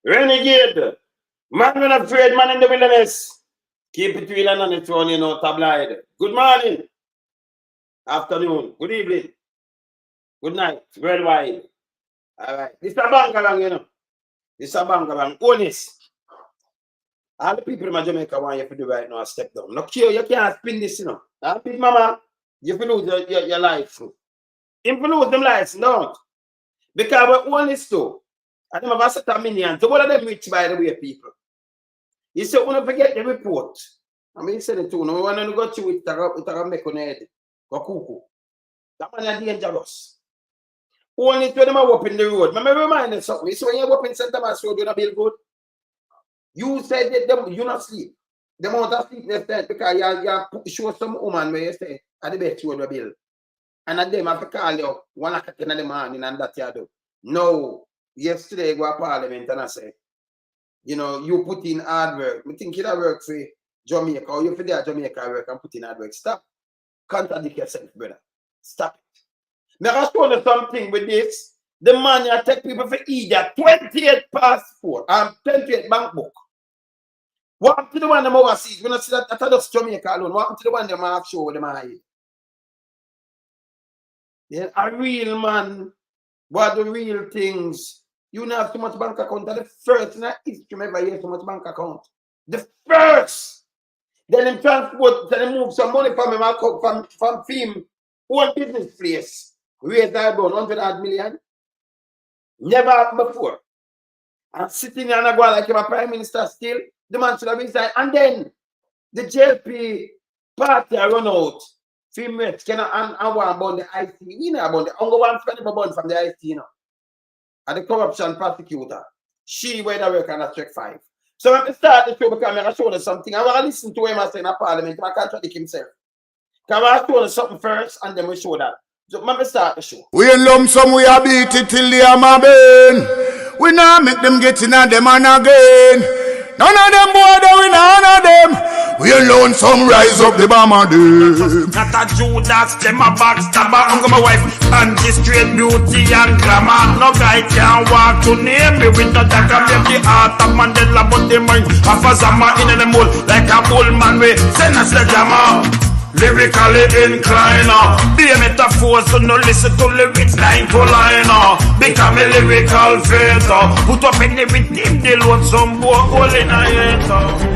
Renegade. Man when afraid, man in the wilderness. Keep it real and on its own, you know, tabloid. Good morning. Afternoon. Good evening. Good night. Worldwide. All right. This is a bangalang, you know. This is a bangalang. Holness. All the people in Jamaica want you to do right now, step down. Look here, you can't spin this, you know. Big mama, you can lose your life. You can lose them lives, no. Because we're Holness too. And them have a set of millions. So what are them rich, by the way, people? You say, don't forget the report. I mean, you said it too. No, we want to go through it, to make on head. Go cuckoo. That man is dangerous. Holness when them are up in the road. Remember, remind them something. So when you're up in St. Thomas Road, you don't feel good. You said that you not sleep. The amount of sleepness that because you show some woman where you say, at the best you will bill. And at them have to call you 1 o'clock in the morning and that you do. No. Yesterday I go to Parliament and I say, you know, you put in hard work. I think you work for Jamaica or you for there Jamaica work and put in hard work. Stop. Contradict yourself, brother. Stop it. Now I show you something with this. The man you take people for either 28 passport and 28 bank book. What happened to the one them overseas? When I see that just Jamaica alone, what happened to the one them have show with them eye? Yeah, a real man, what the real things. You don't have too much bank account. That's the first in history ever hear so much bank account. The first. Then them transport, then they move some money from him from film, one business place. Raise that about 100 million. Never happened before. And sitting and I go like a prime minister still, the man should have resigned. And then the JP party run out. Females cannot and one about the IT. We know about the only one friend from the IT, you know. And the corruption prosecutor. She went to work on a check 5. So when I start the show because I'm going to show you something, I want to listen to him and say in a parliament, I can't contradict himself. Because I want to show you something first and then we show that. So let me start the show. We in lump sum, we a beat it till they are my bane. We now make them get in and them and again. None of them boy, we none of them. We alone some rise up the bomber them. Not a Judas, them a backstabber. I'm my wife and this straight beauty and glamour. No guy can walk to name me with no dagger. Make the heart of Mandela, but the mind of a Zama in the mold like a bull man. We send us the jammer. Lyrically inclined, be a metaphor, so no listen to lyrics line to line. Become a lyrical theater. Put up in everything, they load some boy all in a hater.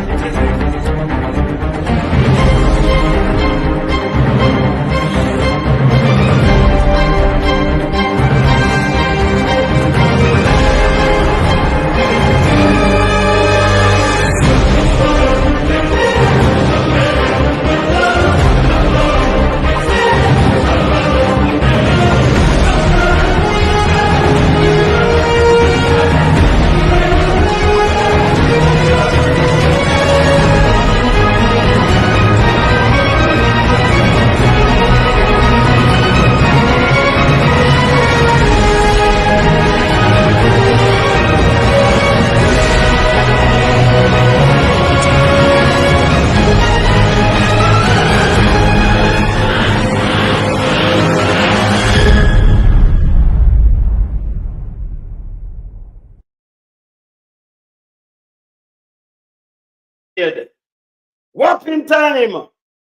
Whopping time.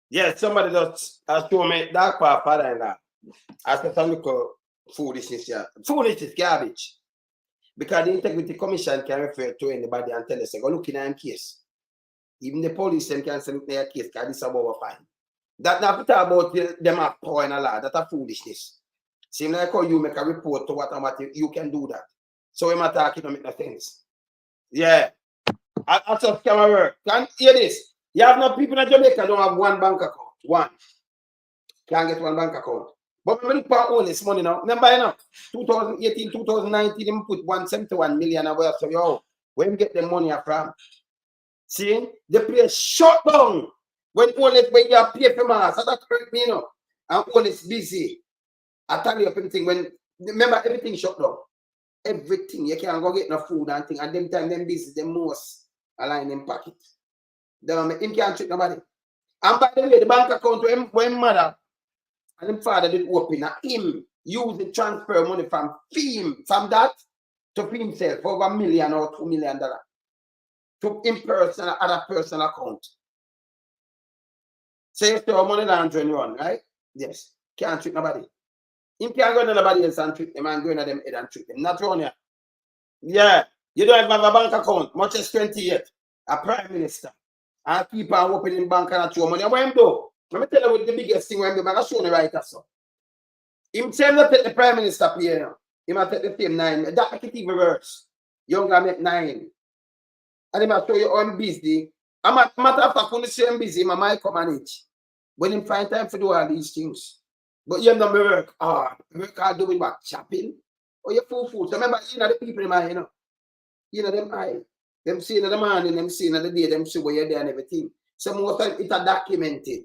Yes, somebody just show me that part father in that. I said some little foolishness here. Foolishness garbage. Because the Integrity Commission can refer to anybody and tell us, go look in a case. Even the police can say look in a case because this is about fine. That not talk about them have power in a law. That's a foolishness. Seem like how you make a report to what and what you can do that. So we're not talking to make no sense. Yeah. I just camera work. Can hear this? You have no people in Jamaica don't have one bank account. One. Can't get one bank account. But when we look at all this money now, remember, you know, 2018, 2019, they put 171 million away. So, yo, where we get the money from? See, the place shut down when you pay for mass. That's correct, you know. And all is busy. I tell you everything when, remember, everything shut down. Everything. You can't go get no food and thing. And them time, them busy, them most align in pocket. Him can't treat nobody. And by the way, the bank account when mother and him father did open, him use the transfer money from him, from that to himself over $1 million or $2 million to in personal other personal account. So you still money laundering run, right? Yes. Can't treat nobody. Him can't go to nobody else and treat them and go to them head and treat them. Not wrong here. Yeah. You don't even have a bank account, much as 28. A prime minister. And keep on opening bank and throw money. What him do? Let me tell you what the biggest thing when I'm going to show you right so. Him say not take the prime minister pay now. He might take the same 9. That make it even worse. Younger make 9. And he might show you how busy. I'm matter of fact, when you say I'm busy, my might come manage. When him find time for do all these things. But you know me work hard. Work hard doing what? Shopping? Or you fool. So remember, you know the people in my, you know. You know them eye. Them see in the morning, them see in the day, them see where you're there and everything. So most of it's documented.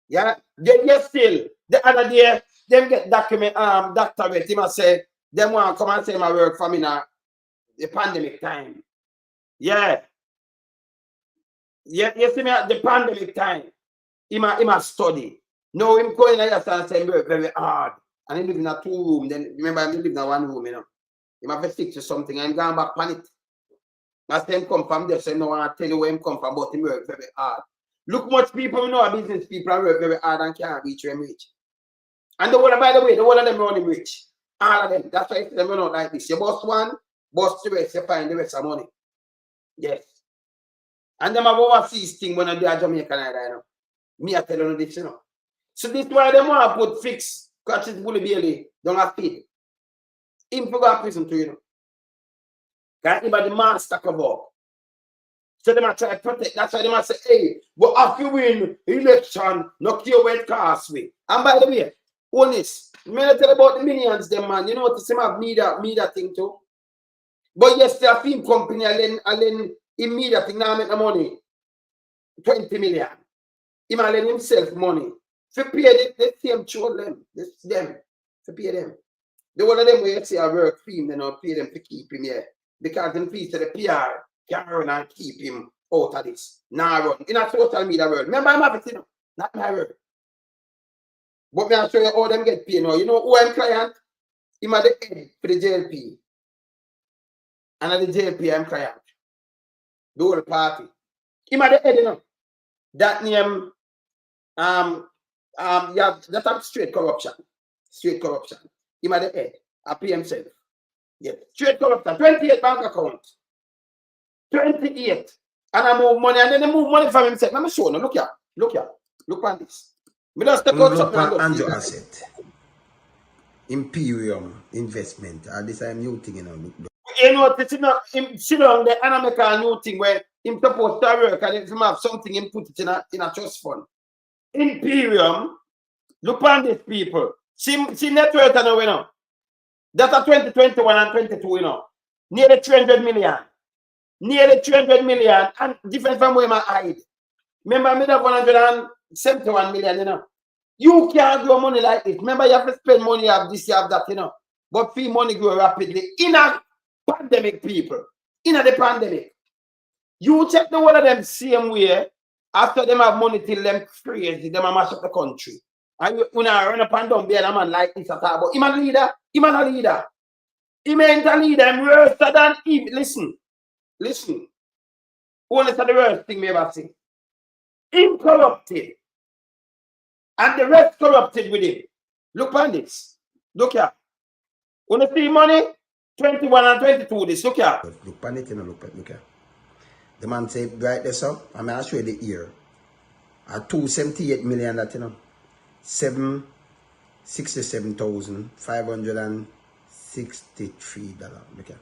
Yeah? Yes, still. The other day, them get doctorate. He must say, them want to come and say my work for me now. The pandemic time. Yeah. Yeah, you see me at the pandemic time. He must study. No, him going there and say work very hard. And he live in a 2 room. Then remember he live in a 1 room, you know. He must stick to something and going back on it. As them come from there, so I don't want to tell you where him come from, but he work very hard. Look much people know business people work very hard and can't reach them rich. And the one, by the way, the one of them running rich. All of them. That's why them run out like this. You bust one, bust the rest, you find the rest of money. Yes. And them have overseas thing when they are Jamaican, you know. Me, I tell you this, you know. So this is why they want to put fix, catch it bully belly, don't have feed. Him for go to prison too, you know. Can't even the master cover. So they might try to protect. That's why they might say, hey, but after you win election, no care where it costs me. And by the way, Holness, I'm going to tell about the millions, them man. You know what? They have media thing too. But yes, the film company, and then media thing now make the money. 20 million. He might lend himself money. To pay the same children, them. To pay them. The one of them where you say I work for him, they don't pay them to keep him here. Because them fees to the PR can run and keep him out of this. Now run. In a social media world. Remember I'm happy, you know? Not my world. But me I'll show you how them get paid now. You know who I'm client? Him at the head for the JLP. And at the JLP I'm client. The whole party. Him at the head, you know. That name yeah, that's straight corruption. Straight corruption. Him at the head. I pay himself. Yeah. Straight corruption. 28 bank accounts. 28. And I move money, and then they move money from himself. Let me show you. Look here. Look here. Look on this. Me just take out something and go asset. Imperium investment. This is a new thing, you know. You know, it's not him sit down there and I make a new thing where him supposed to work and if him have something him put it in a trust fund. Imperium, look on these people. See net worth now, you know. That's a 2021 and 22, you know. Nearly 300 million. Nearly 300 million and different from where my hide. Remember, I made up 171 million, you know. You can't grow money like this. Remember, you have to spend money, you have this, you have that, you know. But free money grow rapidly. In a pandemic, people. In the pandemic. You check the one of them same way. After them have money till them crazy, them mash up the country. And when I run up and down there, a man like this at all. But him a leader. Him a leader. Him ain't a leader. I'm worse than him. Listen. Listen. Only for the worst thing we ever see. Incorrupted. And the rest corrupted with him. Look on this. Look here. When you see money, 21 and 22, this. Look here. Look on it, you know, look here. The man say, right there, so I'm going to show you the year. At 278 million, that, you know. $767,563. Look here.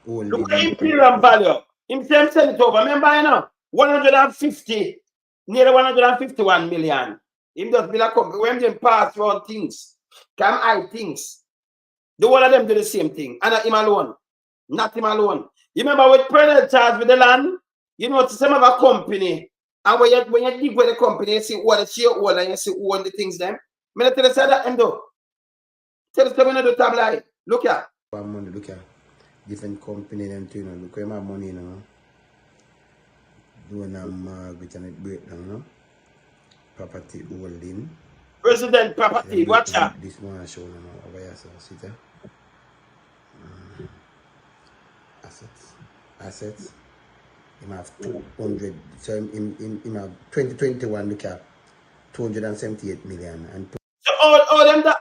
Look at Imperium value. Him send it over. Remember, you know, 150, nearly 151 million. Him just be like, when them pass around things, come hide things. The one of them do the same thing. And not him alone. Not him alone. You remember with Prenel charge with the land? You know, it's some of a company. And when you live with the company, you see what the shareholder and you see who own the things them. I'm going to tell you that, Endo. Tell us when you do tabloid. Look here. Money, look here. Different company them too, you know. Look where my money, you know. Doing a mortgage and it breakdown, you know. Property holding. President property, watch out. This one I show you now over here, so see there. Assets. Him have 200. So him have 2021 look at 278 million and. So all them that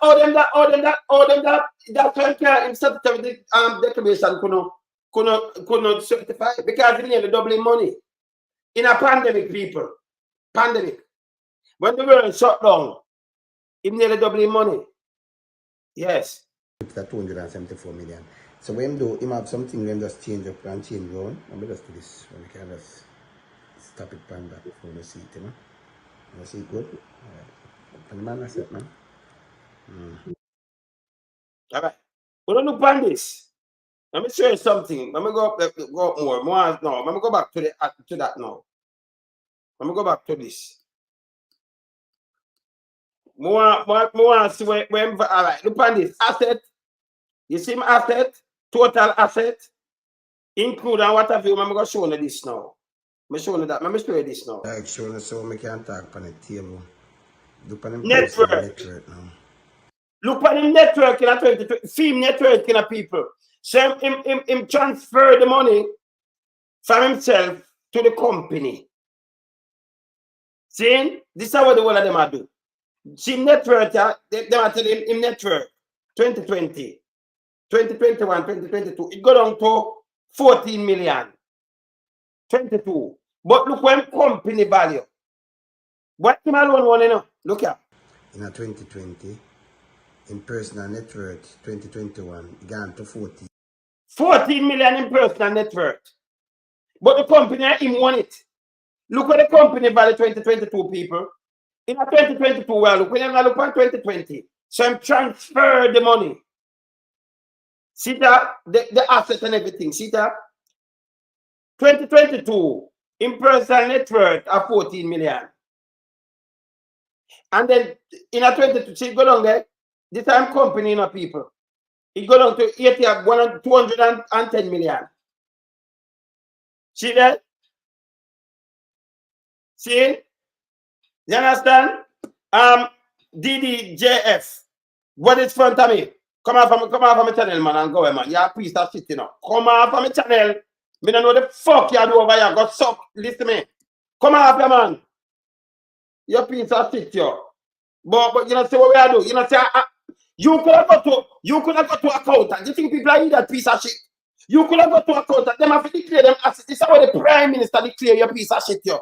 that's why him certificate the declaration couldn't certify because he nearly doubling money in a pandemic, people. Pandemic. When the world shut down, he nearly doubling money. Yes. That 274 million. So when do him have something when just change up and change around. I'm just do this when we can just stop it pan back before we see it, you know. You see it good? Alright. And the man I said, man. Alright. We don't look on this. Let me show you something. Let me go up more. No, let me go back to that now. Let me go back to this. More see when all right, look on this. Asset. You see my asset, total asset, including what have you. I'm going to show you this now. I'm showing you that. Let me show you this now. Like showing you so we can talk on the table. Look on the network now. Look at the network in a 2020 film network in a people. So him transfer the money from himself to the company. See? This is what the one of them are do. See network, they are telling him network 2020, 2021, 2022. It go down to 14 million. 22. But look when company value. What him alone want to know? Look here. In a 2020, in personal net worth 2021, it gone to 40. 14 million in personal net worth. But the company him want it. Look what the company value 2022 people. In a 2022, well, look when I look at 2020. So I'm transfer the money. See that? The asset and everything. See that? 2022, in personal net worth of 14 million. And then in a 22, see, go down there. This time company, people. It go down to 210 million. See that? See? You understand? DDJF. What is front of me? Come off from my channel, man, and go, man. You're a piece of shit, you know. Come off from my channel. Me don't know the fuck you do over here. Go suck. Listen to me. Come off, man. You're a piece of shit, yo. But you know, see what we are doing. You know, say, you could have got to accountant. You think people are that piece of shit? You could have got to accountant. Them have to declare them assets. This is how the Prime Minister declare your piece of shit, yo.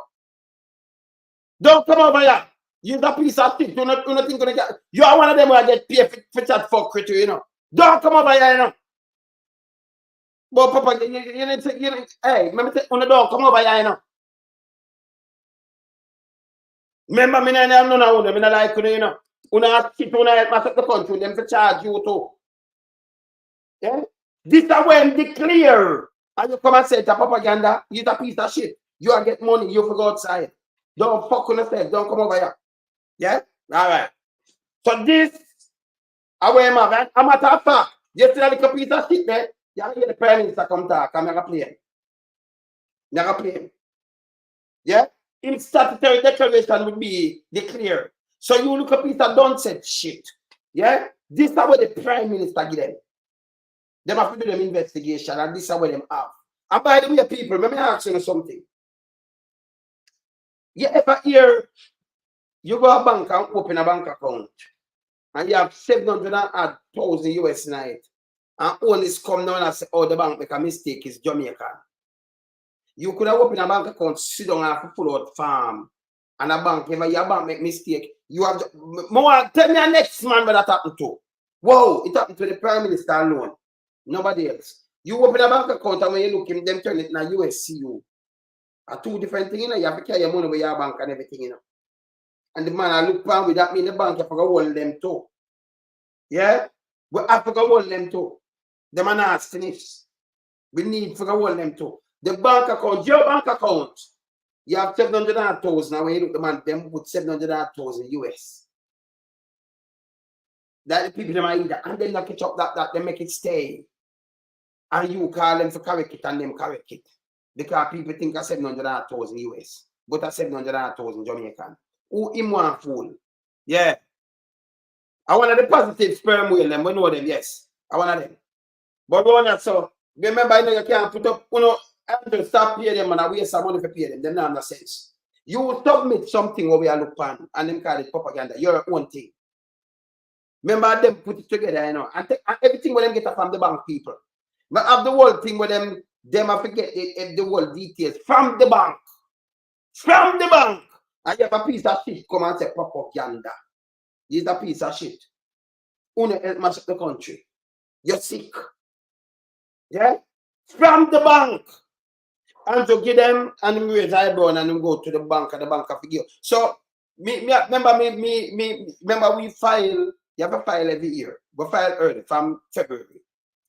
Don't come over here. You're a piece of shit. You're not think gonna get. You are one of them who get paid for that fuck with you know. Don't come over here, you know. But Papa, you need to, hey, remember, don't come over here, you know. Remember, me and I'm not me not like you know. Una sit una help myself the country, them for charge you too. Yeah? This is when declare. And you come and say it's a propaganda, you're a piece of shit. You are get money, you go outside. Don't fuck on yourself, don't come over here. Yeah? Alright. So this away man, a matter of fact, you see a little piece of shit there, you have to get the Prime Minister come talk, I'm gonna play him. I'm gonna play him. Yeah? In statutory declaration would be declared. So you look a piece of don't say shit. Yeah? This is what the Prime Minister give them. They have to do them investigation, and this is what them have. And by the way, people, let me ask you something. You ever hear you go to a bank and open a bank account and you have 700,000 US night and Holness come down and say, oh, the bank make a mistake, it's Jamaican. You could have opened a bank account, sit down and pull out farm and a bank, if your bank make mistake, you have more tell me a next man where that happened to. Whoa, it happened to the Prime Minister alone. Nobody else. You open a bank account and when you look him, them turn it in a USCU. Are two different things, you know. You have to carry your money with your bank and everything, you know. And the man I look down with that mean the bank you have to hold them too. Yeah? We have to hold them too. The man has finished. We need to hold them too. The bank account, your bank account, you have 700,000. Now when you look the man, them put 700,000 US. That the people them are either and then they catch up that they make it stay. And you call them to correct it and them correct it. Because people think of 700,000 US, but a 700,000 Jamaican. Who him one fool? Yeah. I want the positive sperm whale them, we know them, yes. I want them. But we want that so Remember, you know, you can't put up, you know, and stop pay them and I waste some money for pay them. They don't have no sense. You submit something where we are look on and them call it propaganda. Your own thing. Remember them put it together, you know, and everything where them get from the bank people. But have the whole thing where them I forget the whole details from the bank. From the bank. And you have a piece of shit come and say propaganda. This is a piece of shit. Uno help mash up the country. You're sick. Yeah? From the bank. And to give them and them raise eyebrow and them go to the bank and the bank have to give. So remember we file, you have a file every year. We file early from February.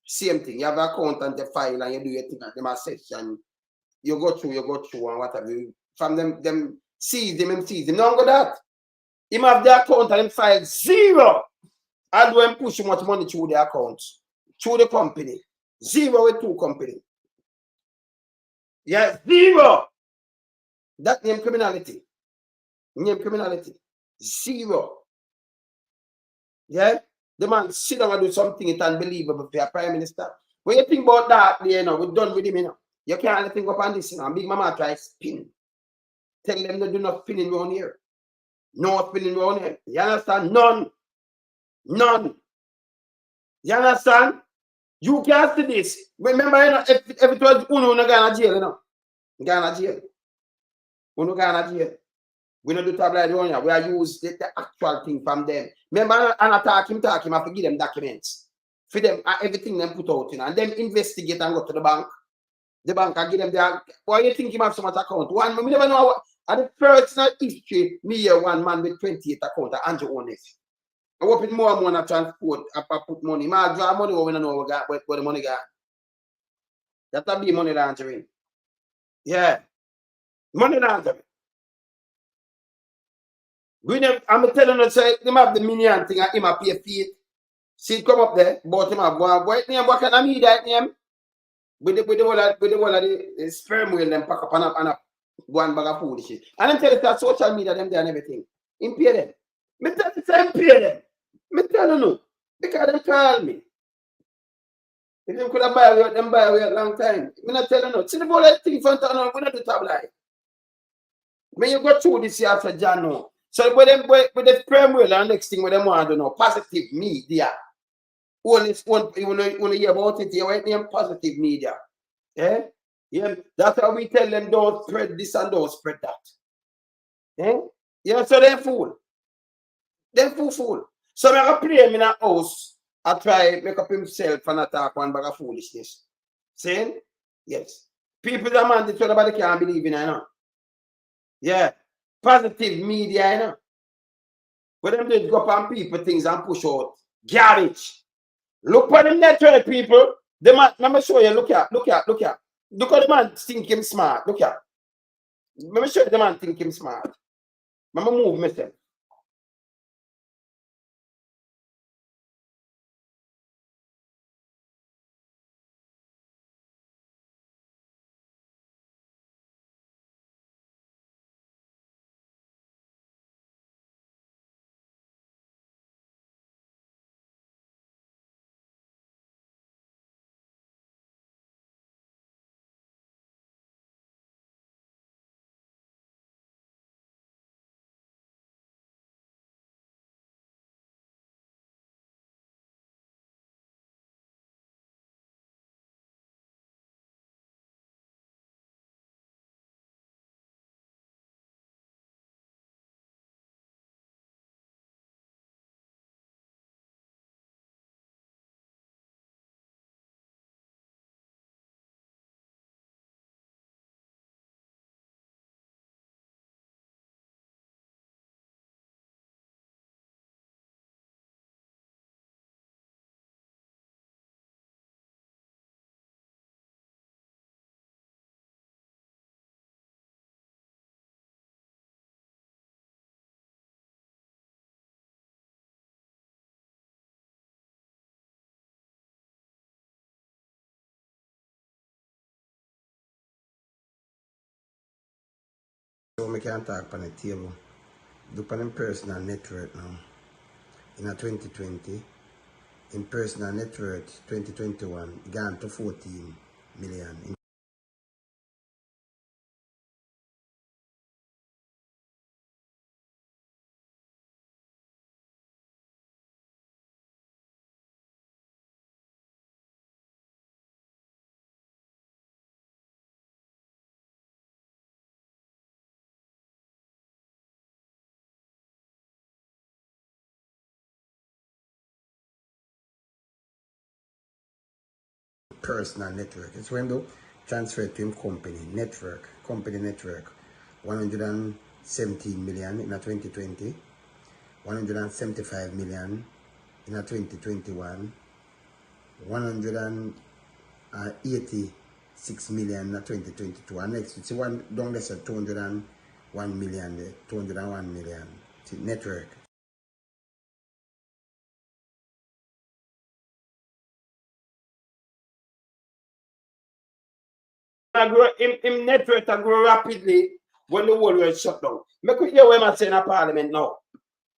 Same thing. You have an account and the file and you do your thing and them assess and you go through and whatever. From them seize them. No go that. Him have the account and him file zero. And when push much money through the account, through the company. 0 with 2 company. Yeah, 0. That name criminality. Name criminality. 0. Yeah? The man sit down and do something it's unbelievable for a prime minister. When you think about that, you know, we're done with him, you know. You can't think up on this, you know. Big Mama try spin. Tell them to do not spinning around here. No spinning around here. You understand? None. None. You understand? You can't see this. Remember, you know, if it was Uno going to jail, you know. Going to jail. Uno going to jail. We don't do tabloid around here. We are use the actual thing from them. Remember, and attack him, I have to give them documents. For them, everything them put out, you know, and then investigate and go to the bank. The bank can give them their, why you think him have so much account? One, we never know, at the personal history, me here, one man with 28 account, Andrew Holness. I hope it more money transport, I put money. I draw money when I know where the money got. That'll be money laundering. Yeah. Money laundering. I'm telling you, say, him have the minion thing, and him have pay feet. See it come up there, but him have one, what name, what kind of media that name? With the whole of the sperm wheel, them pack up and one bag of food shit. And them tell you that social media, them there and everything. Him pay them. Me tell you, say him pay them. Me tell you no. Because them call me. If them could have buy away, them buy away a long time. Me not tell you no. See the whole thing in front of you, we not do tabloid. When you go through this year after Jan now. So with the sperm wheel and next thing with them want to know, positive media. Only you hear about it, you write name positive media. Eh? Yeah, that's how we tell them don't spread this and don't spread that. Eh? Yeah, so they're fool. They're fool. So I play him in a house, I try make up himself and attack one bag of foolishness. Saying? Yes. People that man this everybody can't believe in, I know. Yeah. Positive media, you know. But them just go up on people things and push out. Garbage. Look for them network, people. The man, let me show you. Look at. Look at the man think him smart. Look at. Let me show you the man think him smart. Let me move myself. So I can talk on the table. Do on them personal network now. In a 2020, In personal net worth 2021 gone to 14 million. Personal network. It's when you transfer to him company network, 117 million in a 2020, 175 million in a 2021, 186 million in a 2022. And next it's one down there 201 million there, 201 million. It's network. Him network grow rapidly when the world was shut down. Make we hear what I'm saying in Parliament now.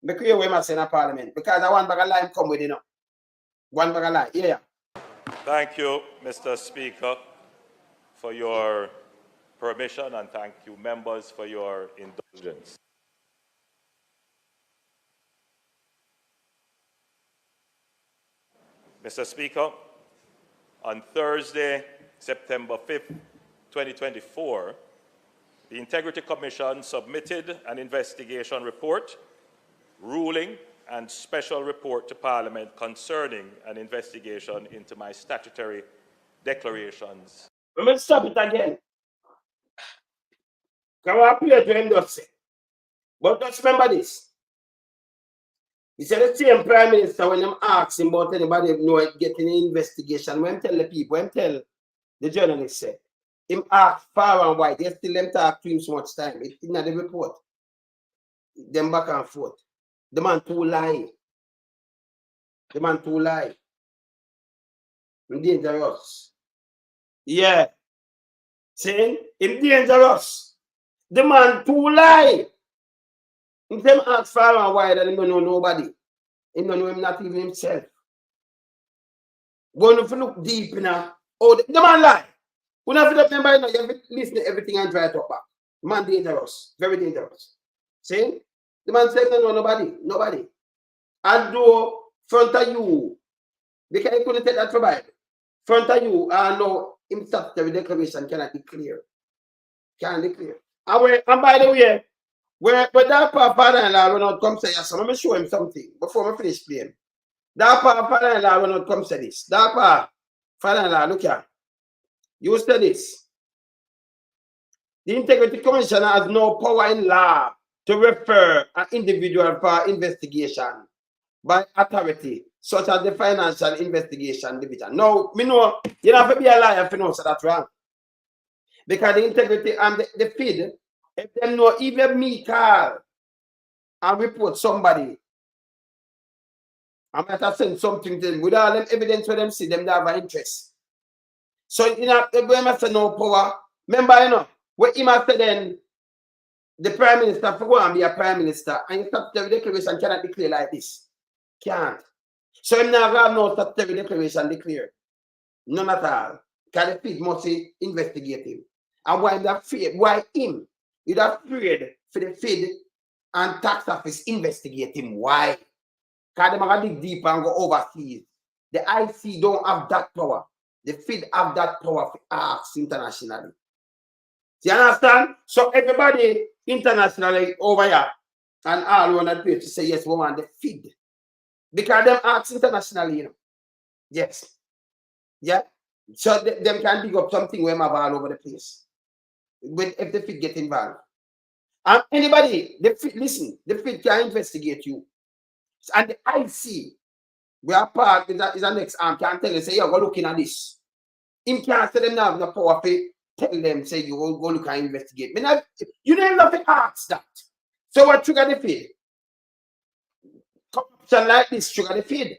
Make we hear what I'm saying in Parliament. Because I want bag of lime come with it now. One bag of lime. Yeah. Thank you, Mr. Speaker, for your permission, and thank you, members, for your indulgence. Mr. Speaker, on Thursday, September 5th, 2024, the Integrity Commission submitted an investigation report, ruling, and special report to Parliament concerning an investigation into my statutory declarations. Let me stop it again. Come up here to endorse it. But just remember this. He said the same Prime Minister, when them ask him about anybody know getting an investigation, when tell the people, when tell the journalist said, him ask far and wide, they still them talk to him so much time. It's in the report. Them back and forth. The man too lie. The man too lie. Him dangerous. Yeah. Saying him dangerous. The man too lie. Him them ask far and wide and he don't know nobody. He don't know him not even himself. Going to look deep in a the man lie. We have to remember, you have to listen to everything and try to talk back. Man dangerous. Very dangerous. See? The man said no nobody. Nobody. And do front of you. Because he couldn't take that for Bible. Front of you no himself the declaration cannot declare. Can't declare. And by the way, when that father-in-law will not come say yes, let me show him something before I finish playing. That father-in-law will not come say this. That father-in-law, look here. You say this. The Integrity Commission has no power in law to refer an individual for investigation by authority, such as the Financial Investigation Division. Now, me know you don't have to be a liar if you know so that's wrong. Because the integrity and the feed, if them know even me call and report somebody, I might have sent something to them with all them evidence for them see them they have an interest. So you know the must have no power. Remember, you know, when he must then the Prime Minister for go and be a Prime Minister and statutory declaration cannot declare like this. Can't. So him now have no statutory declaration declared. None at all. Because the feed must investigate him. And why that fear? Why him? You'd have afraid for the feed and tax office investigate him. Why? Because they might dig deep and go overseas. The IC don't have that power. The feed have that power to ask internationally. Do you understand? So everybody internationally over here and all want that place to say yes, we want the feed. Because them ask internationally, you know. Yes. Yeah. So them can dig up something where have all over the place. If the feed get involved. And anybody, the feed, listen, the feed can investigate you. And the IC, we are part is a next arm, can tell you, say, you're looking at this. Him can't say them now have no power to tell them, say, you go look and investigate. But you don't even have to ask that. So what trigger the feed? Corruption like this trigger the feed.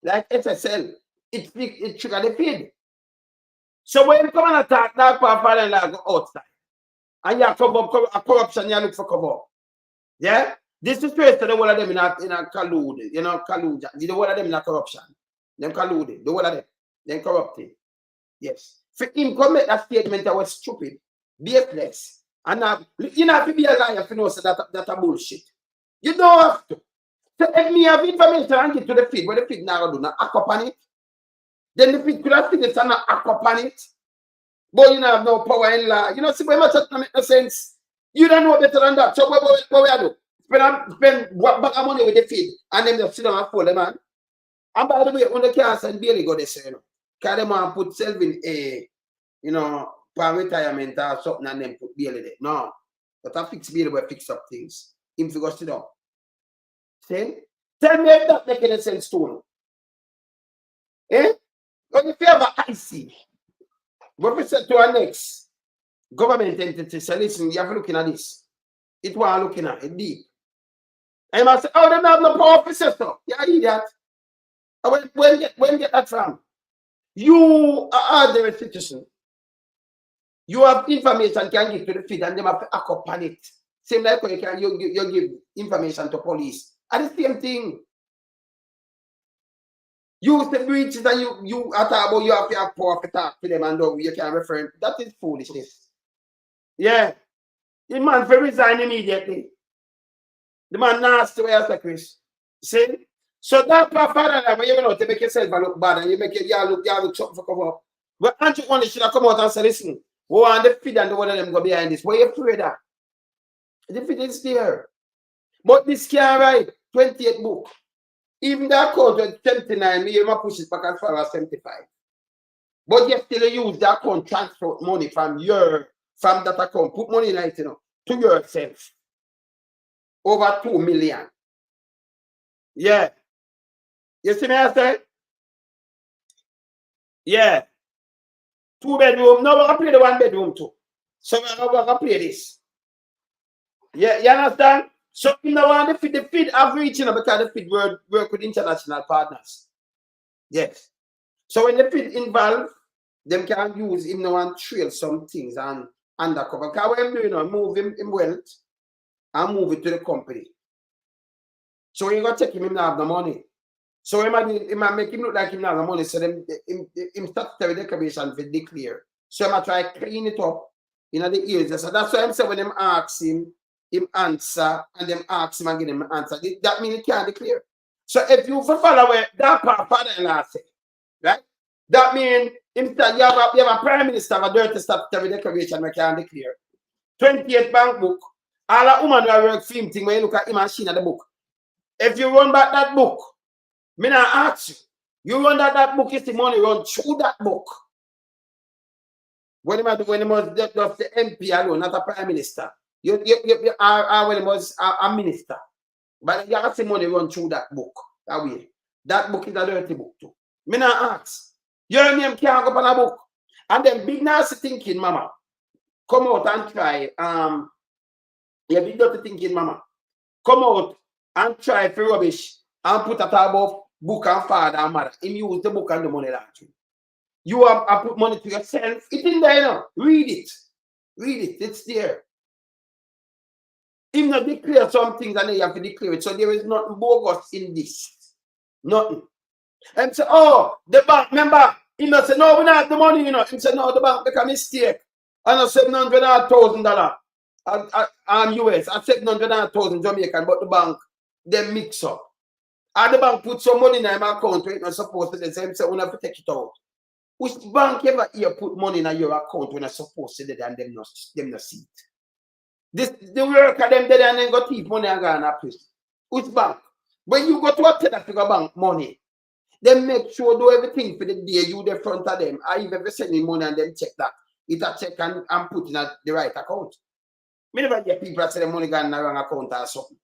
Like SSL, it trigger the feed. So when you come and attack that father-in-law go outside, and you have come up a corruption, you look for cover. Yeah? This is straight to the whole of them in a collude, you know, collude. The whole of them in a corruption. Them collude, the whole of them. Them corrupted. Yes. For him come make that statement that was stupid, baseless. And you know, have to be a liar if you know so that a bullshit. You don't have to. So if me have information and get to the feed, where the feed now do not act upon it, then the feed could have seen it and not act upon it. But you don't have no power in law. You know, see, when much that make no sense. You don't know better than that. So what we do? Spend what back money with the feed and then just sit down and fold them man. And by the way, when the cancer and barely go this, you know, because they want to put self in a, you know, for retirement or something and then put barely there. No. But I fix barely will fix up things. Him to go sit down. See? Tell me if that make any sense to you. Eh? But if you have an IC, what we said to our next government entity, say, listen, you have to look at this. It was looking at it deep. And I say, oh, they don't have no power officer stuff. Yeah, idiot. When get that from? You are the citizen. You have information can give to the feed and them have to act upon it. Same like when you give information to police. And the same thing. You the breaches and you are talking about you have to have power to talk to them and you can refer. That is foolishness. Yeah. The man will resign immediately. The man nasty way as Chris. See? So that father, when you know to make yourself look bad and you make you look something for cover up. But Andrew only should have come out and say, listen, go on the feed and the one of them go behind this. Why you afraid of? The feed is there. But this can't write 28 book. Even the account was 79, you might push it back as far as 75. But you still use that account transfer money from that account, put money in it, you know, to yourself. Over 2 million. Yeah. You see me I say? Yeah. 2 bedroom. No, we're going to play the 1 bedroom too. So we're going to play this. Yeah, you understand? So in the one the feed have reached, you know, because the feed work with international partners. Yes. So when the feed involved, them can use him now and trail some things and undercover. Because what I'm doing now, move him wealth and move it to the company. So when you go check him now have the money. So he might make him look like him now have the money. So him start to declaration for declare. So he might try to clean it up in the ears. So that's why I'm saying when them ask him answer and them ask him and give him an answer. That means he can't declare. So if you follow where that father-in-law say, right? That means you have a prime minister of a dirty stuff to declaration we can't declare. 28 bank book. All a woman who work film thing when you look at him and she in the book. If you run back that book, me not ask you. You run that book, is the money run through that book. When he was just the MP alone, not a prime minister. You when he was a minister. But you have to see money run through that book. That way. That book is a dirty book too. Me not ask. Your name can't go on a book. And then big nasty thinking, mama. Come out and try. Yeah, big dirty thinking, mama. Come out and try for rubbish and put a tab of book and father and mother. And use the book and the money that you have put money to yourself. It's in there, you know. Read it. Read it. It's there. If not declare some things and then you have to declare it. So there is nothing bogus in this. Nothing. And say, oh, the bank, remember, he must say, no, we don't have the money, you know. He said, no, the bank make a mistake. And I $700,000 US. I $700,000 Jamaican, but the bank, they mix up. And the bank put some money in my account where it's not supposed to. They say, we have to take it out. Which bank ever here put money in your account when it's supposed to and them not see it? The work of them there and then go thief money and go in a prison. Which bank? When you go to a tenant to go bank money, they make sure do everything for the day you the front of them. I even send me money and then check that. It a check and put in the right account. Me never get people that say the money gone in the wrong account or something.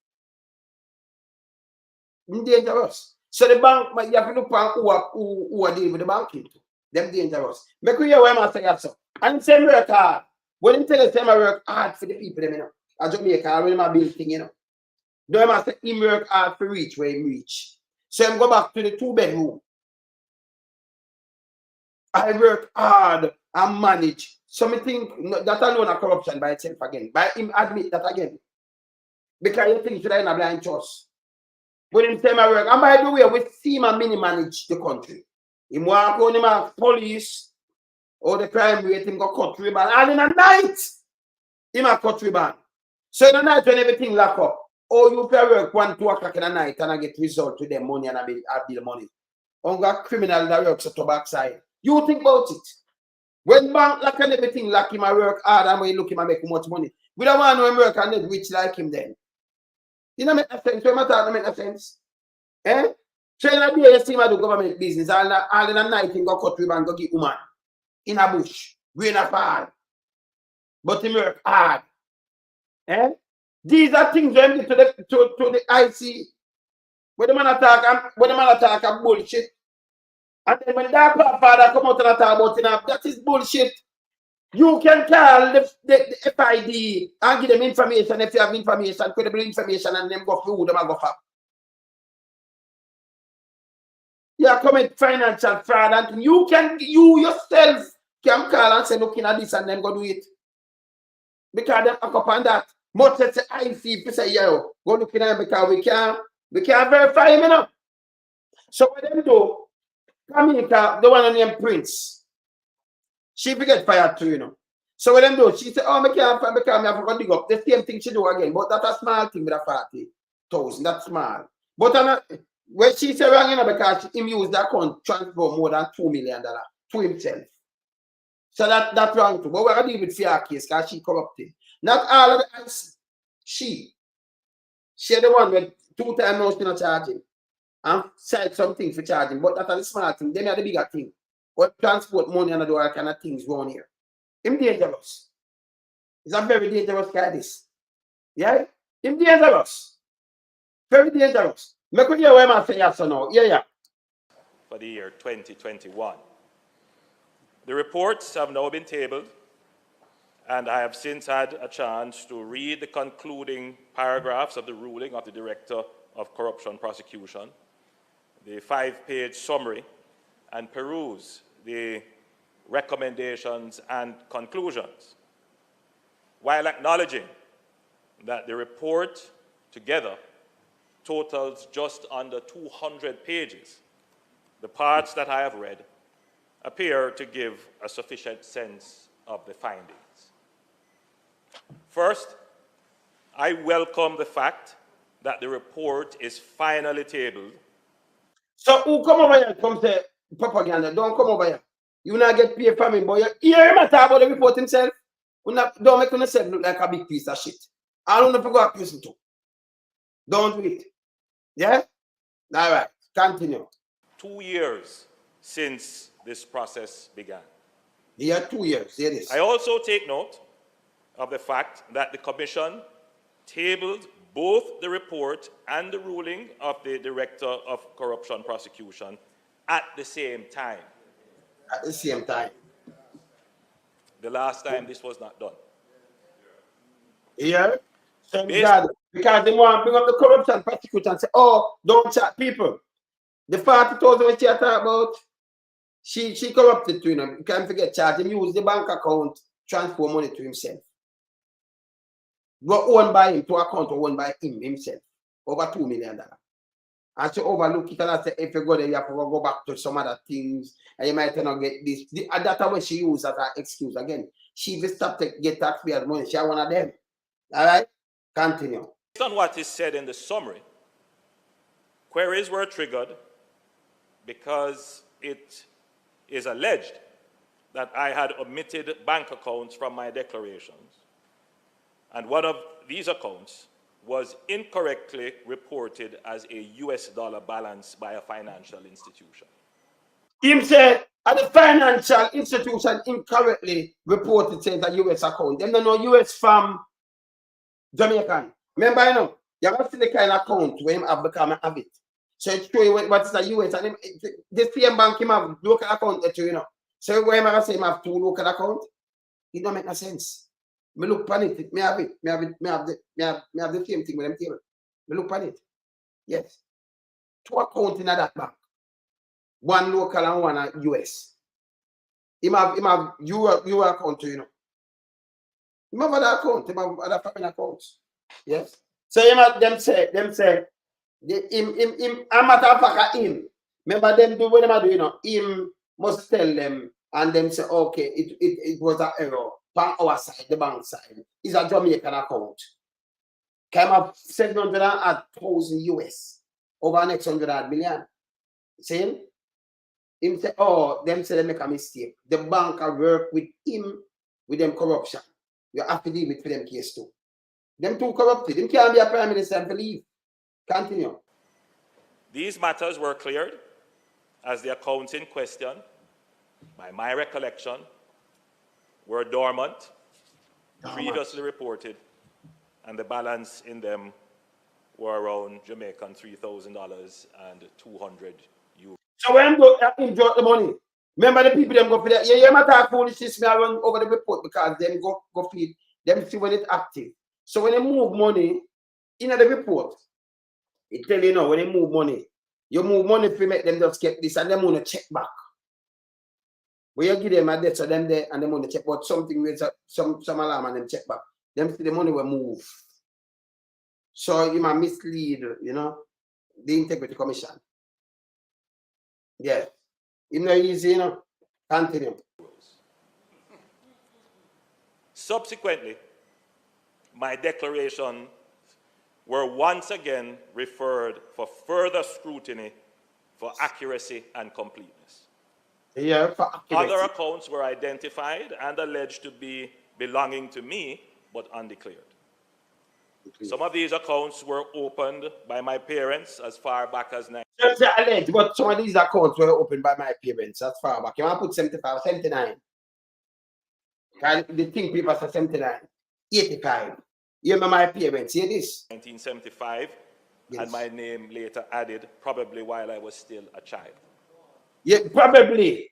It's dangerous. So the bank, you have to look at who are dealing with the banking. Them dangerous. Make you hear what I say so. And same work hard. When you tell us I work hard for the people, them, you know. As Jamaica, when I build thing, you know. Don't I say him work hard to reach where he reach. So I go back to the 2 bedroom. I work hard and manage. So I think that alone a corruption by itself again. By him admit that again. Because you think should I in a blind trust. When him say my work, and by the way, we see him a mini manage the country. Him walk on him a police or the crime rate, him go cut ribbon. And in a night, him a cut ribbon. So in the night when everything lock up, oh, you pay work 1, 2 o'clock in the night and I get result to them money and I bill money. On got criminal that works at the backside. You think about it. When bank lock and everything lock him, I work hard and when you look him, I make much money. We don't want to work and then rich like him then. You know make no sense. So my thought make no sense. Eh? So in a day you see him do government business all in the night he go cut ribbon and go give woman in a bush, rain a fall. But he work hard. Eh? These are things when to the IC. When the man attack a bullshit. And then when that father come out and talk about it, that is bullshit. You can call the FID and give them information if you have information, credible information, and them go through them and go for. You are coming financial fraud and you yourself can call and say looking at this and then go do it. Because them up on that. Much as the IC people say, yo, go looking at it because we can't verify him enough. So what them do, Kamika, the one named Prince, she get fired too, you know. So what them do, she say, oh, I can't because I have to dig up. The same thing she do again, but that's a small thing with a 40,000. That's small. But when she say wrong, you know, because him use that account transfer more than $2 million to himself. So that's wrong too. But we're going to deal with fair case because she corrupted. Not all of the she the one with 2 times now she not charging. And said something for charging, but that's a small thing. Then are the bigger thing. What transport money and do all kind of things going here. Him dangerous. It's a very dangerous guy this. Yeah? Him dangerous. Very dangerous. Make me hear what I say yes or no. Yeah. For the year 2021. The reports have now been tabled, and I have since had a chance to read the concluding paragraphs of the ruling of the Director of Corruption Prosecution, the 5-page summary, and peruse the recommendations and conclusions, while acknowledging that the report together totals just under 200 pages. The parts that I have read appear to give a sufficient sense of the findings. First, I welcome the fact that the report is finally tabled. So who come over here and come say propaganda? Don't come over here. You not get paid from him, but you hear him talk about the report himself. Don't make yourself look like a big piece of shit. I don't know if you go to prison too. Don't do it. Yeah? All right. Continue. 2 years since this process began. Yeah, 2 years. Hear this. I also take note of the fact that the Commission tabled both the report and the ruling of the Director of Corruption Prosecution at the same time. At the same time. The last time this was not done. Yeah? Because they want to bring up the corruption prosecutor and say, oh, don't chat people. The 40,000 which you talk about, she corrupted to, you know. You can't forget charge him, use the bank account, transfer money to himself. Go owned by him to account owned by him himself. Over $2 million. And she overlook it and I say, if you go there, you have to go back to some other things and you might not get this. And that's what she used as an excuse again. She just stopped to get taxpayers' money. She one of them. All right? Continue. Based on what is said in the summary, queries were triggered because it is alleged that I had omitted bank accounts from my declarations. And one of these accounts was incorrectly reported as a US dollar balance by a financial institution. Him said, at the financial institution incorrectly reported saying a US account. Them don't know US from Jamaican. Remember, you know, you have to see the kind of account where him have become have it. So it's true what is a US and him, the same bank him have local account there too, you know. So when I say him have 2 local accounts, it don't make no sense. Me look pan it, me have it, me have the same thing with them table. Me look pan it. Yes. 2 accounts in that bank. 1 local and 1 US. Him have Euro account too, you know. Him have other account, him have other foreign accounts. Yes. So them say, him, a matter of fact, him. Remember them do what them do, you know, him must tell them and them say, okay, it was an error. On our side, the bank side. It's a Jamaican account. Came up 700,000 US over next 100 million. See? Him say, oh, them say they make a mistake. The bank will work with him with them corruption. You have to deal with for them case too. Them too corrupted. Them can't be a prime minister and believe. Continue. These matters were cleared as the accounts in question, by my recollection, were dormant, previously reported, and the balance in them were around Jamaican $3,000 and 200 euros. So when go enjoy the money, remember the people them go for that. Yeah, matter foolishness me run over the report because them go feed them see when it's active. So when they move money in the report, it tell you now when they move money, you move money to make them just get this and them want to check back. When you give them a debt, so them there and them want to check, but something with some alarm and them check back. Them see the money will move. So you might mislead, you know, the Integrity Commission. Yeah. It's not easy, you know. Continue. Subsequently, my declarations were once again referred for further scrutiny for accuracy and completeness. Yeah, for accuracy. Other accounts were identified and alleged to be belonging to me, but undeclared. Some of these accounts were opened by my parents as far back as Just alleged, but some of these accounts were opened by my parents as far back. You want to put 75, 79. The thing people say 79, 85. You remember my parents, hear this? 1975, Yes. and my name later added, probably while I was still a child. Yeah, probably.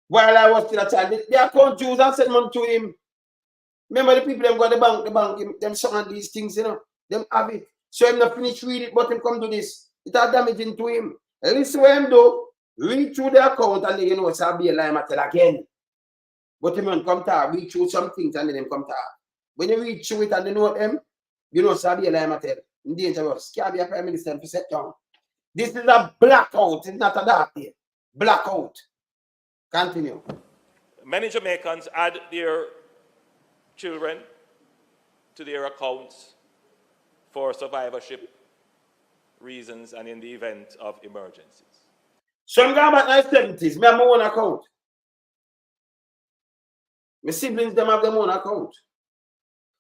While I was still a child, the account used and sent money to him. Remember the people them go to the bank, them some of these things, you know, them have it. So him not finish read it, but him come to this. It are damaging to him. Listen what him do, read through the account and then you know it's a be a lie matter again. But him come to read through some things and then him come to. When you read through it and you know them, you know it's a be a lie matter. Dangerous. Can't be a prime minister and set down. This is a blackout, it's not a dark day. Blackout. Continue. Many Jamaicans add their children to their accounts for survivorship reasons and in the event of emergencies. So I'm going back to the 70s. I have my own account. My siblings them have their own account.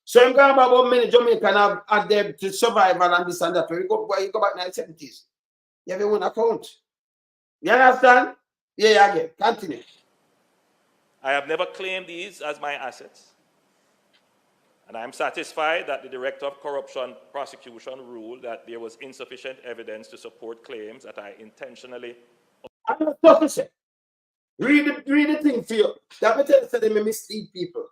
So I'm going back about many Jamaicans have them to survival and this and that. When you go back to the 70s, you have your own account. You understand? Yeah, again. Continue. I have never claimed these as my assets. And I am satisfied that the Director of Corruption Prosecution ruled that there was insufficient evidence to support claims that I intentionally... I'm not talking shit. Read the thing for you. That will tell you that they may mislead people.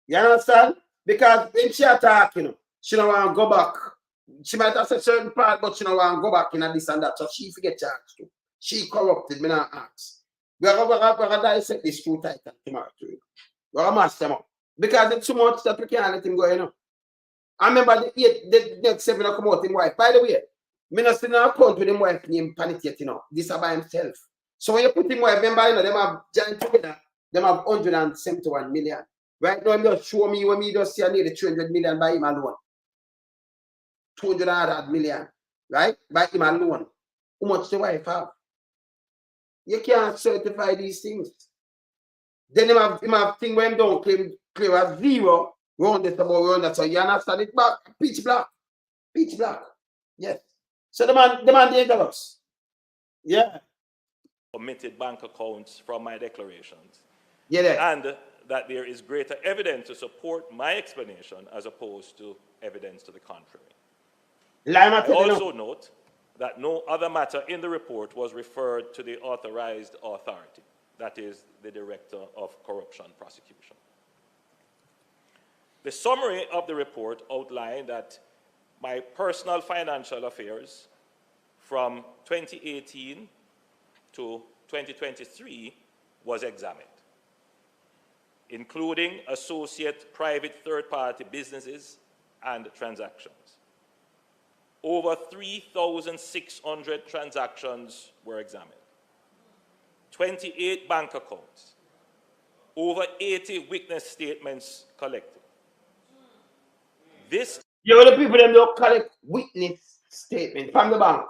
You understand? Because when she attack, you know, she don't want to go back. She might have said certain part, but she don't want to go back in this and that. So she forget charged too. She corrupted, me not ask. We're going to dissect this too tight tomorrow to you. We're going to master them up. Because it's too much that we can't let him go, you know. I remember the next 7 come out in wife. By the way, me not still not account with him wife named Panitia, you know. This is by himself. So when you put him wife, remember, you know, them have joined together, them have 171 million. Right now, I'm just show me when me just see I need 200 million by him alone. 200 million, right? By him alone. How much the wife have? You can't certify these things. Then him have thing when him don't clear as zero, round this about round that. So you understand it back, pitch black. Pitch black. Yes. So the man dangerous. Yeah. Omitted bank accounts from my declarations. Yeah. And that there is greater evidence to support my explanation as opposed to evidence to the contrary. I also note that no other matter in the report was referred to the authorized authority, that is, the Director of Corruption Prosecution. The summary of the report outlined that my personal financial affairs from 2018 to 2023 was examined, including associate private third-party businesses and transactions. over 3,600 transactions were examined, 28 bank accounts, over 80 witness statements collected. This The people them don't collect witness statement from the bank.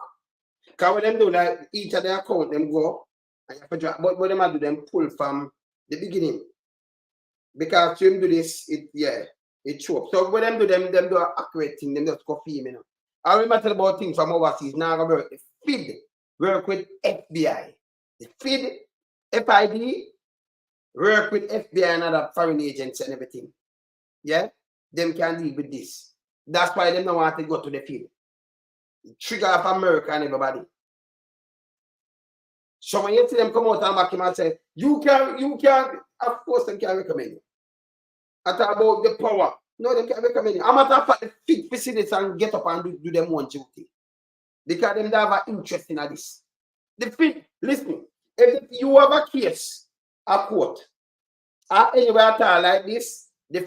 Because what them do, like each of their account, them go, and you have to drop, but what them do, them pull from the beginning. Because to them do this, it show up. So what them do an accurate thing, them just go film, you know. I remember about things from overseas, now I work, the FID, work with FBI. The FID, FID, work with FBI and other foreign agents and everything. Yeah? Them can deal with this. That's why they don't want to go to the field. Trigger of America and everybody. So when you see them come out and back him and say, you can, of course them can recommend you. I talk about the power. No, they can recommend you. I'm matter of fact, the fit facilities and get up and do them one duty. Because them have an interest in this. The fit, listen, if you have a case, a court, or anywhere at all like this, the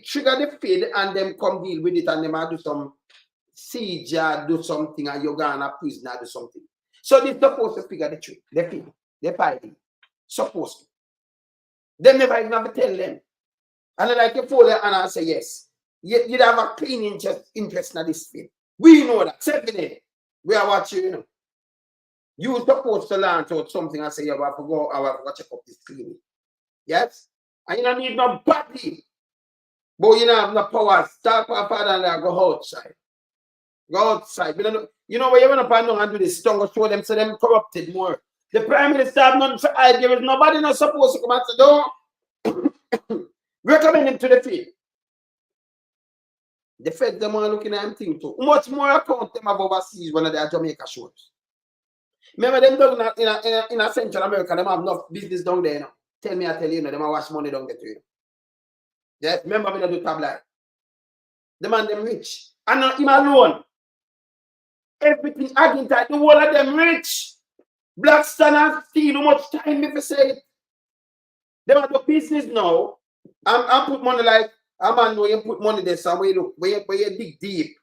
trigger the feed and them come deal with it and them do some siege or do something and you're gonna prison or do something. So they're supposed to figure the trick, the feed, the party. Supposed to. They never even have to tell them. And like you follow and I say yes. You'd have a clean interest in this feed. We know that. Certainly, we are watching, you know. You're supposed to learn out something and say, you have to go, I have to check up this cleaning. Yes? And you don't need no body. But you don't have no power. Start my father and go outside. Go outside. You know where you want to and do this, don't show them so them corrupted more. The Prime Minister have nothing for idea. There is nobody not supposed to come and say, don't recommend him to the field. The Fed them are looking at him thing too. Much more account them have overseas when they are Jamaica shows. Remember them down in a Central America, them have enough business down there, you know. Tell me, I tell you, them wash money down there too. You know. Yes, remember me not do tabloid. The man them rich. And not him alone. Everything against that, the whole of them rich. Blackstone and Steel, how much time if you say it? They have the business now. I put money like a man know you put money there somewhere. Look, where you dig deep.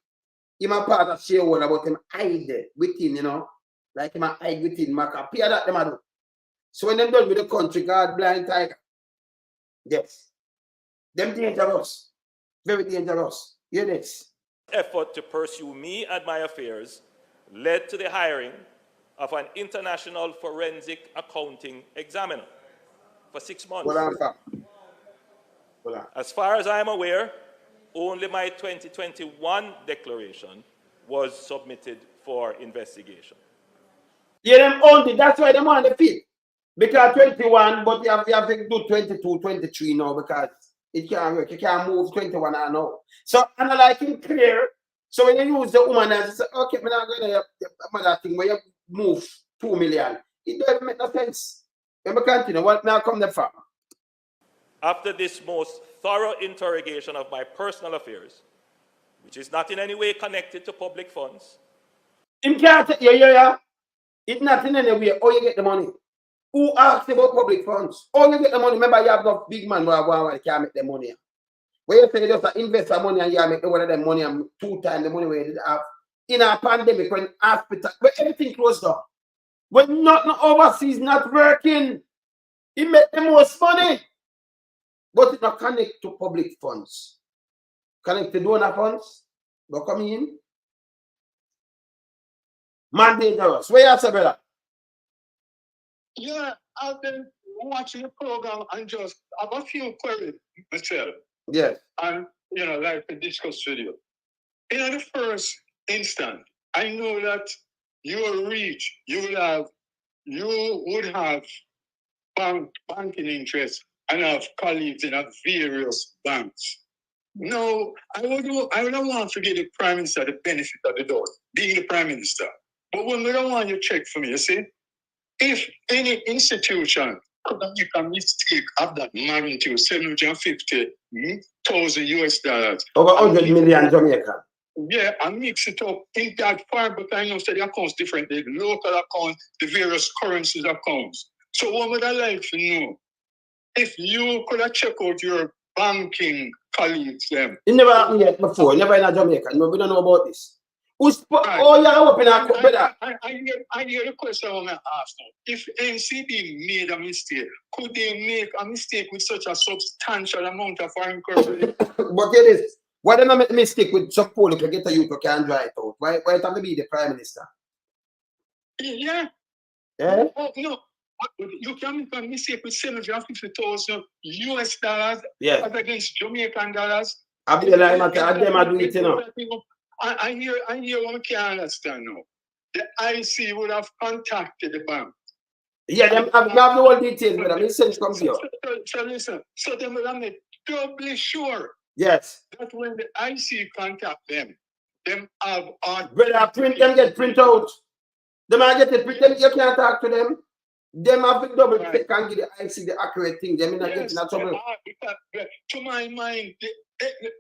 Him a part of shareholder, but him hide within, you know. Like him a hide within Maca. Pay that them a do. So when them done with the country, God blind tiger. Yes. Them dangerous. Very dangerous. Hear this. effort to pursue me and my affairs led to the hiring of an international forensic accounting examiner for 6 months. As far as I am aware, only my 2021 declaration was submitted for investigation. Yeah, them only, that's why they want the fit. Because 21, but you have to do 22, 23 now because it can't work. You can't move 21 now. So, and I like him clear. So when you use the woman as you say, okay, I'm not going to have that thing where you move 2 million. It doesn't make no sense. Let me continue. What now come the from? After this most thorough interrogation of my personal affairs, which is not in any way connected to public funds. Him can't take yeah. It's not in any way how you get the money. Who asks about public funds? How you get the money? Remember, you have no big man who can't make the money. When you say you just invest the money and you make one of the money and 2 times the money where you did have in a pandemic when hospital, when everything closed down, when nothing overseas not working, it make the most money. But it not connect to public funds. Connect to donor funds. Go come in. Man dangerous. Where you say, brother? Yeah, I've been watching the program and just have a few queries myself. Yes. And, like to discuss with you. In the first instance, I know that your reach, you would have banking interests and have colleagues in various banks. No, I don't want to give the Prime Minister the benefit of the doubt, being the Prime Minister. But when we don't want you to check for me, you see, if any institution could make a mistake of that magnitude, $750,000 US. Over 100 million Jamaican. Yeah, and mix it up in that far, but I know the accounts different, the local accounts, the various currencies accounts. So what would I like to know? If you could have checked out your banking colleagues, them. It never happened yet before, never in Jamaica. No, we don't know about this. Right. Oh, yeah, open up, brother. I hear the question I want to ask now. If NCB made a mistake, could they make a mistake with such a substantial amount of foreign currency? But get this. Why don't I make a mistake with some poll to get a youth who can dry it out? Why it have to be the Prime Minister? Yeah. Eh? Oh, no. You can make a mistake with $750,000 US dollars Yes. as against Jamaican dollars. I be like, them are doing it, you know. I hear one can't understand now. The IC would have contacted the bank. Yeah, them have the whole details, brother. Me send come here. So listen, so they will have made doubly sure Yes. that when the IC contact them have brother, print them get print out. Them I get it print them, you can't talk to them. Them have to double check and give the IC the accurate thing. Them not getting in trouble. To my mind,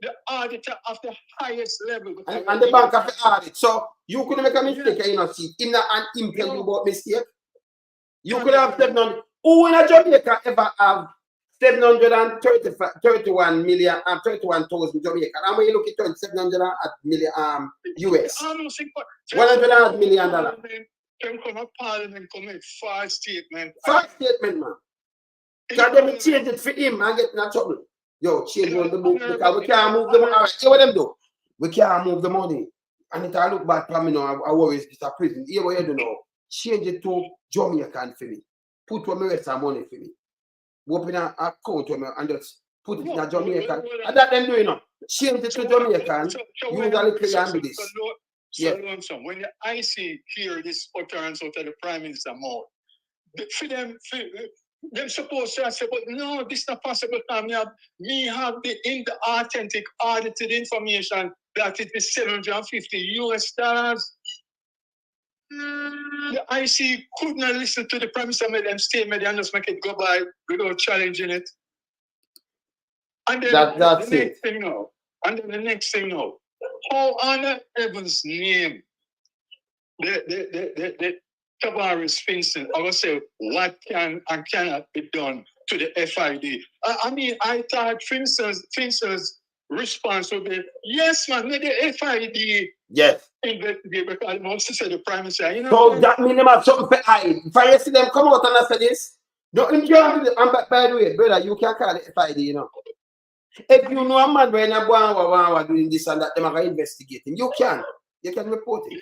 the auditor of the highest level. And the bank have to audit. So you could make a mistake and you not see. Him not and him tell you about mistake. You could have 700. Who in a Jamaica ever have 731 million and 31,000 Jamaican? And when you look at 700 million US, $100 million. Then come a Parliament commit false statement. False statement, man. Because they will change it for him and get in trouble. Yo, change on the book because we can't move the money. All right, hear what them do? We can't move the money. And it I look back from me now, I worry it's a prison. Hear what you do now? Change it to Jamaican for me. Put where me rest some money for me. Open an account for me and just put it in a Jamaican. And that them do, you know. Change it to Jamaican. Use a little and do this. So when the IC hear this utterance out of the Prime Minister mouth, for them supposed to say, but no, this is not possible. Me have the authentic audited information that it is $750 US dollars. The IC could not listen to the Prime Minister made them statement and just make it go by without challenging it. And then that's the next thing now. And then the next thing now. How on heaven's name the Tavares Vincent, I would say what can and cannot be done to the FID. I mean, I thought Vincent's response would be, yes, man, let the FID investigate because I want to say the Prime Minister. You know, so that means them have something to hide. If I see them come out and say this, don't can't do it. And by the way, brother, you can call it FID, you know. If you know a man when a boy doing this and that, them are going to investigate him. You can report it.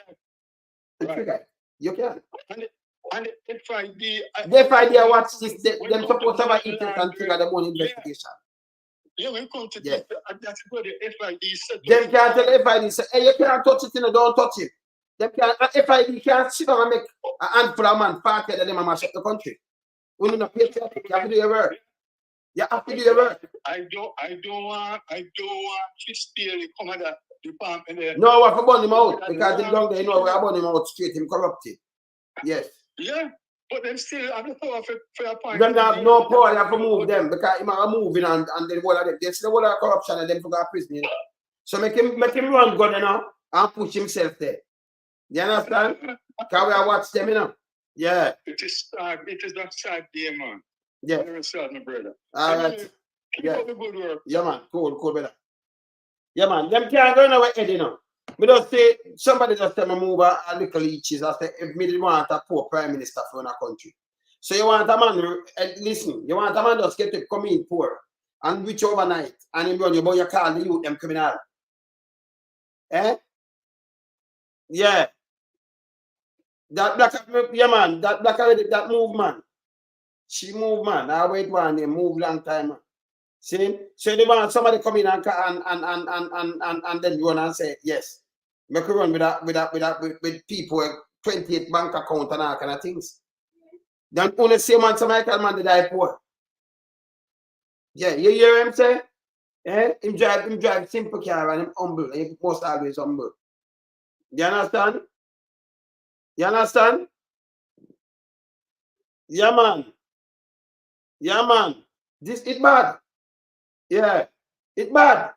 Right. You can. And the FID. The FID, watch this. Them supposed to have an interest and trigger them own investigation. Yeah, when come to this, that's what the FID said. Them can't tell the FID, say, hey, you can't touch it, you know, don't touch it. Them can't, FID can't sit down and make a handful of man party that them and mash up the country. We need to pay traffic. You have to do your work. You have to do your work. I don't want Chris Daly come at the department there. No, we have to burn him out because they don't, you know, we have to burn him out straight, him corrupted. Yes. Yeah, but them still have the power for a point. Them have no power, you have to move them because him are moving and then what are them? They see the whole of corruption and them to go to prison, you know. So make him run gun, you know, and push himself there. You understand? Because we are watch them, you know. Yeah. It is sad. It is that sad day, man. Yeah. Very sad, my brother. All right. Keep up the good work. Yeah, man. Cool, brother. Yeah, man. Them can't go nowhere, you know. Me just say, somebody just tell me move a little leeches. I say, if me want a poor Prime Minister for a country. So you want a man, listen, you want a man just get to come in poor and reach overnight and him run you, but you call the youth them criminal. Eh? Yeah. That black, yeah, man. That black already, that move, man. She move, man. I wait one day, move long time, man. See? So they want somebody come in and then run and say, yes. Make a run with people with 28 bank account and all kind of things. Then only say man somebody tell man that I poor. Yeah, you hear him say? Eh? Him drive simple car and him humble. And he most always humble. You understand? You understand? Yeah, man. Yeah, man. This it bad. Yeah, it's bad.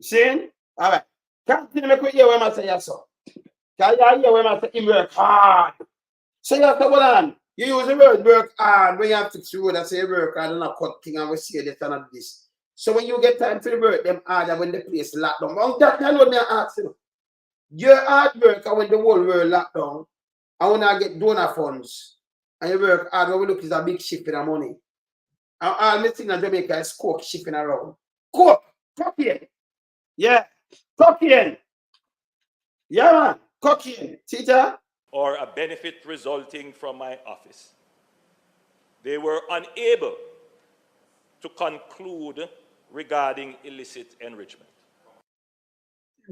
See? All right. Can't you make me hear when I say yes, sir? Can you hear when I say him work hard? So you have to go on. You use the word work hard when you have to do it. I say work hard and not cut thing and we see this and not this. So when you get time to the work, them harder when the place locked down. That kind of me ask you. Your hard work when the whole world locked down, and when I get donor funds, and you work hard, when we look is a big shipping of money. And all the thing in Jamaica is coke shipping around. Coke, cocaine. Yeah, cocaine. Yeah, man, cocaine. Teacher? or a benefit resulting from my office. They were unable to conclude regarding illicit enrichment.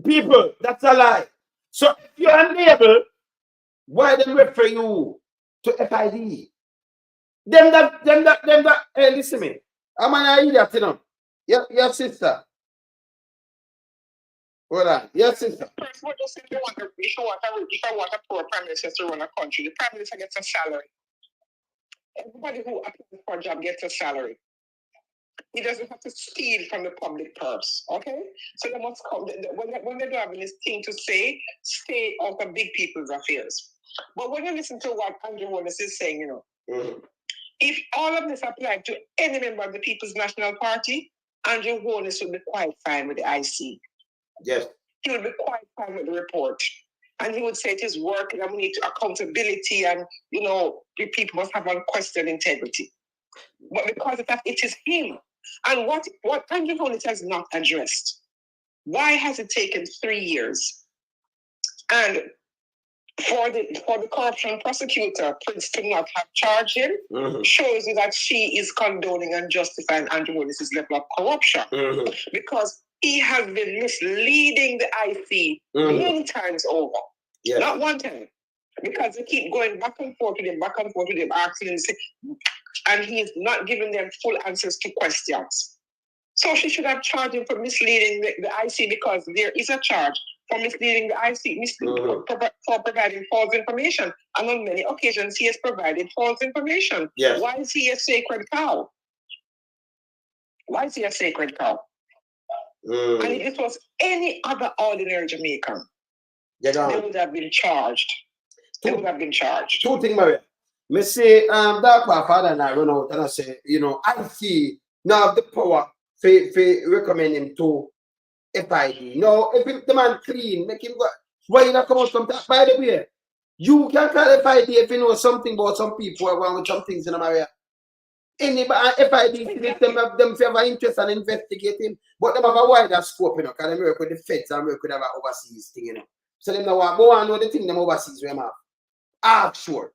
People, that's a lie. So if you're unable, why them refer you to FID? Them that, hey, listen me. I'm an idiot, you know. Your sister. Hold on. Your sister. First of all, just if you want a poor prime minister to run a country, the prime minister gets a salary. Everybody who applies for a job gets a salary. He doesn't have to steal from the public purse, okay? So they must come, when they don't have anything to say, stay out of big people's affairs. But when you listen to what Andrew Holness is saying, you know, if all of this applied to any member of the People's National Party, Andrew Holness would be quite fine with the IC. Yes. He would be quite fine with the report. And he would say it is work and we need accountability and, you know, the people must have unquestioned integrity. But because of that, it is him. And what Andrew Holness has not addressed, why has it taken 3 years? And for the corruption prosecutor, Prince, to not have charged him, shows you that she is condoning and justifying Andrew Holness's level of corruption. Because he has been misleading the IC many times over. Yes. Not one time. Because they keep going back and forth with him, asking him, and he's not giving them full answers to questions. So she should have charged him for misleading the IC, because there is a charge for misleading the IC, for providing false information. And on many occasions, he has provided false information. Yes. Why is he a sacred cow? Why is he a sacred cow? And if it was any other ordinary Jamaican, they would have been charged. Two things, Maria. Me say, that my father and I run out and I say, you know, I see now have the power to recommend him to FID. No, if the man clean, make him go. Why you not come out from that? By the way, you can call FID if you know something about some people who are going with some things in Maria. Anybody, FID, them have interest and investigate him, but them have a wider scope, you know, because they work with the feds and work with our overseas thing, you know. So them now go and know the thing them overseas we have. Sure.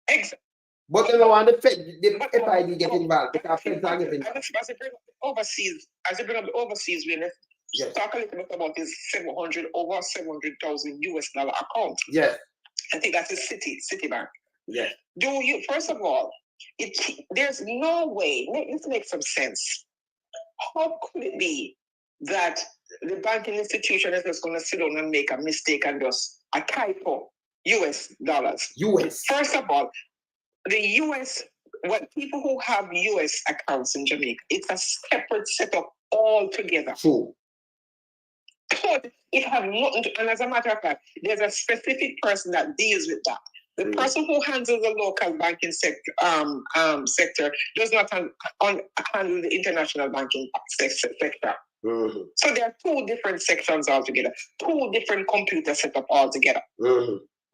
Exactly. But they don't want the FID get involved because feds are getting involved. As you bring up the overseas, we talk a little bit about this over $700,000 US account. Yes. I think that's a Citibank. Yes. First of all, there's no way, let's make some sense. How could it be that the banking institution is just going to sit down and make a mistake and just a typo US dollars? US. First of all, the US, people who have US accounts in Jamaica, it's a separate setup altogether. True. But it has nothing to, and as a matter of fact, there's a specific person that deals with that. The person who handles the local banking sector does not handle the international banking sector. So there are two different sections altogether, two different computer setup altogether.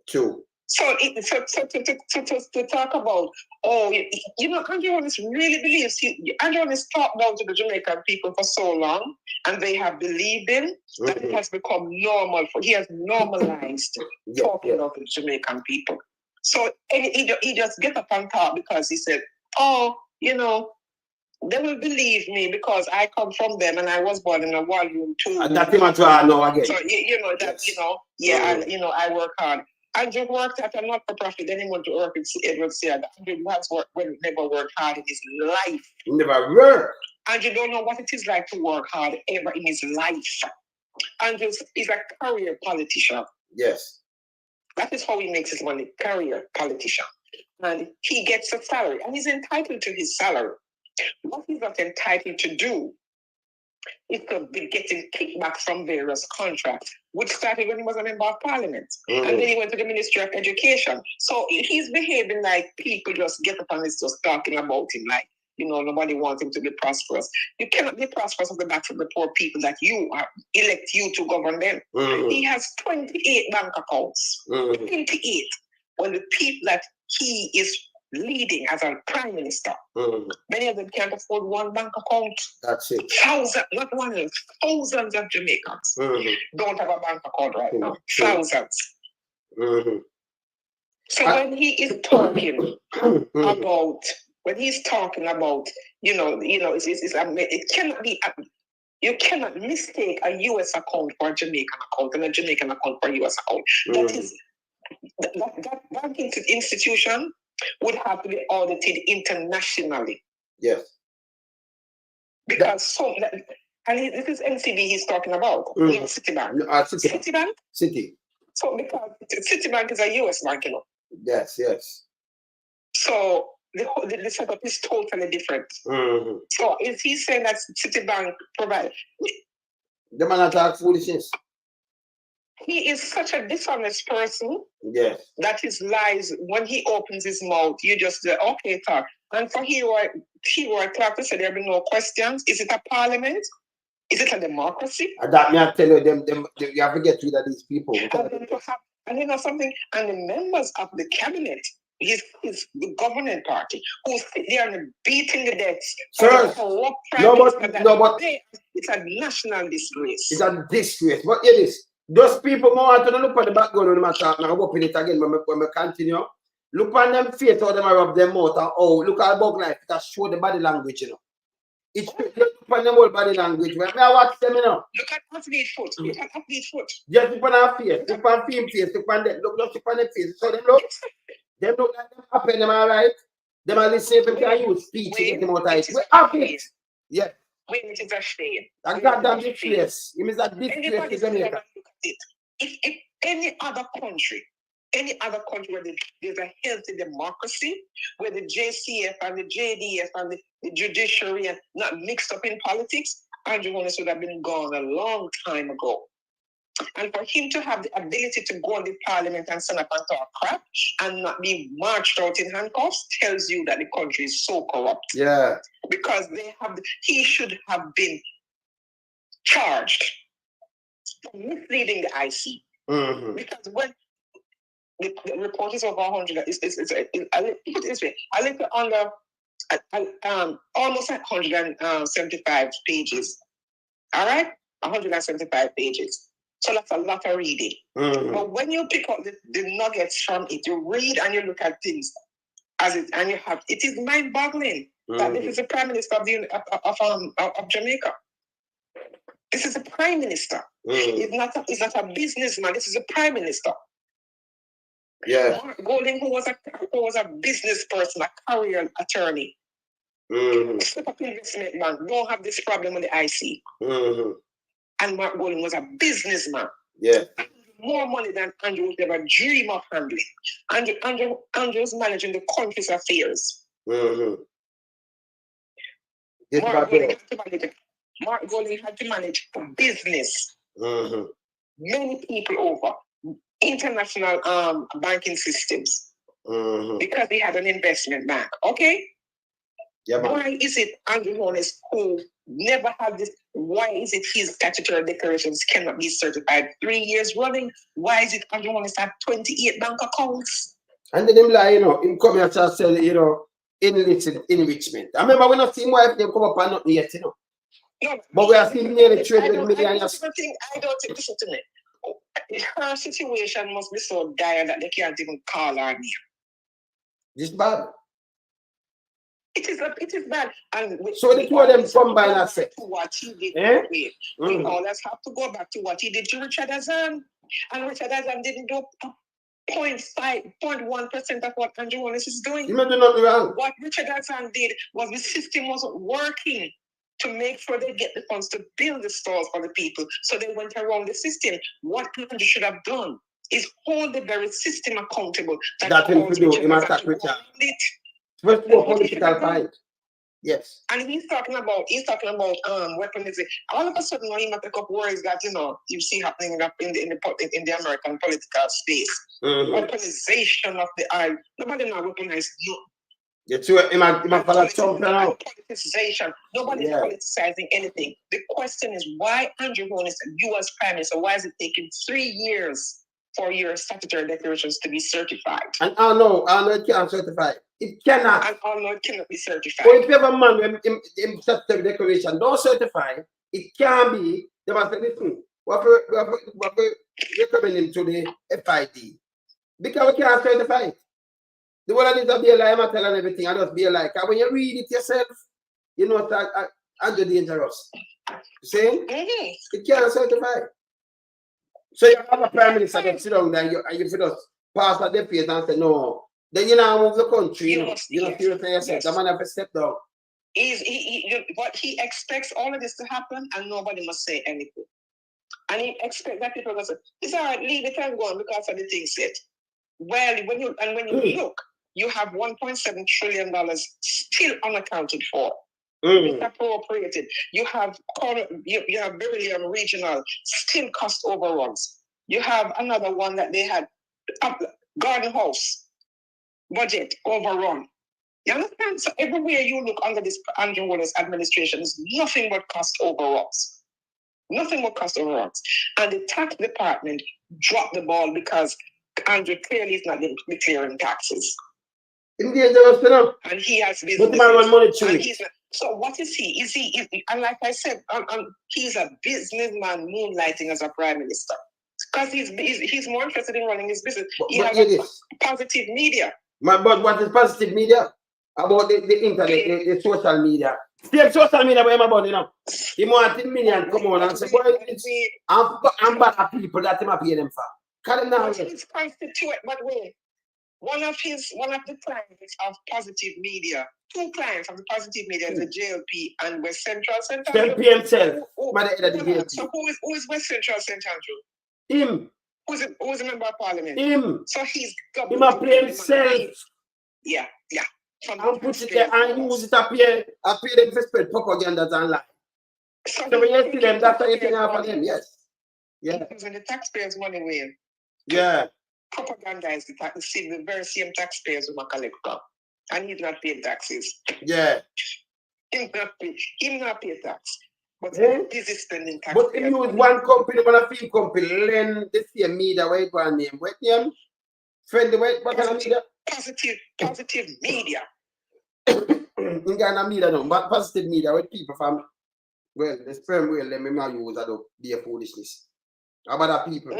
True. So to talk about, you know, Andrew Holness really believes, Andrew Holness talked down to the Jamaican people for so long, and they have believed him that it has become normal. He has normalized talking about the Jamaican people. So he just get up and talk because he said, you know, they will believe me because I come from them and I was born in a volume too. And that's what I know again. So you know that, yes. And I work hard. Andrew worked at a not-for-profit, then he went to work with Edward Seard. Andrew never worked hard in his life. Never worked. Andrew don't know what it is like to work hard ever in his life. Andrew is a career politician. Yes. That is how he makes his money, career politician. And he gets a salary, and he's entitled to his salary. What he's not entitled to do is to be getting kickbacks from various contracts, which started when he was a member of Parliament. And then he went to the Ministry of Education. So he's behaving like people just get up and is just talking about him like nobody wants him to be prosperous. You cannot be prosperous on the backs of the poor people that you elect you to govern them. He has 28 bank accounts. 28. When the people that he is leading as a prime minister, many of them can't afford one bank account. That's it. Not one else, thousands of Jamaicans don't have a bank account right now. Thousands. So when he is talking about, it cannot be. You cannot mistake a U.S. account for a Jamaican account and a Jamaican account for a U.S. account. That banking institution would have to be audited internationally. Yes. Because this is NCB he's talking about. Citibank. Citibank? Citi. So because Citibank is a U.S. bank, Yes. So the setup is totally different. So is he saying that Citibank provides? The man talk foolishness. He is such a dishonest person. Yes. That his lies, when he opens his mouth, you just say, okay, talk. And for he were Clark to say there will be no questions. Is it a parliament? Is it a democracy? And that me I tell you, them you have to get rid of these people. And you know something? And the members of the cabinet, his the governing party, who sit there and beating the decks. Sir, it's a national disgrace. It's a disgrace. But it is. Those people more want to look at the background when I talk. Now I'm open it again when we continue. Look on them face, how them rub them mouth. Oh, look at bug life. That show the body language, It's look on them whole body language. When I watch them, Look at athlete foot. Just look on our face. Look on film face. Look on them. Look on them face. So them look. Them look like them happy. Them all right. Them are listening. Them can use speech to get them out of it. We happy. Yeah. When it is a shame. I got that disgrace. It means that disgrace is America. If any other country where there's a healthy democracy, where the JCF and the JDF and the judiciary are not mixed up in politics, Andrew Holness would have been gone a long time ago. And for him to have the ability to go on the parliament and stand up and talk crap and not be marched out in handcuffs tells you that the country is so corrupt. Yeah. Because he should have been charged for misleading the IC. Because when the report is over 100, almost 175 pages. All right? 175 pages. So that's a lot of reading. But when you pick up the nuggets from it, you read and you look at things it is mind-boggling that this is the Prime Minister of Jamaica. This is a Prime Minister. He's not a businessman. This is a Prime Minister. Yeah. Mark Golding, who was a business person, a career attorney, step up investment man, don't have this problem with the IC. And Mark Golding was a businessman. Yeah. More money than Andrew would ever dream of handling. Andrew's managing the country's affairs. Mark Golding had to manage business. Many people over. International banking systems. Because he had an investment bank. Okay? Yeah, why is it Andrew Holness, who never had this, why is it his statutory declarations cannot be certified 3 years running? Why is it Andrew Holness have 28 bank accounts? And then him like, him come here to say, enrichment. I remember when I see wife, they come up and nothing yet, No, but we are still nearly 300 million. I don't think, listen to me. Her situation must be so dire that they can't even call her name. This bad. It is bad. And so the two of them combine and say what he did. We always have to go back to what he did to Richard Azan. And Richard Azan didn't do 0.1% of what Andrew Holness is doing. You may do nothing wrong. What Richard Azan did was the system wasn't working to make sure they get the funds to build the stores for the people. So they went around the system. What Andrew should have done is hold the very system accountable. That will do. You must start with that. First more political fight. Yes. And he's talking about weaponization. All of a sudden, when he might pick up words that you see happening in the American political space. Weaponization of the eye. Nobody now weaponized you. You two him a follow Trump now. Politicization. Nobody's politicizing anything. The question is why Andrew Holness, you as Prime Minister, why is it taking 3 years for your statutory declarations to be certified? And I know it can't certify. It cannot. And I know it cannot be certified. So if you have a man in statutory declaration don't certify, it can be. They must say, listen, what we recommend him to the FID because we can't certify it. The one that is a be a lie, I'm telling everything, I just be a lie. Because when you read it yourself, you know it's under dangerous. See? It can't certify. So you have a prime minister that sit down there and you just pass at the face and say no. Then you now move the country, you know seriously yourself. The man have to step down. But he expects all of this to happen and nobody must say anything. And he expects that people must say, it's all right, leave it and go on because of the thing said. Well, when you look, you have $1.7 trillion still unaccounted for. Misappropriated. You have Beryllium Regional still cost overruns. You have another one that they had Garden House budget overrun. You understand? So everywhere you look under this Andrew Holness administration is nothing but cost overruns. Nothing but cost overruns. And the tax department dropped the ball because Andrew clearly is not declaring taxes. In dangerous, you know. And he has business. But the man want money to so what is he? Is he? And like I said, he's a businessman moonlighting as a prime minister because he's more interested in running his business. He has positive media. But what is positive media? About the internet, the social media. Still social media, but about you know. He want million come on and say, boy, I'm bad people that him pay them for. Can now? He's constituent, but wait. One of the clients of positive media, 2 clients of the positive media is the JLP and West Central St. Andrew. JLP himself. So who is West Central St. Andrew? Him. Who's a member of Parliament? Him. So he's him a play himself. Yeah. And put it there and use it appear them to spread propaganda and lie. So when you see them, that's how you think of them, yes. Yeah. Using the taxpayers' money, Wayne. Yeah. Propaganda is the very same taxpayers who collect from. And he's not paying taxes. Yeah. Him not pay tax. But this is spending tax. But if you use one company, one of few company, lend the same media, what you name? What name? Friend, what kind of media? Positive media. In Ghana media, no, but positive media, with people from, well, the sperm whale, them not use that to be a foolishness. How about that people?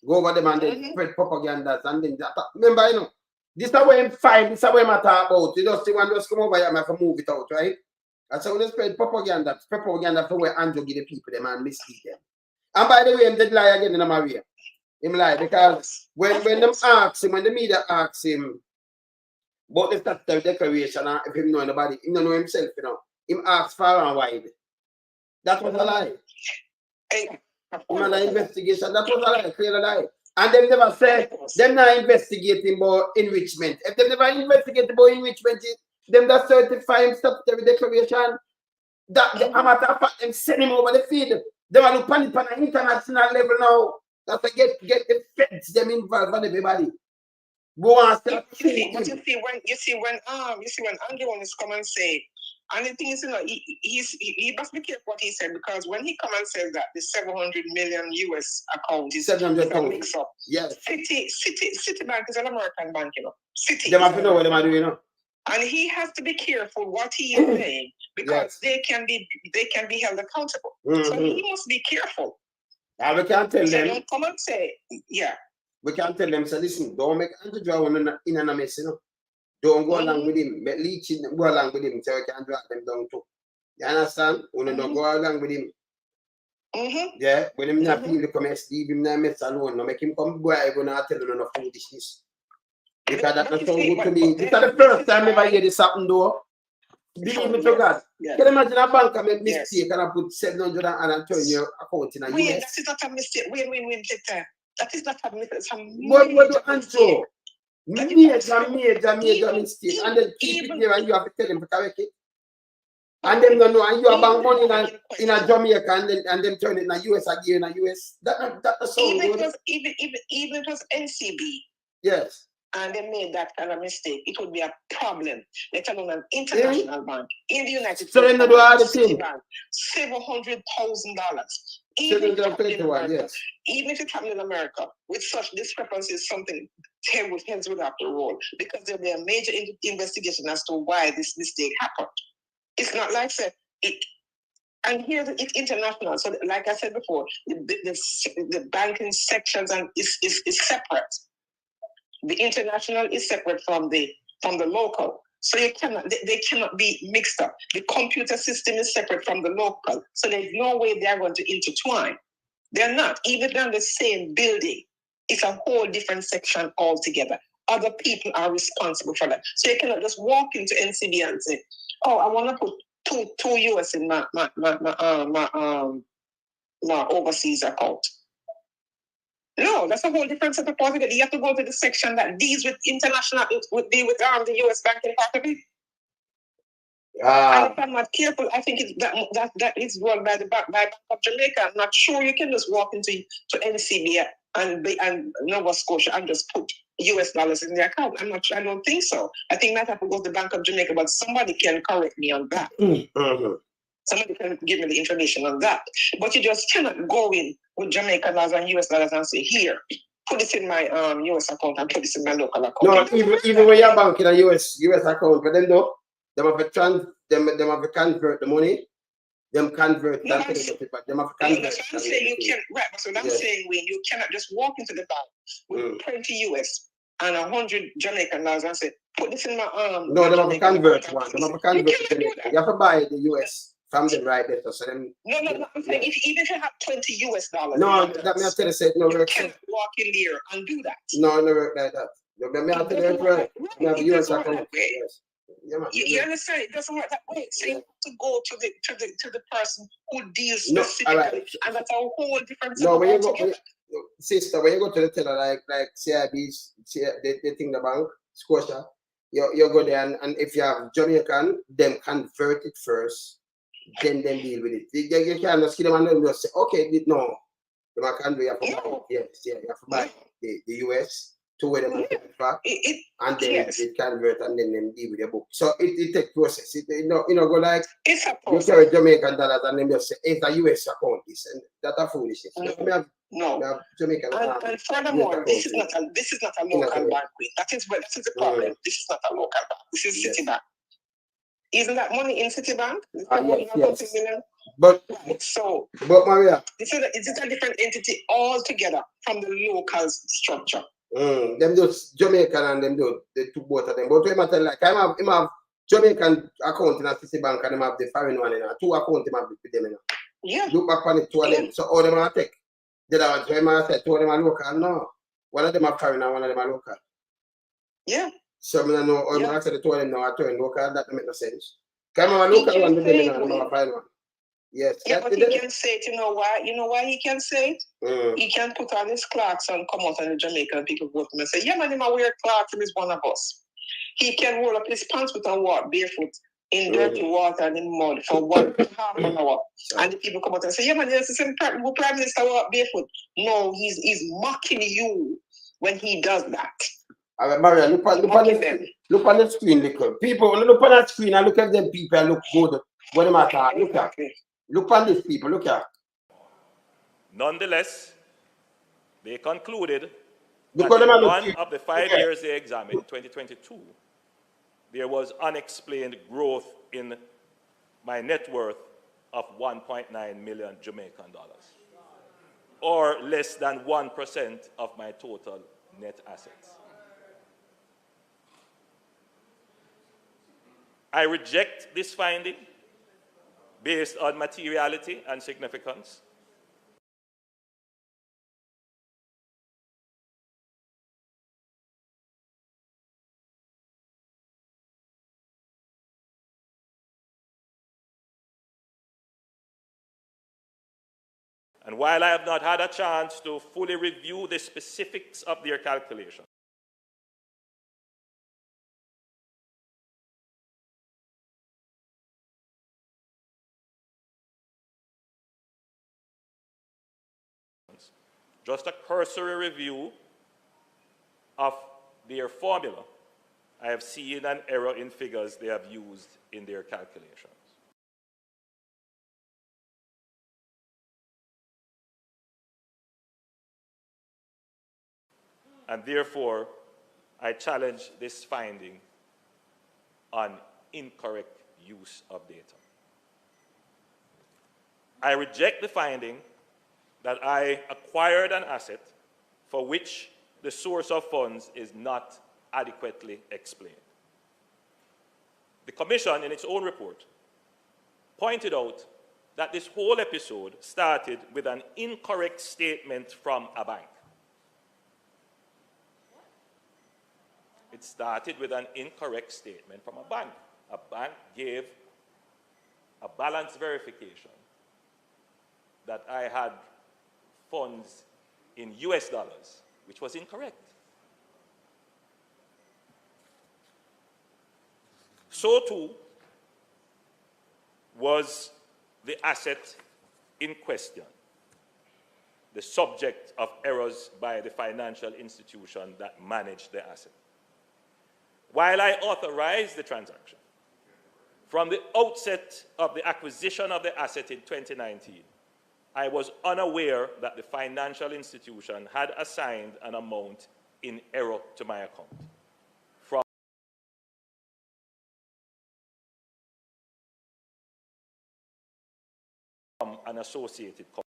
Go over them and then spread propaganda and then that. Remember, you know, this is what I'm fine, this is what I'm talking about. You just see one just come over here and have to move it out, right? And so when they spread propaganda for where Andrew give the people them and mislead them. And by the way, I'm dead lie again in Maria. Him lie because when them ask him, when the media asks him about the statutory declaration, and if him know nobody, he don't know himself, you know. Him asks far and wide. That was a lie. An investigation, that was a lie, clear a lie. And them never said, them not investigating about enrichment. If they never investigate about enrichment, them that certifying statutory declaration, that the amateur fact them send him over the field. They want to panic on an international level now. That's to get the feds them involved and everybody. Go on, you see when Andrew Holness come and say, and the thing is, you know, he must be careful what he said because when he come and says that the 700 million US account is a mix up. Yes. Citibank is an American bank, you know. Citi. They have to know what they are doing, you know. And he has to be careful what he is saying because they can be held accountable. So he must be careful. And we can't tell them. Don't come and say, yeah. We can't tell them, so listen, don't make Andrew draw in a mess, you know. Don't go along with him. Make leeching go along with him so we can drag them down too. You understand? When you don't go along with him. Yeah, when him not feel the comments, leave him not mess alone. No make him come go I will not tell him no foolishness. Because that's not so good to me. This is the first time I ever hear this happen though. Believe me to God. Can you imagine a bank make mistake and I put 700 and turn your account in a Wait, US? that is not a mistake. Wait, that is not a mistake. What do Andrew? Major mistake. And then keep it there and you have to tell them to correct it. And then don't know, and you have bank money in a Jamaica and then turn it in a US again in a US. That's so even good. it was NCB. Yes. and they made that kind of mistake, it would be a problem, let alone an international bank in the United States. So they do all the thing. $700,000. Even if it happened in America, with such discrepancies, something heads would have to roll, because there'll be a major investigation as to why this mistake happened. It's not like and here it's international. So, like I said before, the banking sections is separate. The international is separate from the local. So they cannot be mixed up. The computer system is separate from the local. So there's no way they're going to intertwine. They're not. Even on the same building, it's a whole different section altogether. Other people are responsible for that. So you cannot just walk into NCB and say, "Oh, I want to put two US in my overseas account." No, that's a whole different set of altogether. You have to go to the section that deals with international, it would deal with the US banking part of it. And if I'm not careful, I think that is run by Bank of Jamaica. I'm not sure you can just walk into NCB and Nova Scotia and just put US dollars in the account. I'm not sure. I don't think so. I think that have to go to the Bank of Jamaica, but somebody can correct me on that. Mm-hmm. Somebody can give me the information on that. But you just cannot go in with Jamaican dollars and US dollars and say, "Here, put this in my US account and put this in my local account." No, even when you're banking a US account, but then though, them have to convert the money. Them convert that. Them have to convert. That's what I'm saying. You can't. Right. That's what I'm saying. When you cannot just walk into the bank with 20 US and 100 Jamaican dollars and say, "Put this in my No, them have to convert one. Them have to convert. You have to buy the US. From them right there, so them. No, I'm saying even if you have 20 US dollars. No, that me I tell you said no. You can't walk in there and do that. No, no work like that. No, me I tell you right. You have US account. Yes. You understand? It doesn't work that way. So you have to go to the person who deals specifically, and that's a whole different. No, when you go, sister, when you go to the teller like CIB, they think the bank, Scotia, you go there and if you have Jamaican, them convert it first. Then deal with it. You can't just kill them and just say, "Okay, no." You have to buy you have to buy the US to where them back, and then it convert and then them deal with the book. So it takes process. Go like it's a process. You carry Jamaican dollars and then just say it's a US account. This and that's a foolishness. No. Jamaican and furthermore, this is not a local bank. That is the problem. This is not a local bank. This is Citibank. Isn't that money in Citibank? Yes. But Maria, it's a different entity altogether from the local structure. Them just Jamaican and them do the two both of them. But we matter like I have Jamaican account in a Citibank and them have the foreign one in a two account them have with them in a. Yeah. Look back on it, two of them. So all them are take. The other one say two of them are local. No. One of them are foreign and one of them are local. Yeah. So I know all I said the two of them now are turning local, that make no sense. Come on, local one with them in a foreign one. Yes. Yeah, but he can say it, you know why? You know why he can say it? He can put on his Clarks and come out on the Jamaican people go to him and say, "Yeah, man, he might wear Clarks and he's one of us." He can roll up his pants with and walk barefoot in dirty water and in mud for half an hour. And the people come out and say, "Yeah, man, there's the same Prime Minister walk barefoot." No, he's mocking you when he does that. All right, Maria, look on the screen, little. People, when you look on that screen and look at them people and look good. What am I talking? Look on these people, look at. Nonetheless, they concluded that in one of the 5 years they examined, 2022, there was unexplained growth in my net worth of 1.9 million Jamaican dollars, or less than 1% of my total net assets. I reject this finding based on materiality and significance. And while I have not had a chance to fully review the specifics of their calculation, just a cursory review of their formula, I have seen an error in figures they have used in their calculations. And therefore, I challenge this finding on incorrect use of data. I reject the finding that I acquired an asset for which the source of funds is not adequately explained. The Commission, in its own report, pointed out that this whole episode started with an incorrect statement from a bank. It started with an incorrect statement from a bank. A bank gave a balance verification that I had funds in US dollars, which was incorrect. So too was the asset in question, the subject of errors by the financial institution that managed the asset. While I authorized the transaction, from the outset of the acquisition of the asset in 2019, I was unaware that the financial institution had assigned an amount in error to my account from an associated company.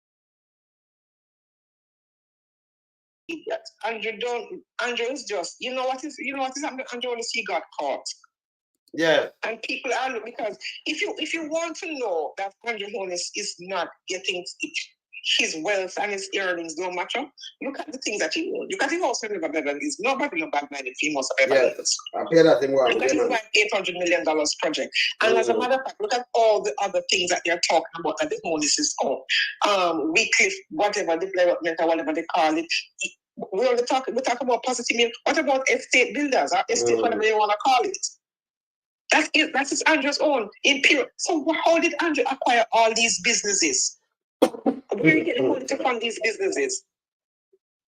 Andrew is just, you know what is happening? Andrew is he got caught. Yeah. And people are, because if you want to know that Andrew Holness is not getting his wealth and his earnings don't match up, look at the things that he owns. Look at his house in Beverly Hills. Nobody no bad minded famous of Beverly Hills. I pay that thing look at his $800 million project. And as a matter of fact, look at all the other things that they're talking about that the Holness is called. Weekly, whatever, development or whatever they call it. We talk about positive. What about estate builders or estate, whatever you want to call it? That's it. That is Andrew's own imperial. So how did Andrew acquire all these businesses? Where did he money to fund these businesses?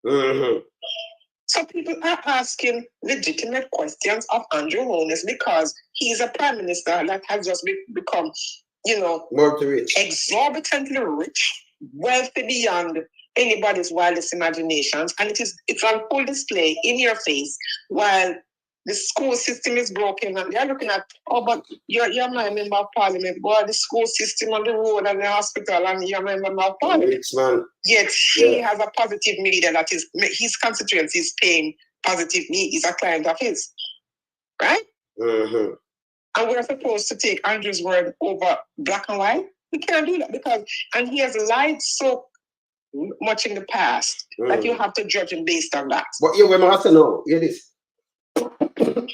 So people are asking legitimate questions of Andrew Holness because he's a prime minister that has just become, exorbitantly rich, wealthy beyond anybody's wildest imaginations, and it's on full display in your face while the school system is broken and they're looking at, but you're my member of parliament, boy, the school system on the road and the hospital and you're my member of parliament. Rich man. Yet he has a positive media that his constituency is paying positive media. He's a client of his. Right? And we're supposed to take Andrew's word over black and white. We can't do that and he has lied so much in the past that you have to judge him based on that. But yeah, we must know, hear this.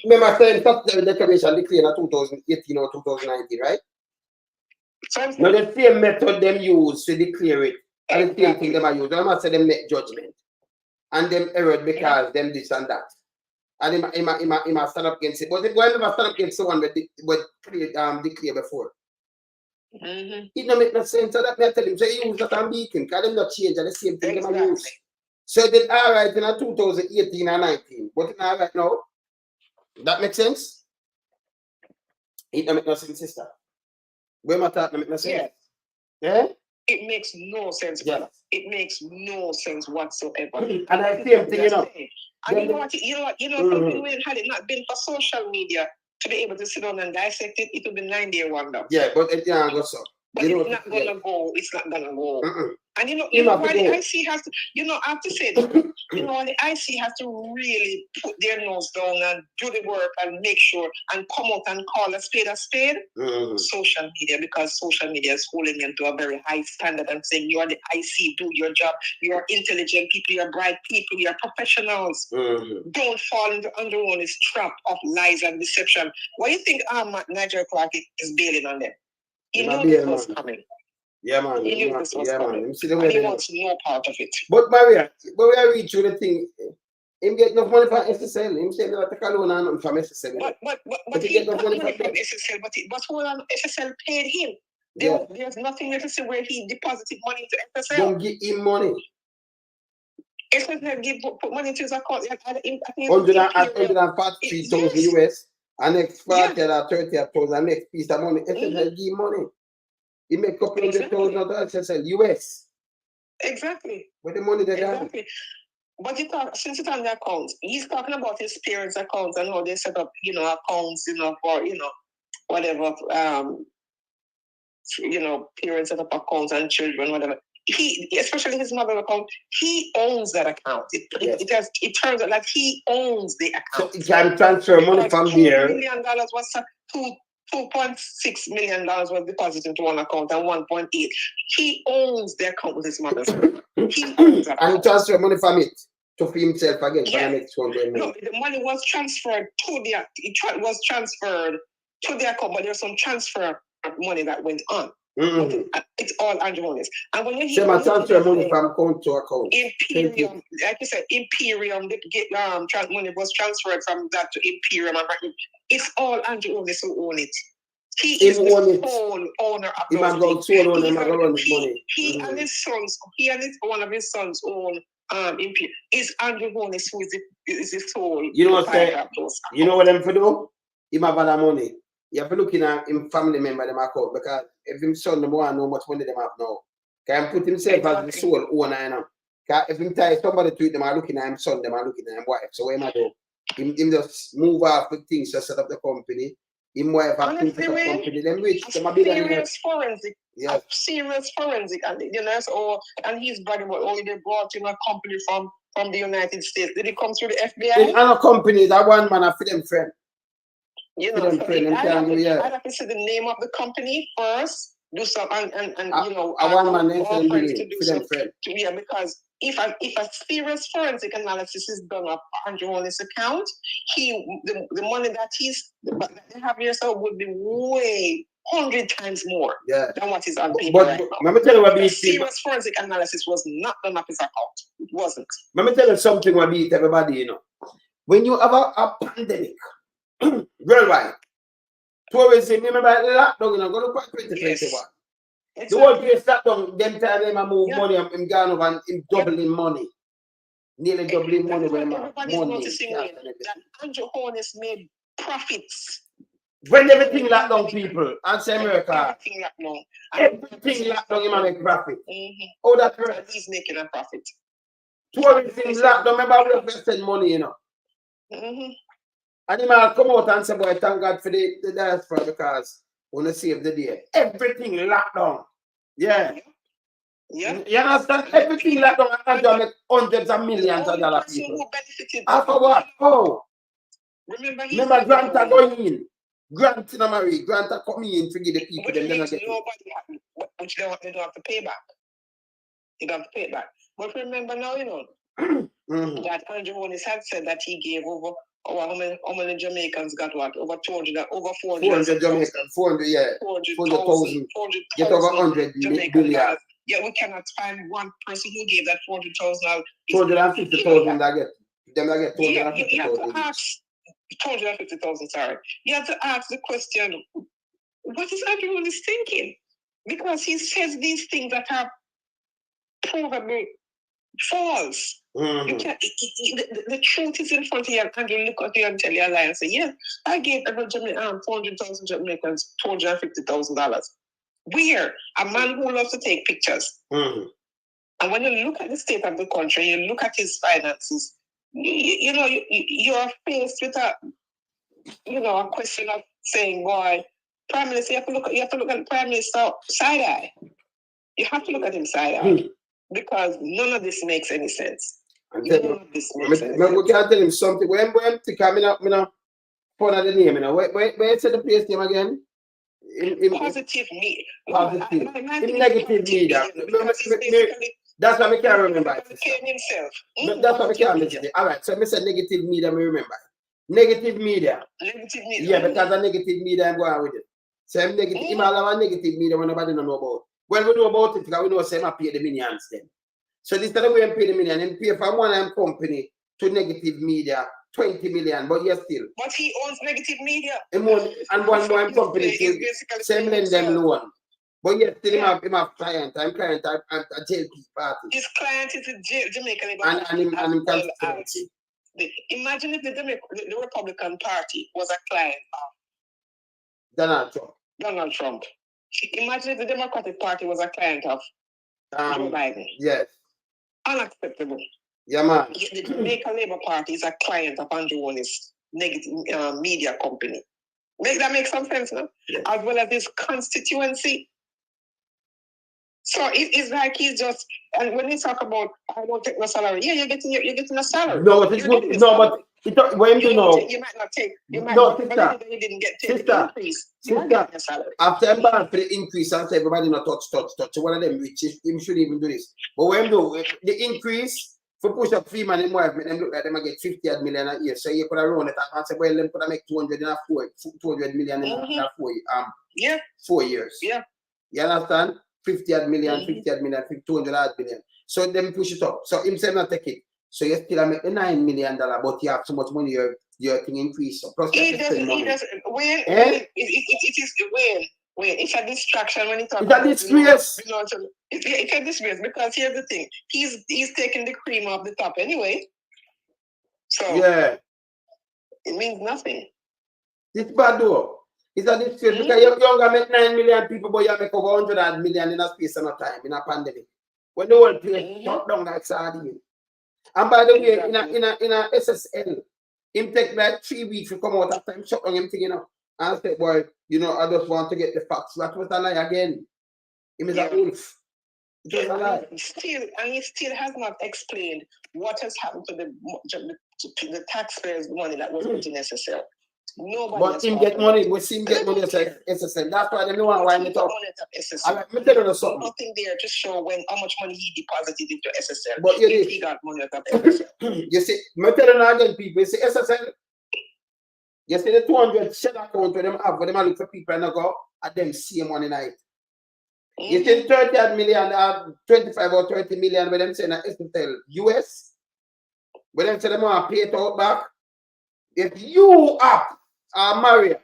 Remember saying that the declaration declared in 2018 or 2019, right? Now the same method them use to declare it, and the same thing them are use. I must say them make judgment, and them erred because them this and that, and he must stand up against it. But why never stand up against someone with declare before? It don't make no sense. So that me tell him, so he use that and beacon, because them not change, and the same thing them use. So they did all right in 2018 and 19, but it's not right now. That makes sense? It don't make no sense, sister. Where my thought don't make no sense? Yeah? It makes no sense, brother. It makes no sense whatsoever. And I same thing, you know. And you know something when had it not been for social media to be able to sit down and dissect it, it would be 9-day wonder. Yeah, but it can't go so. But it's not gonna go. It's not gonna go. And you know why the IC has to, I have to say this, the IC has to really put their nose down and do the work and make sure and come out and call a spade. Social media, because social media is holding them to a very high standard and saying you are the IC, do your job, you are intelligent people, you are bright people, you are professionals. Don't fall into Andrew Holness trap of lies and deception. Why do you think Nigel Clark is bailing on them? He knew this was coming. Yeah, man. He knew this was coming. And he wants no part of it. But Maria, when I read through the thing, him get enough money from SSL. Him say never take a loan and nothing from SSL. But he got money from SSL. But hold on, SSL paid him. There's nothing there to say where he deposited money into SSL. Don't give him money. Especially put money into his account. I think 143,000 US, and next 40 Yeah. or 30,000, next piece of money. SSL give money. He make a couple $100,000 SSL US. Exactly. Where the money they got? Exactly. But since it's on the accounts, he's talking about his parents' accounts and how they set up, accounts, for, whatever, parents set up accounts and children, whatever. He, especially his mother's account, he owns that account. It turns out that he owns the account. So he can transfer money from there. $2 million was $2.6 million was deposited into one account and 1.8. He owns the account with his mother's account. He owns that. And he transfer money from it to himself again for the next one. No, the money was transferred to the account, but there's some transfer money that went on. But it's all Andrew Holness. And when you hear transfer money from account to account. Imperium, like you said, Imperium, money was transferred from that to Imperium. It's all Andrew Holness who own it. He is the sole owner of money. He and his sons, one of his sons own Imperium. It's Andrew Holness who is the sole. You know what I'm for do? He have that money. You have to look at him family member them account, because if him son them want know how much money them have now, can put himself as the sole owner. If him tie somebody to it, them are looking at him son, them are looking at him wife. So what am I do? Him just move off with things to set up the company. Him wife have to set up the company. Them rich. Serious forensic. Yeah. Serious forensic, and and his brother, they brought him a company from the United States. Did it come through the FBI? In other companies, that one man a film friend. I have to see the name of the company first, do some and one man because if a serious forensic analysis is done of Andrew Holness' account, the money that they have here would be way 100 times more than what is on paper right now. Let me tell you what serious forensic analysis was not done of his account. It wasn't. Let me tell you something what beat everybody, When you have a pandemic worldwide, tourism, remember lockdown, go to 2021. The whole place lockdown, them time they move money, I'm gone over and him doubling money. Nearly doubling money. Everybody's noticing that Andrew Holness made profits. When everything locked down, people, answer America. Everything locked down. Everything locked down, he make profit. Oh, that's right. He's making a profit. Tourism locked down, remember we have spend money, And he might come out and say, boy, thank God for the diaspora because we want to save the day. Everything locked down. Yeah. You understand? Everything locked down and make hundreds of millions of dollars people. After what? Oh. Remember Grant are going in. Grant in America. Grant are coming in to give the people. But it makes nobody happy. Which they don't have to pay back. They don't have to pay it back. But remember now, that Andrew Holness had said that he gave over how many Jamaicans got what? Over 200, over 400. 400 Jamaicans, 400,000. Get over 100 billion. Yeah, we cannot find one person who gave that 400,000. 250,000 I get. Them I get 250,000. You have to ask 250,000, sorry. You have to ask the question, what is Andrew Holness thinking? Because he says these things that are probably false. The truth is in front of you, and you look at you and tell you a lie and say, yeah, I gave every 400,000 Jamaicans $250,000. Where? A man who loves to take pictures. And when you look at the state of the country, you look at his finances, you're faced with a question of saying, boy, Prime Minister, you have to look at the Prime Minister side eye. You have to look at him side eye. Because none of this makes any sense. We can't tell him something. When coming up, phone of the name, where say the place name again? Positive media. Positive. In negative media. That's what we can't remember. That's what we can't remember. All right, so I said negative media, me remember. Negative media. Negative media. Yeah, because of negative media, I'm going with it. So I'm negative. Him all have negative media when nobody know about. Well, we know about it because we know say I pay the millions then. So this is the way I pay the million and pay from one company to negative media 20 million, but yes still. But he owns negative media. And one company same lend them loan. But yes, still him have client. I'm client at a jail party. His client is a Jamaica Labour And Party him as well constituency. imagine if the Republican Party was a client of Donald Trump. Donald Trump. Imagine if the Democratic Party was a client of Joe Biden. Yes. Unacceptable. Yeah, man. The Jamaica Labour Party is a client of Andrew Holness negative media company. That makes some sense, no? Yes. As well as his constituency. So it's like he's just, and when you talk about I don't take no salary, yeah, you're getting a salary. No, but it's good. No, but when you know, you might not take. You might no, not, sister, but you didn't get sister, the increase. You are getting a salary. After embark for the increase, and say everybody not touch. One of them which him should even do this. But when do the increase for push up 3 man and wife, make them look like them get 50 million a year. So you could have run it and say, well, them could have make 200 million in a 4 years. Yeah. You understand? 50 million, 50 million, 200 million. So them push it up. So him say not take it. So you still make the $9 million, but you have so much money, your thing increase. So plus it is when it's a distraction when it's a disgrace. It's a disgrace because here's the thing. He's taking the cream off the top anyway. So yeah. It means nothing. It's bad though. It's a disgrace because you're gonna make 9 million people, but you make over 100 million in a space of no time in a pandemic. When the whole place shut down like sardine. And by the way, in a SSL, him take like 3 weeks to come out after him shut down him thing, and say, boy, I just want to get the facts. That was a lie again. Him is a wolf. It was a lie. He still has not explained what has happened to the taxpayers' money that was put in SSL. Nobody. But him get money. We see him get money as SSL. That's why they don't want to wind it up. Let me tell you something. Nothing there to show how much money he deposited into SSL. But he got money out of SSL. You see, me tell you again, people. You see SSL. You see the 200 shell account where them have, where them look for people and go at them same money night. You see 30 million, 25 or 30 million where them say na SSL US. Where them say them want to pay it out back. If you up Maria,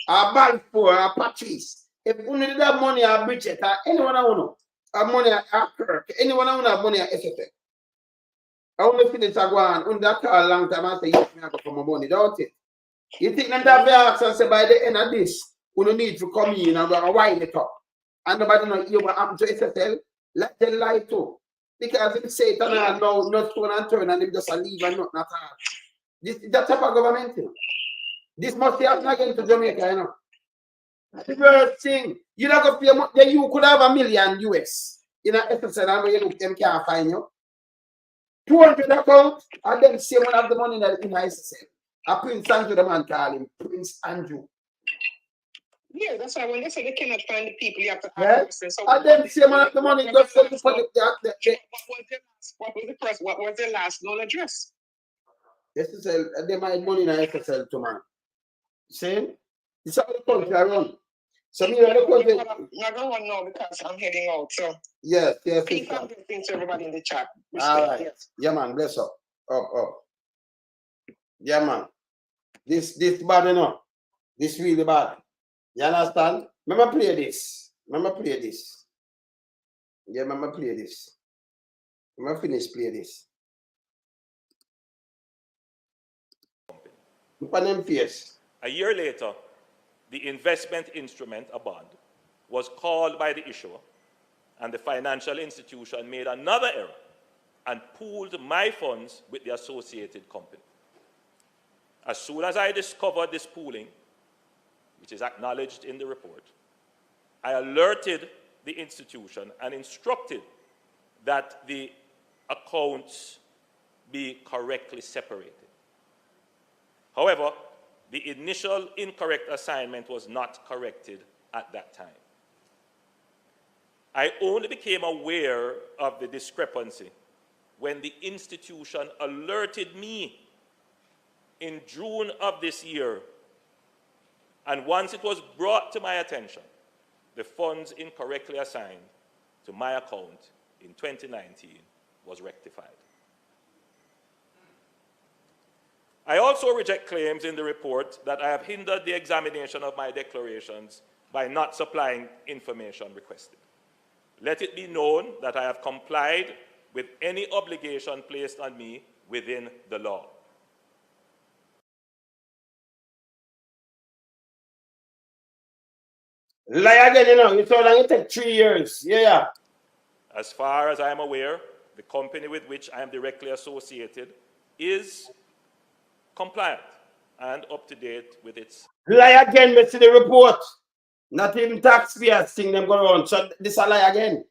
Balfour, Patrice, if you need that money at Bridget, anyone I want to have money at Kirk, anyone I want to have money at SFA. I want to finish a go on under a long time and say, yes, I go for my money, don't it? You think them that ask and say by the end of this, we don't need to come in and go wind it up. And nobody know what happened to SFL, let them lie too. Because if say it and now not stone and turn and they just leave and not all. That's type of government. This must be happening again to Jamaica, The first thing, you not go pay money, you could have $1 million US in an SSL and where you look, them can't find you. 200 account, and then same one have the money in SSL. A Prince Andrew, the man call him, Prince Andrew. Yeah, that's why when they say they cannot find the people, you have to ask them. So and then same one have the money, just for the what was their last known address? SSL, they might money in SSL to man. See? It's how the country I run. So me the country. I'm going to know because I'm heading out. So yes. Peace and blessings to everybody in the chat. All right. Yes. Yeah, man. Bless up. Up. Yeah, man. This bad enough. This really bad. You understand? Remember play this. Yeah, remember play this. Remember finish play this. A year later, the investment instrument, a bond, was called by the issuer, and the financial institution made another error and pooled my funds with the associated company. As soon as I discovered this pooling, which is acknowledged in the report, I alerted the institution and instructed that the accounts be correctly separated. However, the initial incorrect assignment was not corrected at that time. I only became aware of the discrepancy when the institution alerted me in June of this year, and once it was brought to my attention, the funds incorrectly assigned to my account in 2019 was rectified. I also reject claims in the report that I have hindered the examination of my declarations by not supplying information requested. Let it be known that I have complied with any obligation placed on me within the law. Lie again, you know. You told them it take 3 years. Yeah. As far as I am aware, the company with which I am directly associated is compliant and up to date with its... Lie again, we see the report. Not even taxpayers thing them go around. So this a lie again.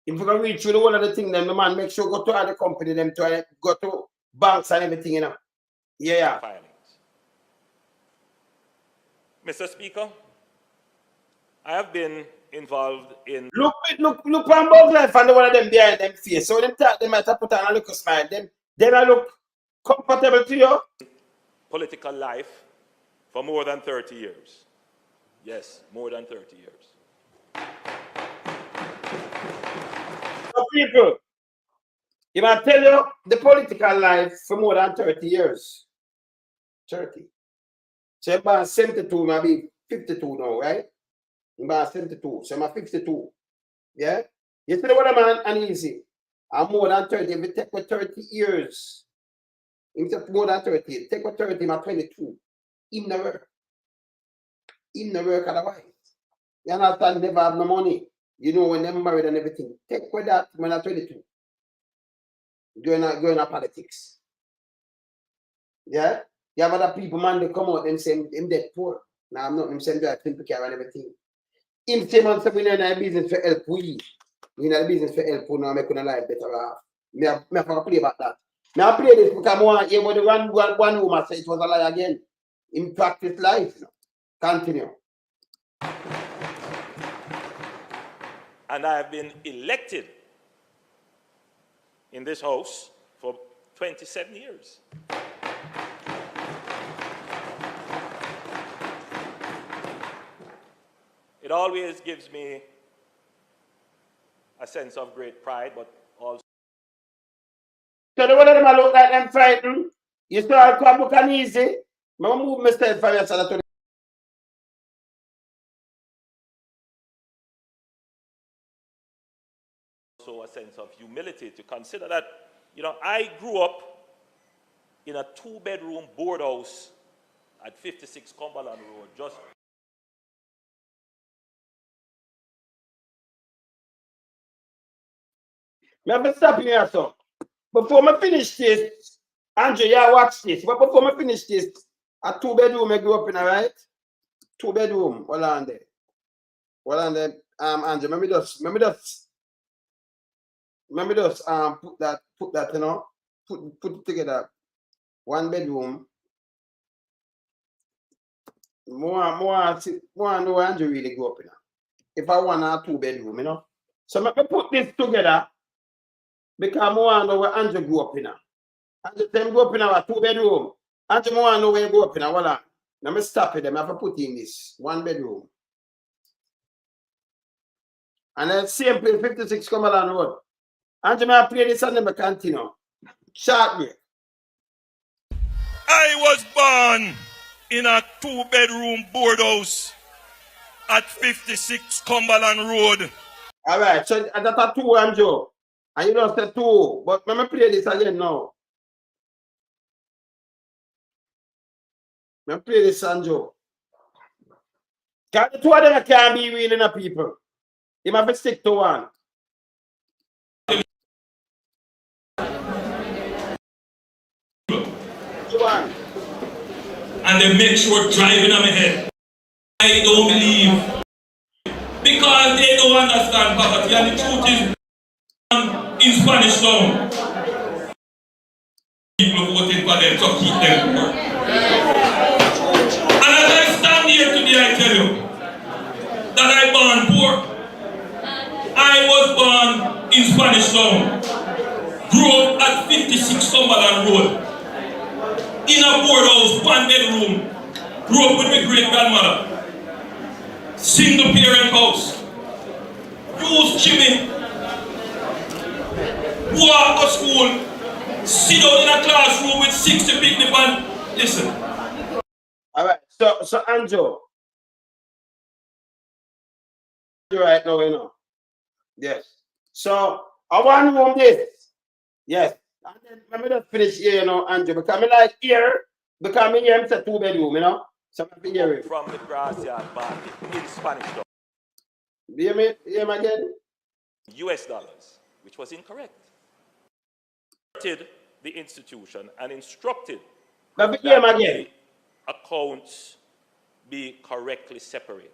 If you can read through the whole of the thing, then the man make sure go to other company, them to go to banks and everything, you know. Yeah. filings. Mr. Speaker, I have been involved in... Look on both life and the one of them behind them face. So them talk, they might have put on a little smile. Then I look comfortable to you. political life for more than 30 years. Yes, more than 30 years. So people, if I tell you the political life for more than 30 years, 30. So about 72, maybe 52 now, right? About 72, so I'm 52. Yeah? You see what I'm uneasy? I'm more than 30. If you take for 30 years, if you take more than 30, take for 30, I'm 22. Him never work. Him never work otherwise. You understand? Never have no money. You know, when they're married and everything. Take for that when I'm 22. Going to politics. Yeah? You have other people, man, they come out and say, I'm dead poor. Now I'm not, I'm saying that simple care and everything. Him say, man, we're in a business for help we. We're in a business for help now, make our life better off. Me have to play about that. Me I play this because I want to hear what the one woman say it was a lie again. In practice life, you know. Continue. And I have been elected in this house for 27 years. It always gives me a sense of great pride, but also... So the one of them I look like them frightened. You start to book an easy. I move myself from your side to also a sense of humility to consider that, you know, I grew up in a 2-bedroom board house at 56 Cumberland Road, just... Let me stop you here, so. Before I finish this, Andrew, yeah, watch this. But before I finish this, a 2-bedroom I grew up in, all right? 2-bedroom. Hold on there. Andrew, let me just put that, you know, put it together. 1 bedroom. More know where Andrew really grew up in. If I want a 2-bedroom, you know. So let me put this together. Because I want to know where Andrew grew up in. Andrew grew up in a 2-bedroom. Andrew want to know where he grew up in. Well, let me stop it. I have to put in this 1 bedroom. And then same place, 56 Cumberland Road. Andrew, may I play this and then I continue. Short break. I was born in a 2-bedroom board house at 56 Cumberland Road. All right, so that's a 2, Andrew. And you don't say 2, but let me play this again now. Let me play this, Andrew. Because the 2 of them can't be real enough people. You have to stick to 1. And they make sure driving on my head. I don't believe. Because they don't understand poverty. And the truth is, in Spanish town, people voting for them to keep them poor. And as I stand here today, I tell you that I born poor. I was born in Spanish town, grew up at 56 Cumberland Road, in a board house, 1 bedroom, grew up with my great grandmother, single parent house, use chimney, walk to school, sit down in a classroom with 60 people and listen. All right, so Andrew, right now, you know. Yes. So I want to know this. Yes. And then let me just finish here, you know, Andrew, because I like here, because I here it's a 2-bedroom, you know. So I can hear it. From the grass yard market in Spanish dollars. Hear me? Hear me again? US dollars, which was incorrect. The institution and instructed Let me that hear me again. the accounts be correctly separated.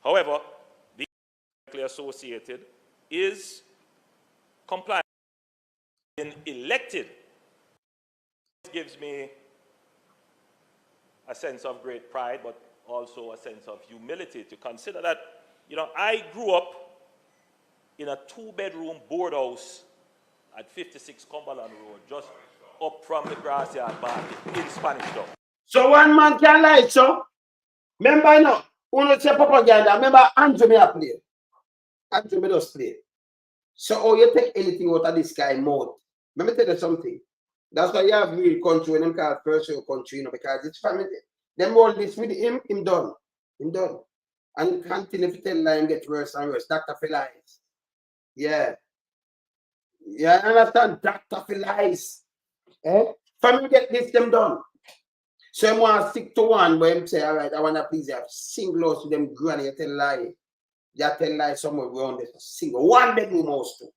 However, the directly associated is compliant and elected. This gives me a sense of great pride, but also a sense of humility to consider that, you know, I grew up in a 2-bedroom board house at 56 Cumberland Road, just up from the grass yard market in Spanish Town. So one man can lie, so. Remember, you know, when say propaganda, remember Andrew me a play. Andrew me just play. So, oh, you take anything out of this guy mouth. Let me tell you something. That's why you have real country when them call first world country, you know, because it's family. Them all this with him done. Him done. And continue to tell lie and get worse and worse. Dr. for lies. Yeah. Yeah, I understand. Dr. for lies. Eh? Family get this, them done. So I want to stick to one, but him say, all right, I want to please have single house with them granny, you tell lie. You tell lie somewhere around this. Single. 1-bedroom house too.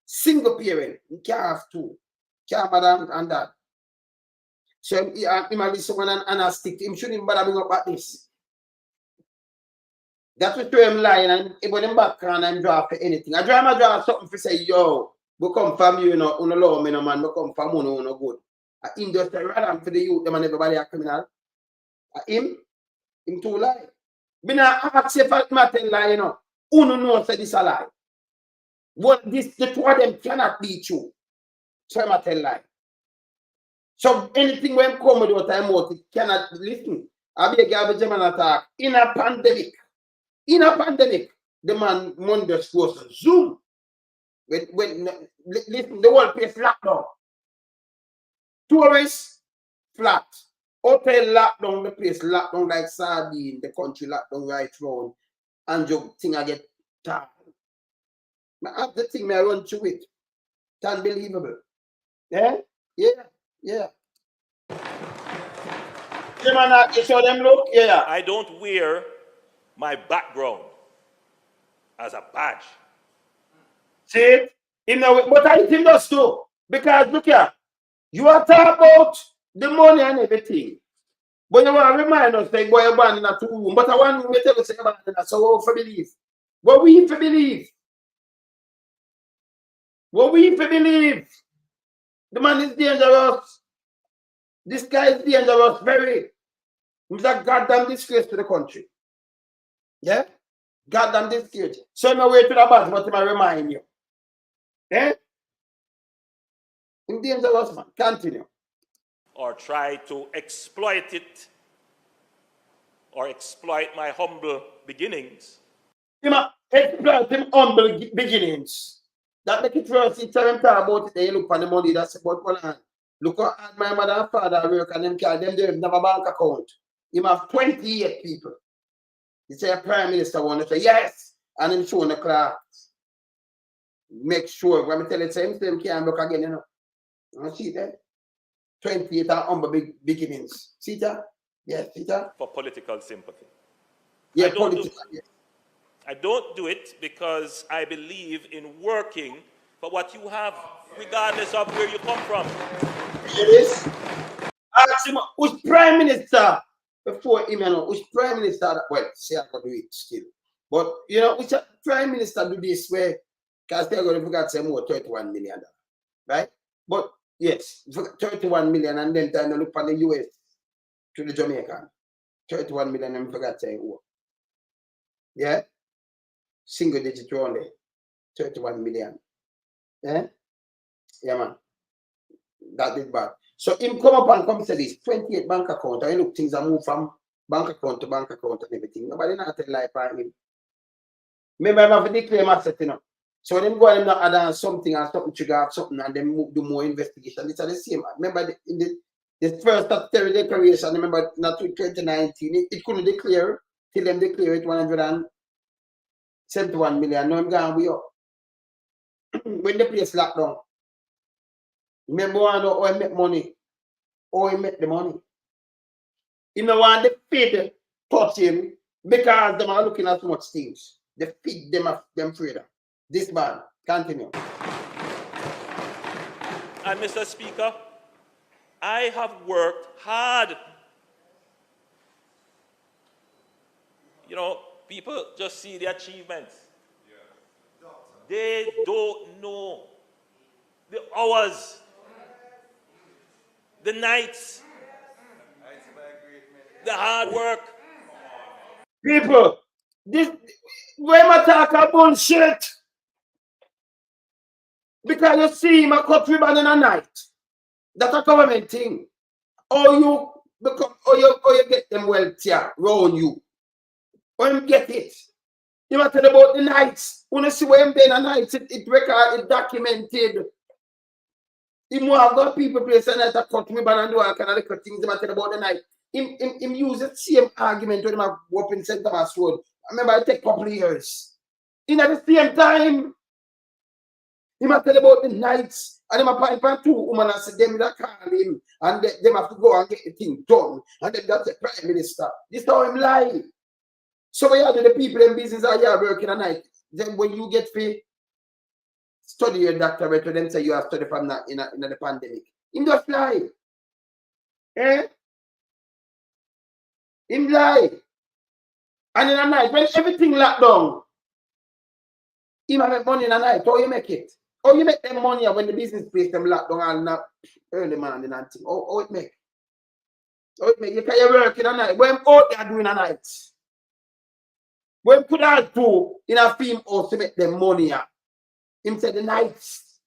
Single parent. You can't have 2. Can't madam and that. So he might be someone and I stick to him. Shouldn't bother bring up at this. That's what him lying and he put him back and draw for anything. I draw something for say, yo, we come from you, you know, love me, no man, we come from you, no good. Him just rather for the youth, them and everybody are criminal. Him too lie. Me not ask if I tell lie, you know. Uno knows that this a lie. Well, the 2 of them cannot be true. So I tell lie. So anything when come with what I'm out, it cannot listen. I be a garbage man attack. In a pandemic, the man Monday goes to Zoom. When listen, the whole place locked down. Tourists flat. Hotel locked down, the place locked down like sardine, the country locked down right round. And you think I get tired. I have the thing I run through it. It's unbelievable. Yeah? Yeah. Yeah. You show them look? Yeah. I don't wear my background as a badge. See it? But I think that's too. Because look here, you are talking about the money and everything. But you want to remind us that boy you're born in a 2-room. But I want to tell you say about that. So what we believe? What we believe? What we believe? The man is dangerous. This guy is dangerous, very. He's a goddamn disgrace to the country. Yeah? Goddamn disgrace. So no way to the bad, but I remind you. Yeah? He's dangerous, man. Continue. Or try to exploit it, or exploit my humble beginnings. Exploit him humble beginnings. That make it first, you tell him talk about it, they look for the money, that's about one hand. Look how hard my mother and father work and them they have a bank account. He have 28 people. He say a prime minister want to say yes, and him showing the clocks. Make sure, when I tell you the same thing, can't look again, you know. You see that? 28 are humble beginnings. See that? Yes, see that? For political sympathy. Yeah, political, yes. I don't do it because I believe in working for what you have, regardless of where you come from. It is. Ask him, which prime minister, before him, you know, which prime minister, well, say I can do it still. But, you know, which prime minister do this way, because they're going to forget say more $31 million. Right? But, yes, 31 million, and then time to look for the US to the Jamaican. 31 million, and forgot say what. Yeah? Single digit only. 31 million. Yeah? Yeah, man. That is bad. So him come up and come say this 28 bank account. I look things are moved from bank account to bank account and everything. Nobody not tell lie for him. Maybe I have to declare myself, you know. So them go and add on something and something trigger up something and then do more investigation. It's the same. Remember the first statutory declaration, remember not 2019, it couldn't declare till them declare it 100 and 71 million. Now I'm going way up. When the place locked down. Remember how I make money. How I make the money. You know want the feed touch him because them are looking at so much things. They feed them freedom. This man, continue. And Mr. Speaker, I have worked hard. You know, people just see the achievements. They don't know the hours, the nights, the hard work. People, this when I talk about bullshit. Because you see him a cut ribbon in a night. That's a government thing. Or you become or you get them wealthier around you. Or you get it. You want to tell about the nights. When you see where I'm being a night, it record, it documented. If you have got people place a night a cut ribbon and do all kind of little things, you want to tell about the night. Him use the same argument when he have open St. Thomas Road. I remember it take a couple of years. In at the same time, he might tell about the nights, and he might find for 2 women and say them that call him, and they have to go and get the thing done, and then that's the Prime Minister. This is how him lie. So when you do the people in business are here working at night, then when you get paid, study your doctorate, to them say you have studied from that in the pandemic. Him just lie. Eh? Him lie. And in the night, when everything locked down, he might make money in the night. How you make it? How you make them money when the business place them locked down and not early morning and thing? How it make? How it make? You can work in the night. When out there doing the night? When could I do in a film house to make them money? Him said the nights.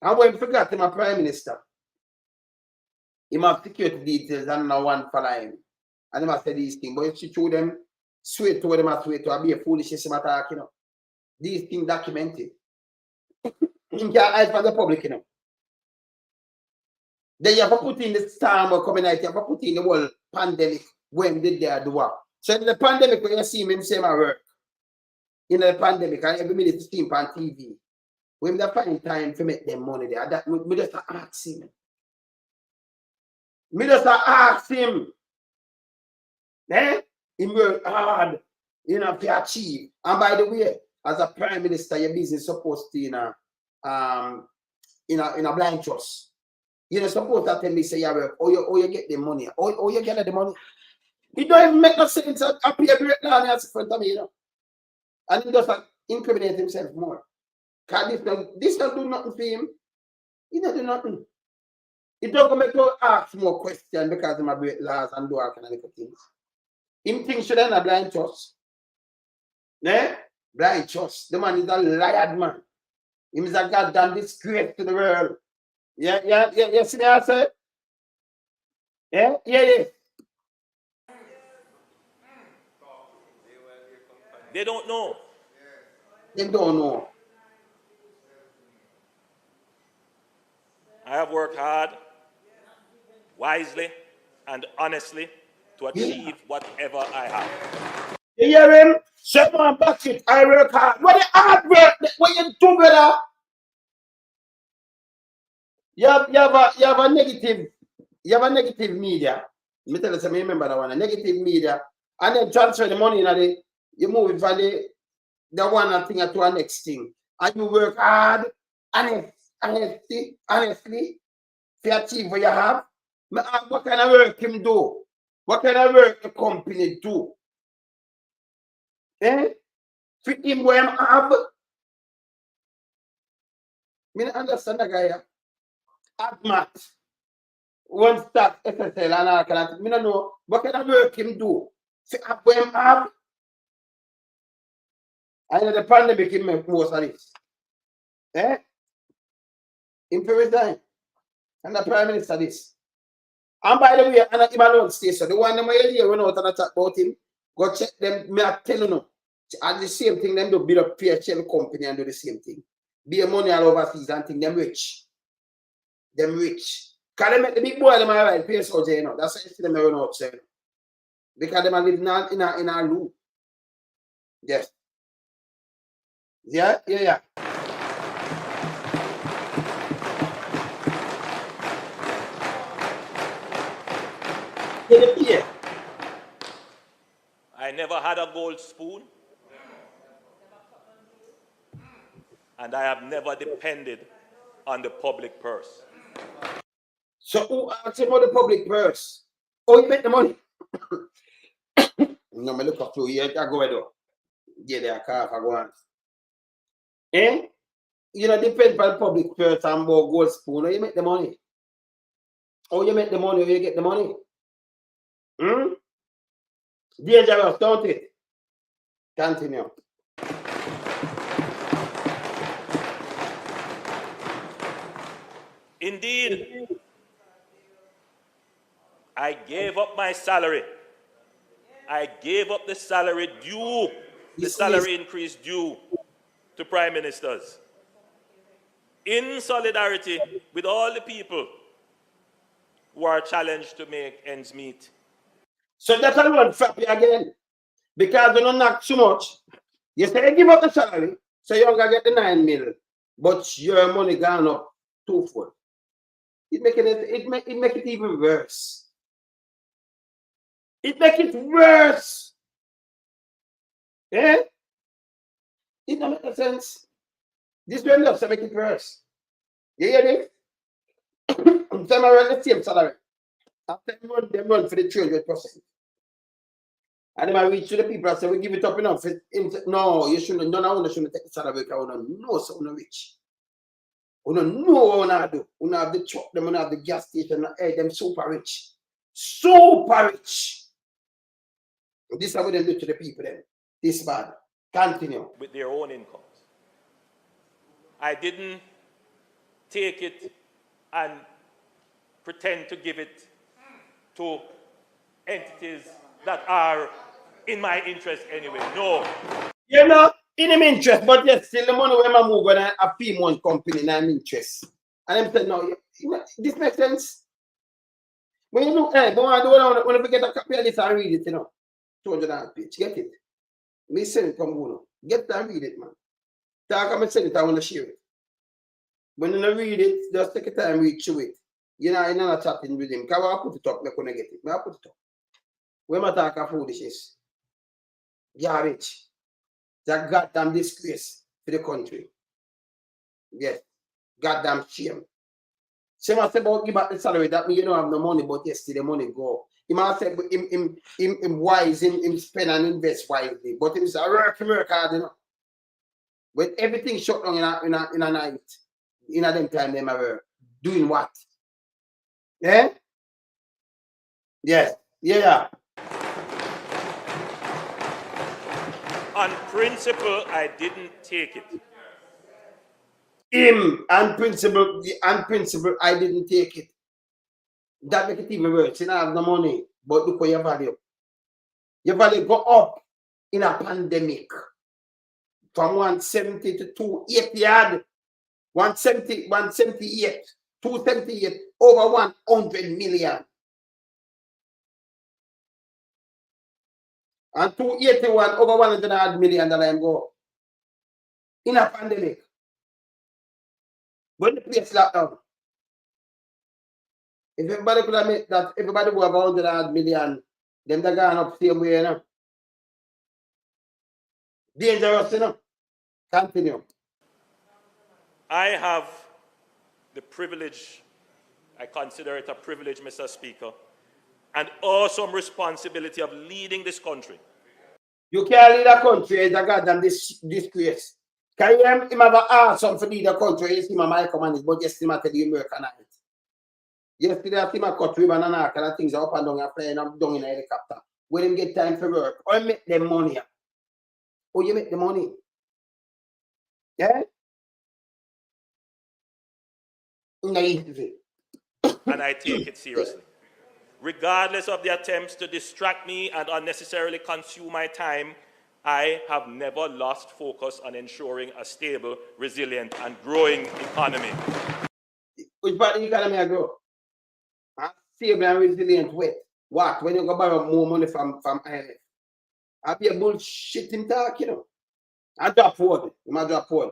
And when forgot him a Prime Minister, he have security details and no one follow him. And he must say these things. But if you show them, swear to them, I swear to be a foolishness in attack, you know. These things documented. You can't hide from the public, you know. Then you have to put in the storm or coming out, you have to put in the whole pandemic when did they do what. So in the pandemic, when you see him say my work, in the pandemic, and every minute you see him on TV, when they find time to make them money there, that we just ask him. Me just ask him. Eh? He work hard, you know, to achieve. And by the way, as a Prime Minister, your business supposed to, in a blind trust. You're not supposed to tell me, say, yeah, work, or you get the money, or you get the money. It don't even make no sense. I pay a great down in front of me, you know. And he just incriminate himself more. Because this don't do nothing for him. He don't do nothing. It don't make you ask more questions because he might break laws and do all kind of little things. Him think should have a blind trust. Eh? Blind trust. The man is a liar man. Him is a goddamn disgrace to the world. Yeah, see what I say? Yeah. They don't know. They don't know. I have worked hard, wisely, and honestly to achieve whatever I have. You hear him? Shut my bucket. I work hard. What the hard work? What you do, brother? You have a negative media. Let me tell you something, remember that one. A negative media. And then transfer the money in you move it from the one thing to the next thing. And you work hard, honestly, to achieve what you have. What kind of work him do? What kind of work the company do? Eh? For him what him have? I don't understand the guy. Admat. One start SSL and all kind of thing. I don't know what kind of work him do. For what him have? I know the pandemic him make most of this. Eh? Him for resign. And the Prime Minister this. And by the way, and him alone stay so. The one them here when out and talk about him, go check them. Me I tell you no. And the same thing, them do build a PHL company and do the same thing. Be a money all overseas and think them rich. Them rich. Can they make the big boy them alright, pay soldier, you know. That's why you see them run outside. Because them are living in a loop. Yes. Yeah. Yeah. I never had a gold spoon, and I have never depended on the public purse. So who asked him about the public purse? Oh, you make the money. No, me look up to you. I go ahead. Yeah, they are car for go on. Eh? You know, depend on the public purse and about gold spoon. How you make the money? How you make the money? How you get the money? Dangerous, don't it? Continue. Indeed, I gave up my salary. I gave up the salary due, the salary increase due to prime ministers, in solidarity with all the people who are challenged to make ends meet. So that's a one flap you again. Because you don't knock too much. You say you give up the salary, so you're gonna get the 9 mil, but your money gone up twofold. It make it even worse. It make it worse. Eh? It don't make sense. This one does make it worse. You hear this? Some are the same salary. After them run for the 300%. And then I reach to the people and say, we give it up enough. No, you shouldn't. None of us shouldn't take the salary because we don't know so rich. We don't know what we do. We have the truck, them, we have the gas station, hey, them super rich. Super rich. This is how they do to the people then. This bad. Continue. With their own incomes. I didn't take it and pretend to give it to entities that are in my interest anyway. No. You're not in him interest, but yet still the money when I move when I pay one company in I'm interest. And I'm saying, no, this makes sense. When you look, hey, when you get a copy of this and read it, 200 page, get it. Me send it from Bruno. Get that and read it, man. Talk and send it, I want to share it. When you read it, just take a time read through it. You're not chatting with him. Because I put it up, I'm going to get it. I put it up. When I talk of foolishness, garbage, it's a goddamn disgrace to the country. Yes, goddamn shame. Same as about give back the salary, that means you don't have no money, but yes, the money go. He might say him wise, him spend and invest wisely, but it's a work hard, you know. When everything shut down in a night, in a them time, them are doing what? Yeah? Yes. Yeah. On principle, I didn't take it. On principle, I didn't take it. That make it even worse. You don't have no money, but look at your value. Your value go up in a pandemic. From 170 to 280, 178, 278, over 100 million. And 281 over $100 million go in a pandemic. When the place locked down. If everybody could have made that, everybody who have $100 million, them they gone up same way, you know. Dangerous, you know. Continue. I have the privilege, I consider it a privilege, Mr. Speaker, and awesome responsibility of leading this country. You can't lead a country, it's a goddamn disgrace. Can you him have an awesome for lead a country, you see my micromanage, but yes, him tell you Americanite. Yesterday, I see my cut ribbon and all kind of things up and down and flying up down in a helicopter. When them get time for work, or make them money. Or you make the money. Yeah? And I take it seriously. Regardless of the attempts to distract me and unnecessarily consume my time, I have never lost focus on ensuring a stable, resilient, and growing economy. Which part of the economy I grow? Stable and resilient with? What? When you go borrow more money from IMF? I be a bullshit him talk, you know. I drop word. You might drop word.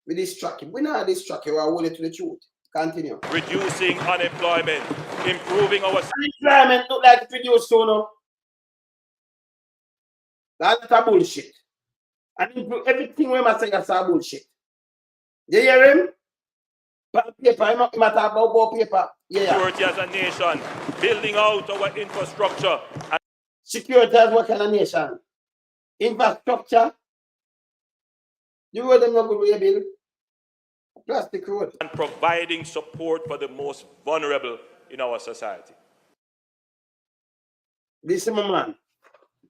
We distract him. We not distract him. We hold it to the truth. Continue. Reducing unemployment, improving our... Unemployment look like it reduced so now. That's a bullshit. And everything we must say is a bullshit. You hear him? Paper, he must talk about paper. Yeah. Security as a nation, building out our infrastructure. Security as what kind of nation? Infrastructure. You know them not good way, Bill. Plastic road. And providing support for the most vulnerable in our society. Listen, my man.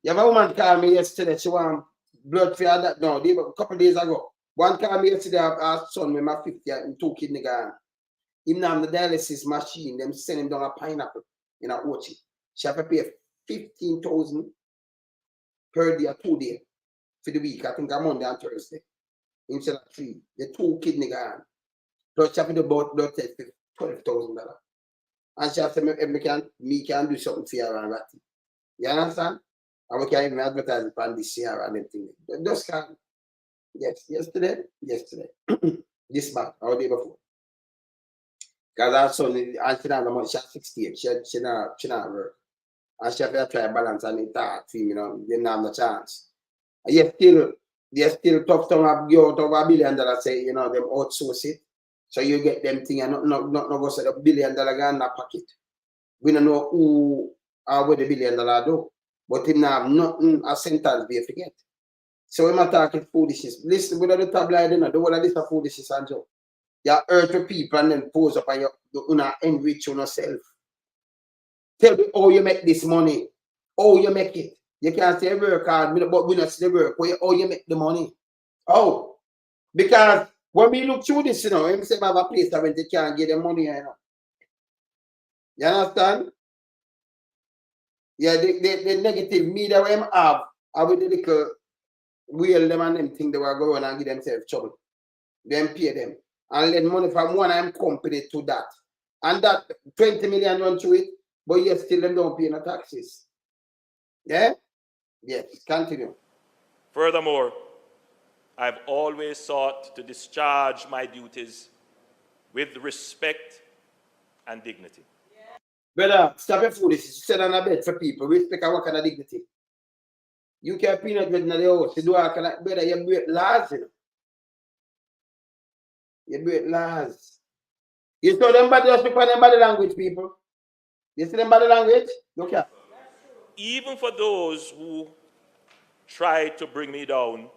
You have a woman call me yesterday. She want blood for that. No, a couple of days ago. One called me yesterday. Her son with my 50 and 2 kidney gone. Him now the dialysis machine. Them send him down a pineapple in a Ochi. She have to pay 15,000 per day or 2 days for the week. I think on Monday and Thursday. Instead of 3. The 2 kidney gone. Plus she have to do blood test for $12,000. And she have to me can do something for her and that. You understand? And we can even advertise it on this year and everything. Just can. Yes, yesterday. This month, or the day before. Because our son, and she not money, she has 68. She not work. And she have to try balance and it hard for him, you know, they don't have no chance. And they're still tough to have you out of $1 billion, say, you know, them outsource it. So you get them thing and not go say the $1 billion go in that pocket. We don't know who or where the $1 billion do. But him now have nothing a sentence they forget. So we're not talking foolishness. Listen, without the tabloid, you know, the whole of this is foolishness and joke. You hurt the people and then pose up and you enrich yourself. Tell me how you make this money. How you make it. You can't say work hard, but we not see the work. How you make the money. Oh. Because when we look through this, you know, we say I have a place that when they can't get the money, you know. You understand? Yeah, the negative media we have with the little wheel them and them think they were going and give themselves trouble. Then pay them. And lend money from one of them company to that. And that 20 million run through it, but yet still them don't pay no taxes. Yeah? Yes, continue. Furthermore, I've always sought to discharge my duties with respect and dignity. Brother, stop your foolishness. You sit on a bed for people. Respect and what kind of dignity. You can't peanut bread in the house. You do all kind of, brother, you break laws, you know. You break laws. You saw them body, speak on them body language, people. You see them body language? Look here. Even for those who try to bring me down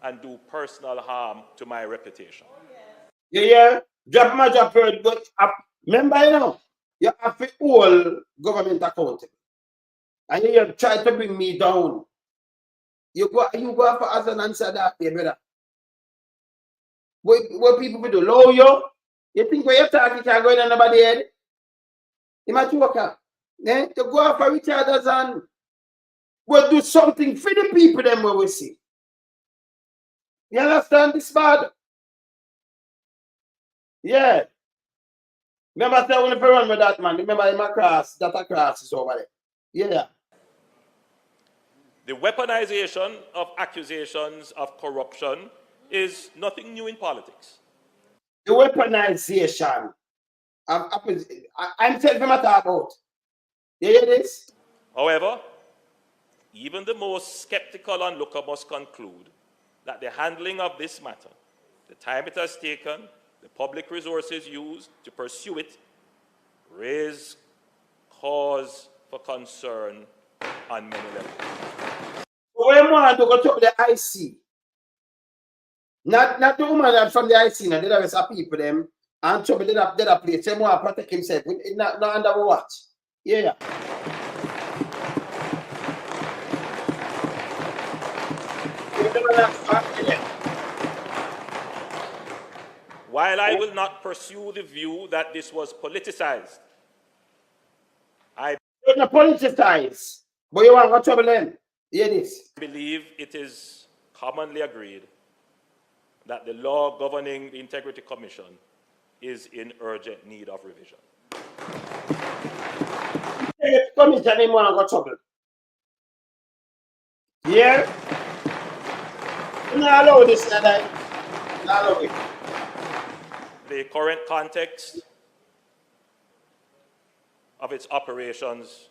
and do personal harm to my reputation. Yeah. Drop my job, but remember, you know, you have to hold government accountable. And you try to bring me down. You go for as an answer that, brother. What people will do? Low you think when you talk, you can't go in anybody's head? You might work out. Eh? To go out for each other's and we'll do something for the people them where we see. You understand this bad? Yeah. Remember I when you run with that man, remember in my class, that a class is over there. Yeah. The weaponization of accusations of corruption is nothing new in politics. The weaponization of I'm telling them about. You hear this? However, even the most skeptical onlooker must conclude that the handling of this matter, the time it has taken, the public resources used to pursue it, raise cause for concern on many levels. When we want to go to the IC, not the woman from the IC, now there are some people them and trouble that place. They want to protect himself. Not under watch. Yeah. While I will not pursue the view that this was politicized, I politicized, but you want to trouble them. Hear this. believe it is commonly agreed that the law governing the Integrity Commission is in urgent need of revision. commission him wanna go trouble. Yeah? You not allow this and that. Not allow it. The current context of its operations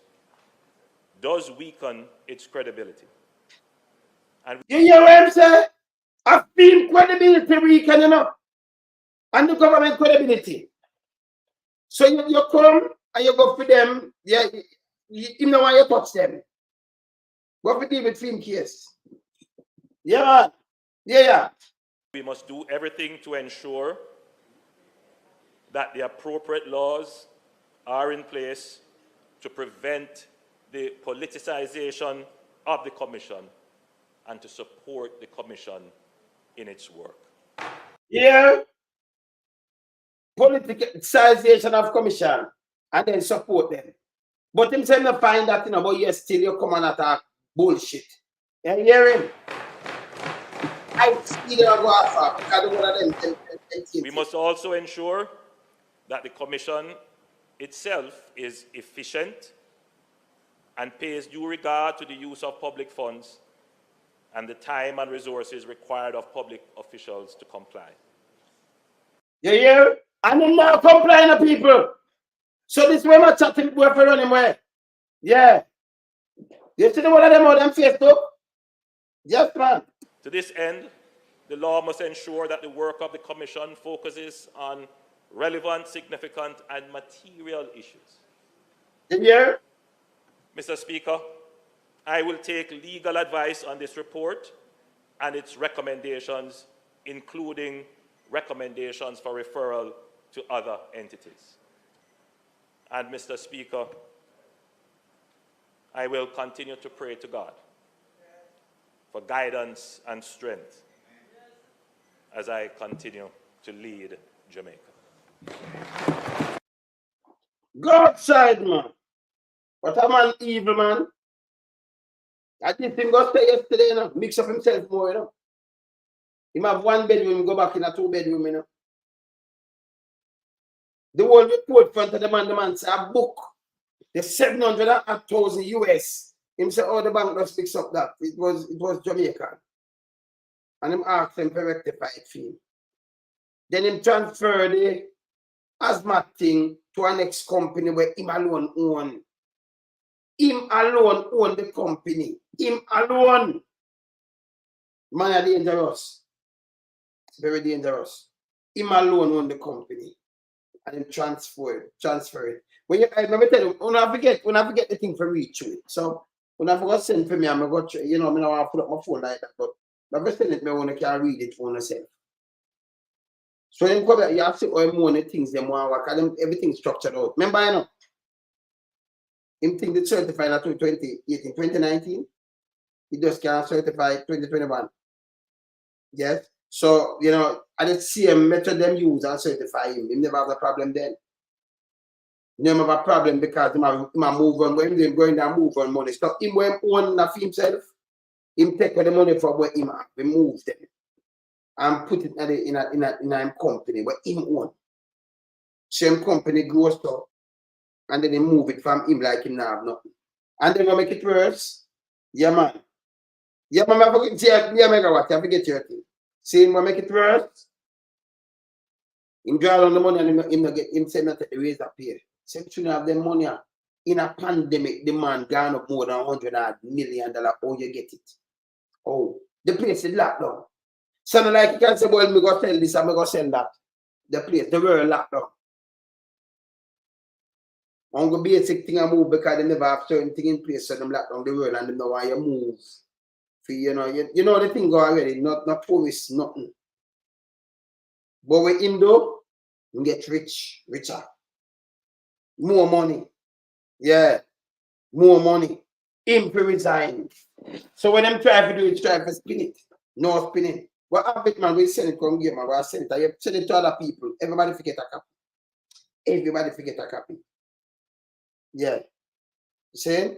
does weaken its credibility. And You hear what I'm saying? I feel credibility weaken, you know. And the government credibility. So you come and you go for them, yeah, you know why you touch them. Go for deal with film case. Yeah, man. Yeah. we must do everything to ensure that the appropriate laws are in place to prevent the politicization of the Commission and to support the Commission in its work. Yeah. Politicization of commission and then support them. But him saying to find that, you know, but yes, still you come and attack bullshit. You hear him? I see them go after because one of them. We must also ensure that the Commission itself is efficient and pays due regard to the use of public funds and the time and resources required of public officials to comply. You hear? And then now complying to people. So this way my chatting boy for running away. Yeah. You see the one of them on them Facebook? Yes, man. To this end, the law must ensure that the work of the Commission focuses on relevant, significant, and material issues. You hear? Mr. Speaker, I will take legal advice on this report and its recommendations, including recommendations for referral to other entities. And Mr. Speaker, I will continue to pray to God for guidance and strength as I continue to lead Jamaica. God side, man. But a man evil, man. I did him go stay yesterday, you know. Mix up himself more, you know. He have one bedroom, go back in a 2-bedroom, you know. The whole report front of the man say a book. The 700,000 US. Him say, oh, the bank just fix up that. It was Jamaican. And him asked them to rectify it for him. Then him transfer the asthma thing to an next company where him alone own. Him alone own the company. Him alone. Man are dangerous. It's very dangerous. Him alone own the company. And him transfer it. When I remember tell you, when I forget the thing for reach to it. So when I forgot send for me, I'm going to, you know, I don't want to put up my phone like that, but I just send it me when I can read it for myself. So then come back, you have to see all more things them want work, and everything structured out. Remember, you know, him think the certified at 2018, 2019, he just can't certify 2021. Yes. So, you know, I just see him method them use and certify him. He never have a problem then. He never have a problem because he might move on when they're going down move on money. So him when own enough himself, him take the money from where him have, he move them and put it in a company where him own. Same company grows up and then they move it from him like him now have nothing. And then we make it worse. Yeah, man. Yeah, man, I forget I forget your thing. See him make it worse. Him draw on the money and him say not the raise up here. Say you have the money in a pandemic, the man gone up more than $100 million. Oh, you get it. Oh, the place is locked down. So not like you can say, well, me go sell this and me go sell that. The place, the world locked down. On the basic thing I move because they never have certain thing in place, so them lock down the world and they know why you move. For, you know the thing go already, not tourist, nothing. But with him though, you get richer. More money. Yeah. More money. Him to resign. So when them try to do it, try to spin it. No spinning. What happen, man, we send it come here, man. We send it. You send it to other people. Everybody forget a copy. Everybody forget a copy. Yeah. You see?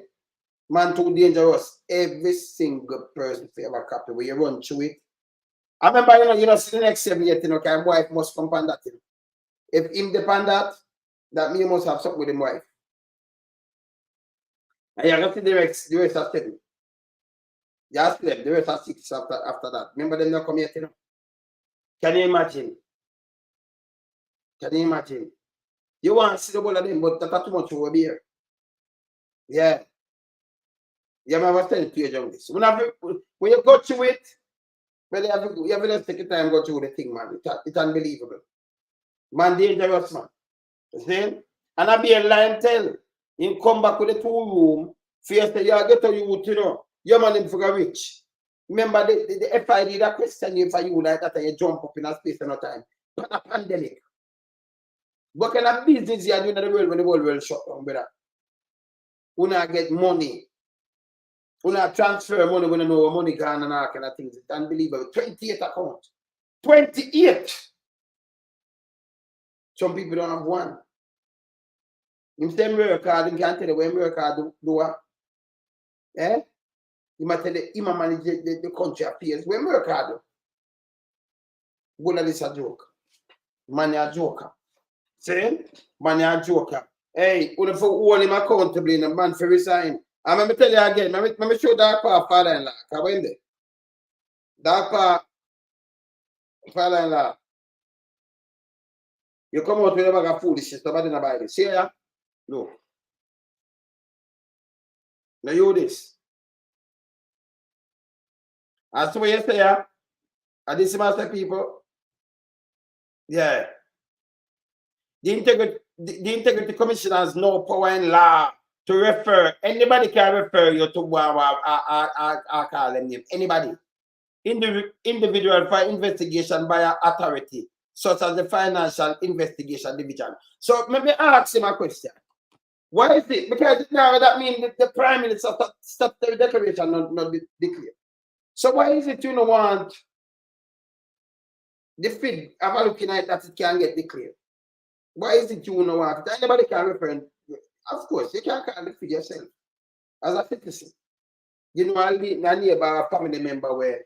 Man too dangerous. Every single person for have a copy where you run through it. I remember, you know, see the next 7 years, you know, kind of wife must come on that. You know. If him depend that me must have something with him wife. And you got to the rest of 7. You have slept, the rest of 6 after that. Remember them not come yet, you know? Can you imagine? Can you imagine? You want to see the ball of them, but that's too much over here. Yeah. Yeah, I was telling you, John, this. When you go through it, well, you have to take your time to go through the thing, man. It's unbelievable. Man, dangerous, man. You see? And I be a lion tell. Him come back with the 2 room. First, you get to youth, you know. Your man him for rich. Remember the FID that question you for you like that and you jump up in a space and no time. But a pandemic. What kind of business you are doing in the world when the whole world shut down, brother? Una get money. Una transfer money when you know where money gone and all kind of things. It's unbelievable. 28 account. 28. Some people don't have one. You say America, they can't tell you where America do what. Eh? You might tell you, manage the country affairs. Where America do? Well, this a joke. Man, a joker. See? Man, a joker. Hey, when for hold him accountable in a man for resign. And let me tell you again, let me show that part father-in-law. Come in there. That part father-in-law. You come out with a bag of foolishness, nobody in the Bible. See ya? Look. Now you this. As to what you say, yeah? And this master people. Yeah. The Integrity Commission has no power in law to refer. Anybody can refer you to I call them name. Anybody. Individual for investigation by an authority, such as the Financial Investigation Division. So let me ask him a question. Why is it? Because now that means the Prime Minister stopped the declaration not be declared. So why is it you don't want the FID have a looking at that it can get declared? Why is it you don't want it? Anybody can refer. Of course, you can't call the FID yourself as a citizen. You know, I'll be a neighbor, a family member where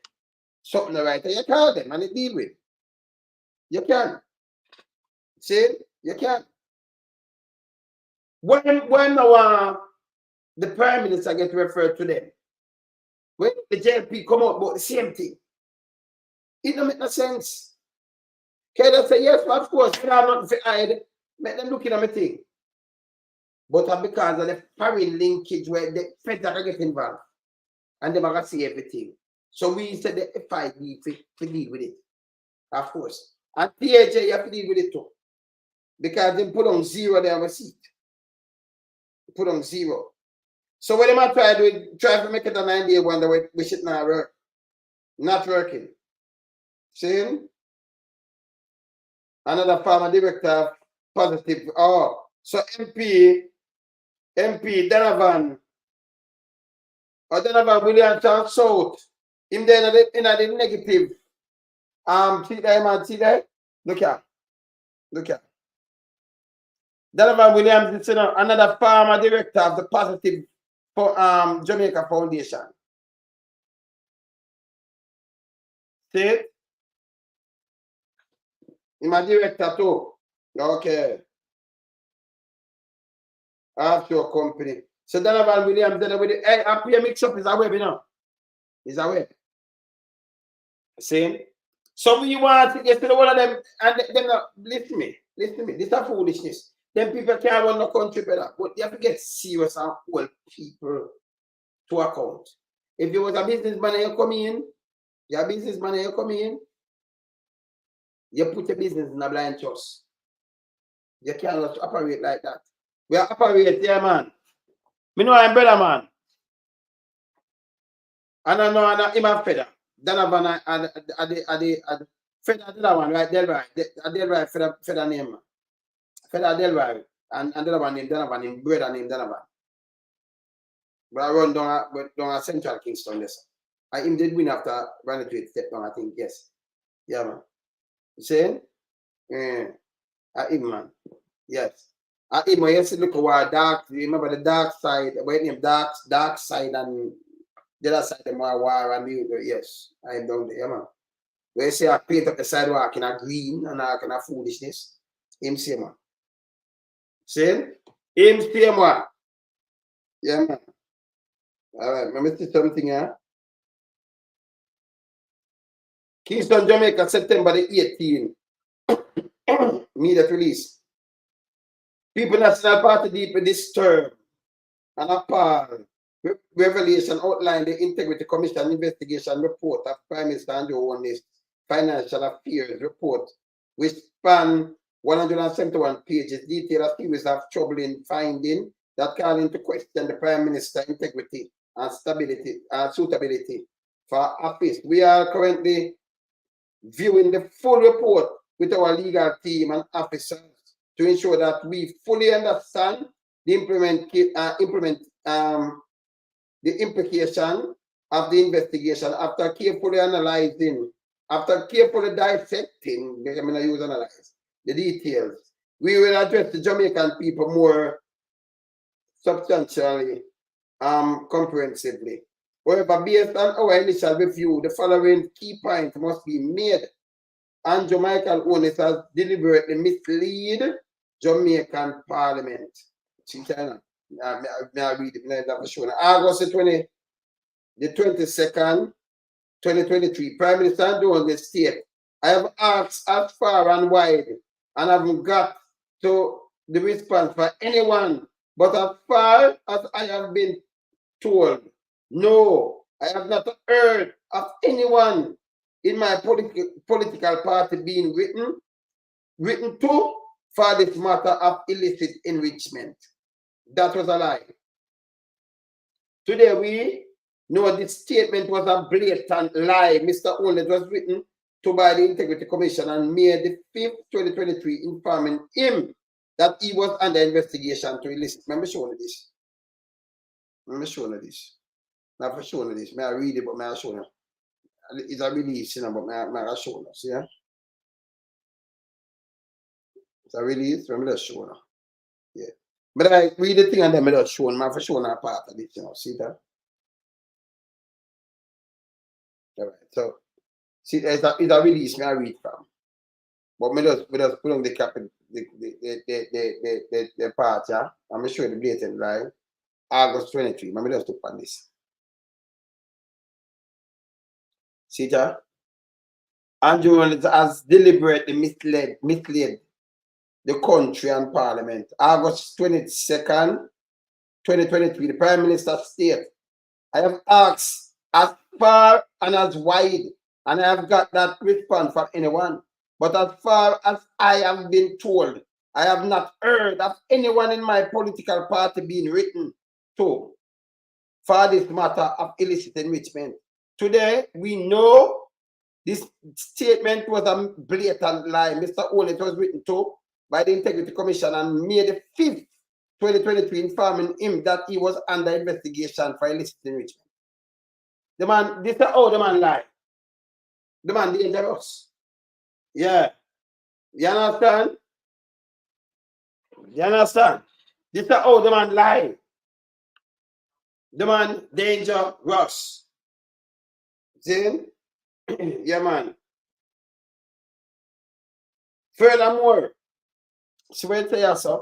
something right, you call them and it deal with. You can. See? You can. When the Prime Minister get referred to them, when the JLP come out about the same thing, it don't make no sense. Can they say, yes, of course, we have nothing to hide, make them look at my thing. But because of the foreign linkage where the feds get involved, and they're going to see everything. So we said the FID to deal with it, of course. And PHA, you have to deal with it too. Because they put on 0 there on the seat. Put on 0. So what they might try to do, try to make it an idea when we should not work. Not working. See? Another farmer director, positive. Oh, so MP Donovan, or Donovan Williams South, him there in the negative. See there, man, see there? Look here. Donovan Williams is another farmer director of the Positive for Jamaica Foundation. See it? I'm a director too. Okay. Offshore company. So Donovan Williams, hey, I pay mix up is away, you know. Is away. See? So we want to get to the one of them, and them listen to me. This is a foolishness. Then people can't run the country better. But you have to get serious and hold people to account. If you was a businessman and you come in, you put your business in a blind trust. You cannot operate like that. We are operating here, man. Me know I'm better, man. And I know I'm a feather. Donovan and the feather the one, right? Delray feather name. Feather Delray. And the other one named Donovan, brother named Donovan. But I run down a Central Kingston this. I him did win after Refutation step down, I think, yes. Yeah, man. You saying? I him, man. Yes. I him, I used to look at dark, remember the dark side, where name dark side and the other side of my war and yes. I am down there, man. Where you say I paint up the sidewalk in a green and a kind of foolishness. Him say, man. See? Him say, man. Yeah, man. All right, let me see something here. Kingston, Jamaica, September the 18th. Immediate release. People National Party deeply disturbed and appalled. Revelation outlined the Integrity Commission investigation report of Prime Minister Andrew Holness Financial Affairs report, which spanned 171 pages, detailed a series of troubling findings that call into question the Prime Minister's integrity and stability and suitability for office. We are currently viewing the full report with our legal team and officers to ensure that we fully understand the implication of the investigation after carefully dissecting, I'm going to use analyze, the details. We will address the Jamaican people more substantially, comprehensively. However, based on our initial review, the following key points must be made. Andrew Michael Holness has deliberately misled Jamaican Parliament. May I read it? August the 22nd, 2023, Prime Minister Andrew Holness state, I have asked as far and wide and haven't got to the response for anyone, but as far as I have been told, no, I have not heard of anyone in my political party being written to for this matter of illicit enrichment. That was a lie. Today we know this statement was a blatant lie. Mr. Holness was written to by the Integrity Commission on May the 5th, 2023, informing him that he was under investigation to illicit. Remember showing you this. Remember showing you this. Not for showing you this. May I read it, but may I show you? It's a release, you know, but may I show you? See, yeah? It's a release. Remember that show now. Yeah. But I read the thing and then I just show you. For showing a part of it, you know. See that? All right. So, see, it's a release. May I read from? But me just put on the cap, the part, yeah. I'm going to show you the blatant lie. August 23. Let me just look on this. See that? Andrew has deliberately misled the country and Parliament. August 22nd, 2023, the Prime Minister stated, I have asked as far and as wide, and I have got that response from anyone. But as far as I have been told, I have not heard of anyone in my political party being written to for this matter of illicit enrichment. Today, we know this statement was a blatant lie. Mr. Holness was written to by the Integrity Commission on May the 5th, 2023, informing him that he was under investigation for illicit enrichment. The man, this is how the man lied. The man dangerous. Yeah. You understand? You understand? This is how the man lied. The man dangerous. See? Yeah, man. Furthermore, see what I tell you, sir?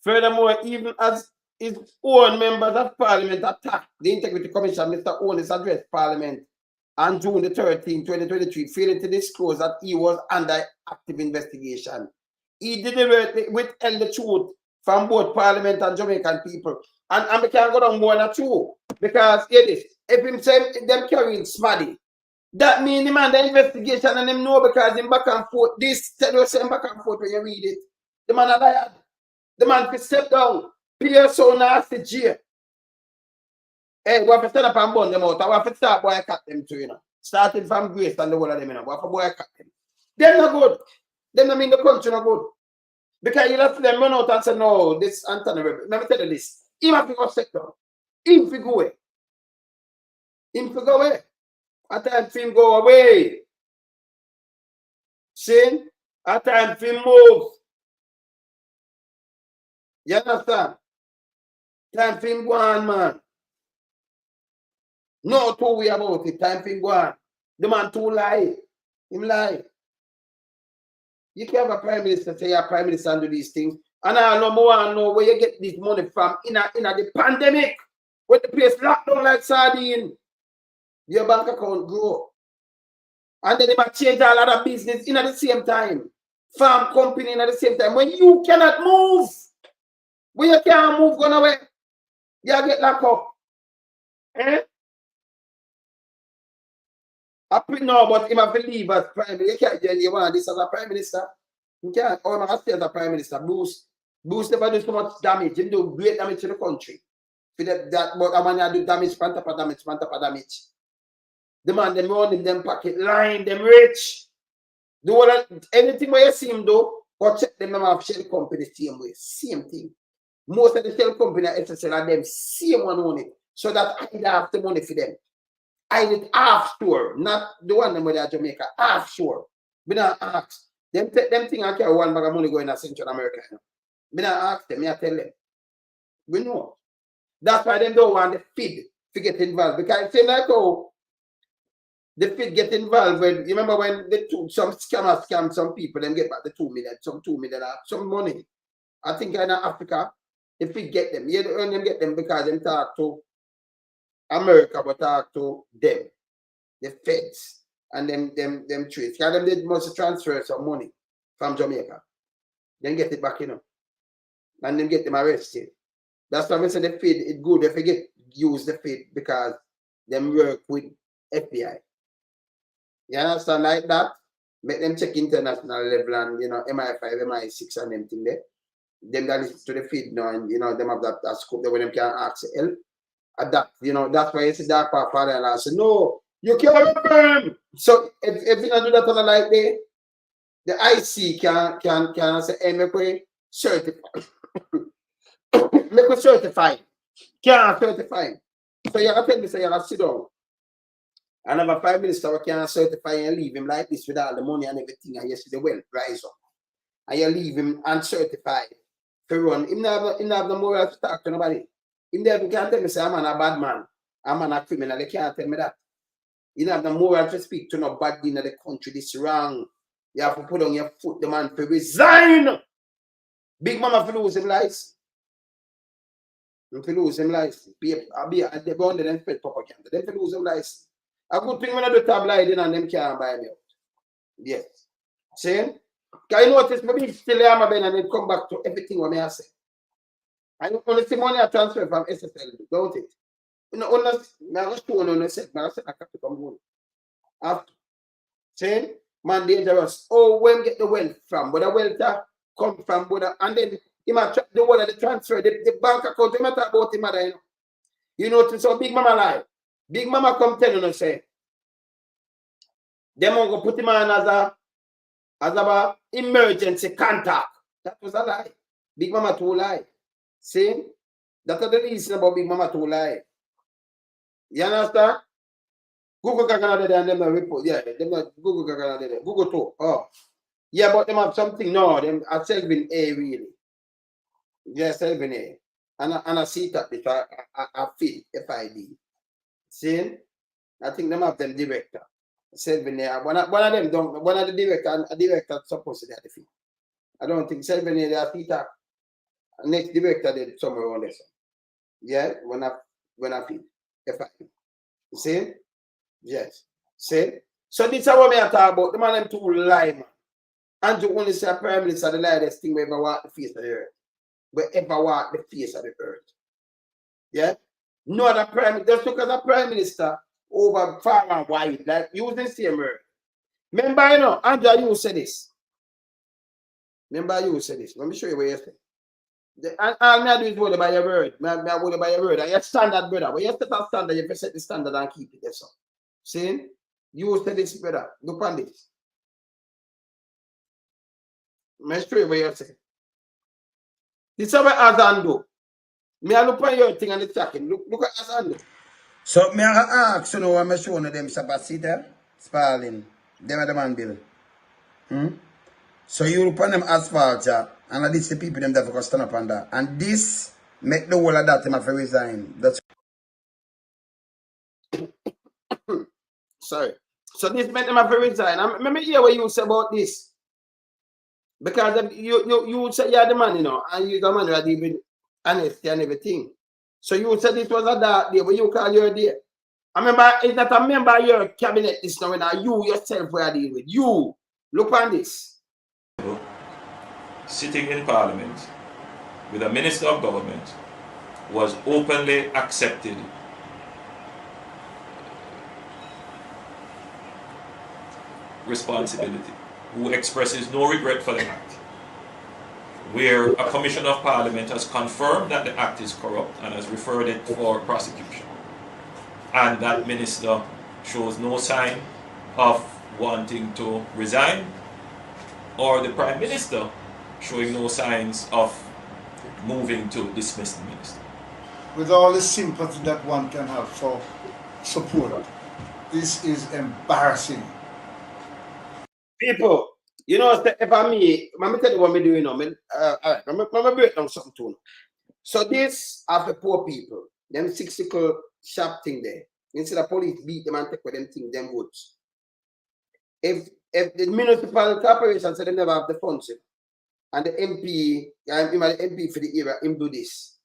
Furthermore, even as his own members of Parliament attacked the Integrity Commission, Mr. Holness addressed Parliament on June the 13th, 2023, failing to disclose that he was under active investigation. He deliberately withheld the truth from both Parliament and Jamaican people. And we can't go down more than two. Because, hear this, if him say them carrying smaddy, that means him under investigation and him know because him back and forth. This tell you him back and forth when you read it. The man a liar. The man can step down. Peer so nasty jail. Hey, we have to stand up and burn them out. We have to start boycott them too, you know. Starting from Grace and the whole of them, you know. We have to boycott them. They're not good. Them not mean the country not good. Because you have to them run out and say, no, this Anthony Rebel. Let me tell you this. He have to go step down. Him to go away. Him to go away. At times him go away. See? At times him move. You understand? Time for him go on, man. No two way about it. Time for him go on. The man too lie. Him lie. You can't have a prime minister say a prime minister and do these things And I no more and know where you get this money from in the pandemic. When the place locked down like sardine, your bank account grow. And then they might change a lot of business in at the same time. Farm company in at the same time. When you cannot move, when you can't move, go away, you get locked up. Eh? No, but if I believe as prime minister, you can't get you want this as a prime minister. You can't, or I stay as a prime minister. Bruce never do so much damage. He do great damage to the country. For that but I man do damage, pan top of damage, pan top of damage. The man, them run in them pocket line, them rich. Do all that, anything where you see him do, or check them have shell company same way. Same thing. Most of the shell company are SSL and them same one on it. So that I have the money for them. I need offshore, not the one them where they are Jamaica, offshore. Me not ask. Them thing I carry one bag of money going to Central America. You know? Me not ask them, I tell them. We know. That's why them don't want the feed to get involved. Because it seems like the feed get involved when you remember when some scammers scam some people, them get back the 2 million, some 2 million, some money. I think in Africa, the feed get them. You don't get them because them talk to America, but talk to them, the feds, and them trades. Because them they must transfer some money from Jamaica. Then get it back, you know. And then get them arrested. That's why I say the feed it's good if you use the feed because them work with FBI. You understand like that? Make them check international level and you know MI5, MI6 and them thing there. Them that listen to the feed now and you know them have that scope there when them can ask help. Adapt, you know, that's why you see that part father and I say, no, you can't burn. So if you don't do that on a light day, the IC can say, hey, make we certify. Make we certify. Can't certify. So you have to tell me, say you have to sit down. And have a prime minister who can't certify and leave him like this with all the money and everything, and you see the wealth rise up. And you leave him uncertified to run. Him not have no moral to talk to nobody. Him there can't tell me say I'm a bad man, I'm a criminal. They can't tell me that. You don't have no moral to speak to no bad in the country. This wrong. You have to put on your foot, the man to resign. Big Mama for lose him lives. If you lose him lives, they go under them spread propaganda. Then for lose him lives. A good thing when I do tabloid and them can't buy me out. Yes. See? Can you notice maybe still am and then come back to everything what I say. I don't only see money I transfer from SSL, don't it? You know, unless I was told on the set, I said I can't come home. After saying, man, dangerous. Oh, where get the wealth from? But the wealth come from, and then he might the one of the transfer, the bank account, he might talk about him, you know. You know, so Big Mama lie. Big Mama come tell you, say, them go put him on as a emergency contact. That was a lie. Big Mama told lie. See? That's the reason about Big Mama told lie. You understand? Google Gagana there and them report. Yeah, them Google Gagana there. Google too. Oh. Yeah, but them have something. No, them are Selvin A really. Yeah, Selvin A. And I see that because I feel FID. See? I think them have them director. Selvin A. One of them don't one of the director supposed to be at the field. I don't think Selvin A they are Peter. Next director did somewhere around there. Yeah, when I feel FID. See? Yes. See? So this is what I talk about. The man them too lie, man. And you only say a prime minister the lightest thing we ever walk the face of the earth. We ever walk the face of the earth. Yeah? No other prime minister, just because a prime minister over far and wide, like using the same word. Remember, you know, Andrew, you said this. Remember, you said this. Let me show you what you said. And all I do is hold by your word. I hold by your word. And you standard, brother. When you set a standard, you have to set the standard and keep it. That's all. See? You said this, brother. Look on this. Let me show you what you say. This is what Azan do. Me I look on your thing and the tracking. Look at Azan do. So me I ask you know I'm showing them Sabasida, Sparling, them are the man bill. So you upon them asphalt, yeah, and this the people them that for stand up on that. And this make the whole of that them have to resign. That's Sorry. So this make them have to resign. Let me hear what you say about this. Because you would say you're the man, you know, and you're the man that even honesty and everything. So you said it was a dark day, but you call your day. I remember, it's not a member of your cabinet this now, and you yourself were dealing with. You, look on this. Sitting in Parliament with a Minister of Government was openly accepted responsibility, who expresses no regret for the act, where a Commission of Parliament has confirmed that the act is corrupt and has referred it for prosecution, and that minister shows no sign of wanting to resign, or the Prime Minister showing no signs of moving to dismiss the minister. With all the sympathy that one can have for support, this is embarrassing. People, you know, if I'm me, let me tell you what I'm doing now. Alright, I'm going to break down something too. So this, after poor people, them 60 sharp thing there, instead of police beat them and take with them thing, them votes. If the municipal corporation said they never have the funds, and the MP, the MP for the era, him do this,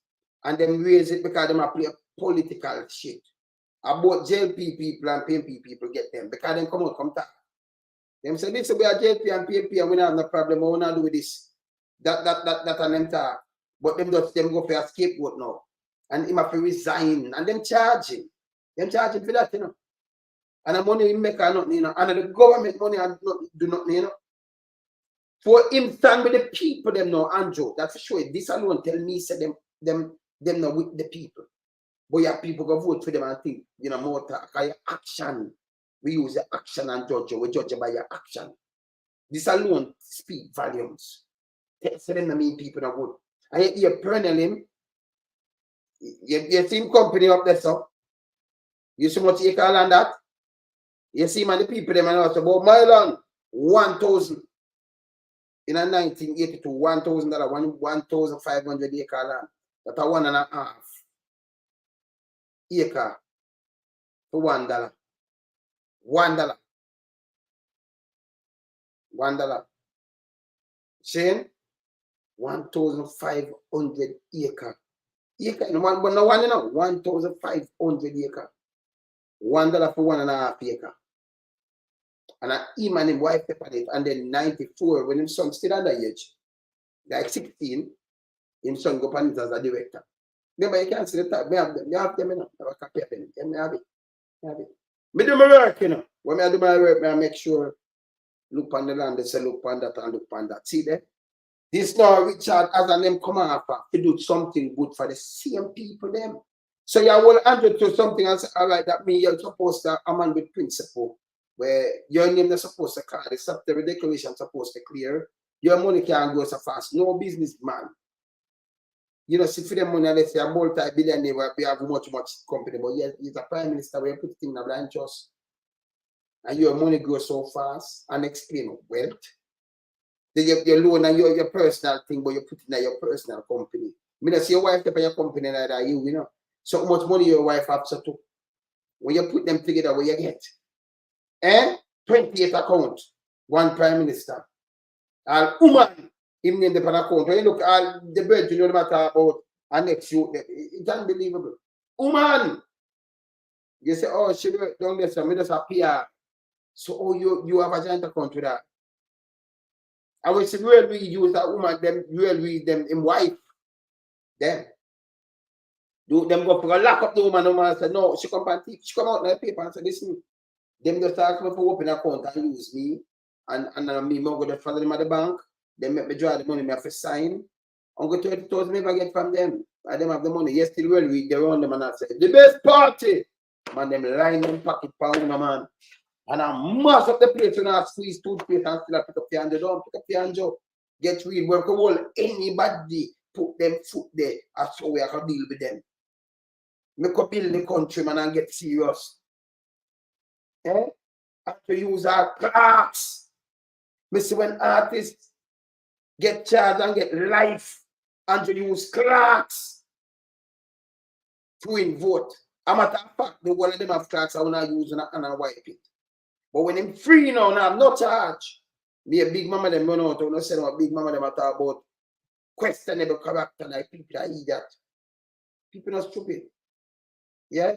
and then raise it because them play political shit. About JLP people and PMP people get them, because them come talk. Them say this will be a JLP and PMP and we don't have no problem, we want to do with this. That and them talk. But them just them go for a scapegoat now. And him have to resign. And them charge him. Them charge him for that, you know. And the money he make are nothing, you know. And the government money and do nothing, you know. For him stand with the people, them now, Andrew. That's for sure. This alone tell me, say them not with the people. But your people go vote for them and think, you know, more talk. Your action. We use your action and judge you. We judge you by your action. This alone speak volumes. Tell them the mean people are good. And yet you perennial him. You see him company up there, so. You see much you call on that? You see man, the people them and also about my land, 1,000. In 1982, $1,000, 1,500 acre land. That's a 1.5 acre for $1. $1. Shane, 1,500 acre. Acre, no one, but no one, you know, 1,500 acre. $1 for 1.5 acre. And him and his wife on it, and then 94, when his son still underage, like 16, his son go on it as a director. Remember, you can't see the type. I have them, you know. I have a copy of them. I have it. I do my work, you know. When I do my work, I make sure look on the land, they say look on that and look on that. See there? This now Richard as a name come after to do something good for the same people them. So you will answer to something and say, all right, that means you're supposed to a man with principle, where your name is supposed to clear, the September declaration supposed to clear, your money can't go so fast. No businessman. You know, see for the money, let's say a multi-billionaire where we have much company, but yes, he's a prime minister where you put things in a blind trust. And your money grows so fast and explain wealth. Your loan and your personal thing, but you put in your personal company. I mean, see your wife to pay your company like that, you know. So much money your wife has to. When you put them together, what you get? 28 account, one prime minister. All woman, even in the account. When you look at the bird, you know what matter about and next you, it's unbelievable. Woman! You say, oh, she don't listen, me just appear. So oh, you have a giant account with that. I will say, well, we use that woman, them, them in wife. Them. Do them go for a lock up the woman and say, no, she come out in the paper and say, listen, them just ask me for open account and use me. And me go to follow them at the bank. They make me draw the money, me have to sign. I'm going to 30,000 me I get from them. I them have the money. Yes, still well read, they run them and I say, the best party! Man, them line them pocket pound, man. And I mash up the place when I squeeze toothpaste and still pick up the hand. They don't pick up the hand, Joe. Get real, work a whole anybody, put them foot there. That's how we can deal with them. Make up build the country, man, and get serious. Have to use our clerks. Me see when artists get charged and get life and to use clerks to win vote. A matter of fact, the one of them have clerks I want to use and I wipe it. But when I'm free now, I have no charge. Me a big mama them run out, I don't say what big mama them are talk about questionable character like people that eat that. People are stupid. Yeah?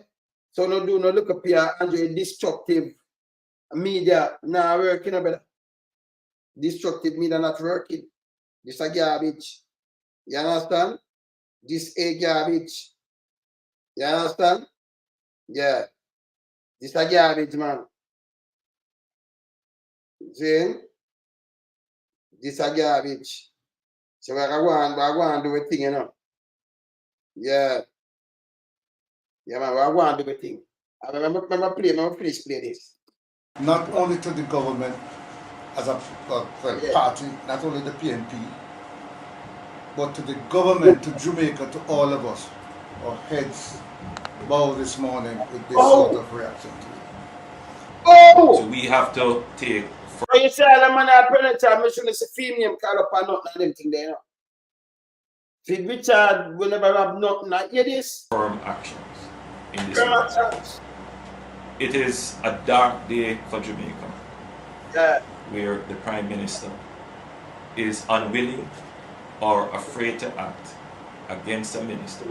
So no look up here and do destructive media now working better. Destructive media not working. This a garbage. You understand? This a garbage. You understand? Yeah. This a garbage, man. See? This a garbage. So I go and do a thing, you know. Yeah. Yeah, man, I go and do a thing. I remember finish play this. Not only to the government as a party, not only the PNP, but to the government, to Jamaica, to all of us. Our heads bow this morning with this sort of reaction to it. Oh! So we have to take. You say all the man are pregnant, I'm sure it's a female call up and nothing and them thing there, you know. Feed Richard will never have nothing. I hear this. Firm actions in this regard. It is a dark day for Jamaica, where the Prime Minister is unwilling or afraid to act against a minister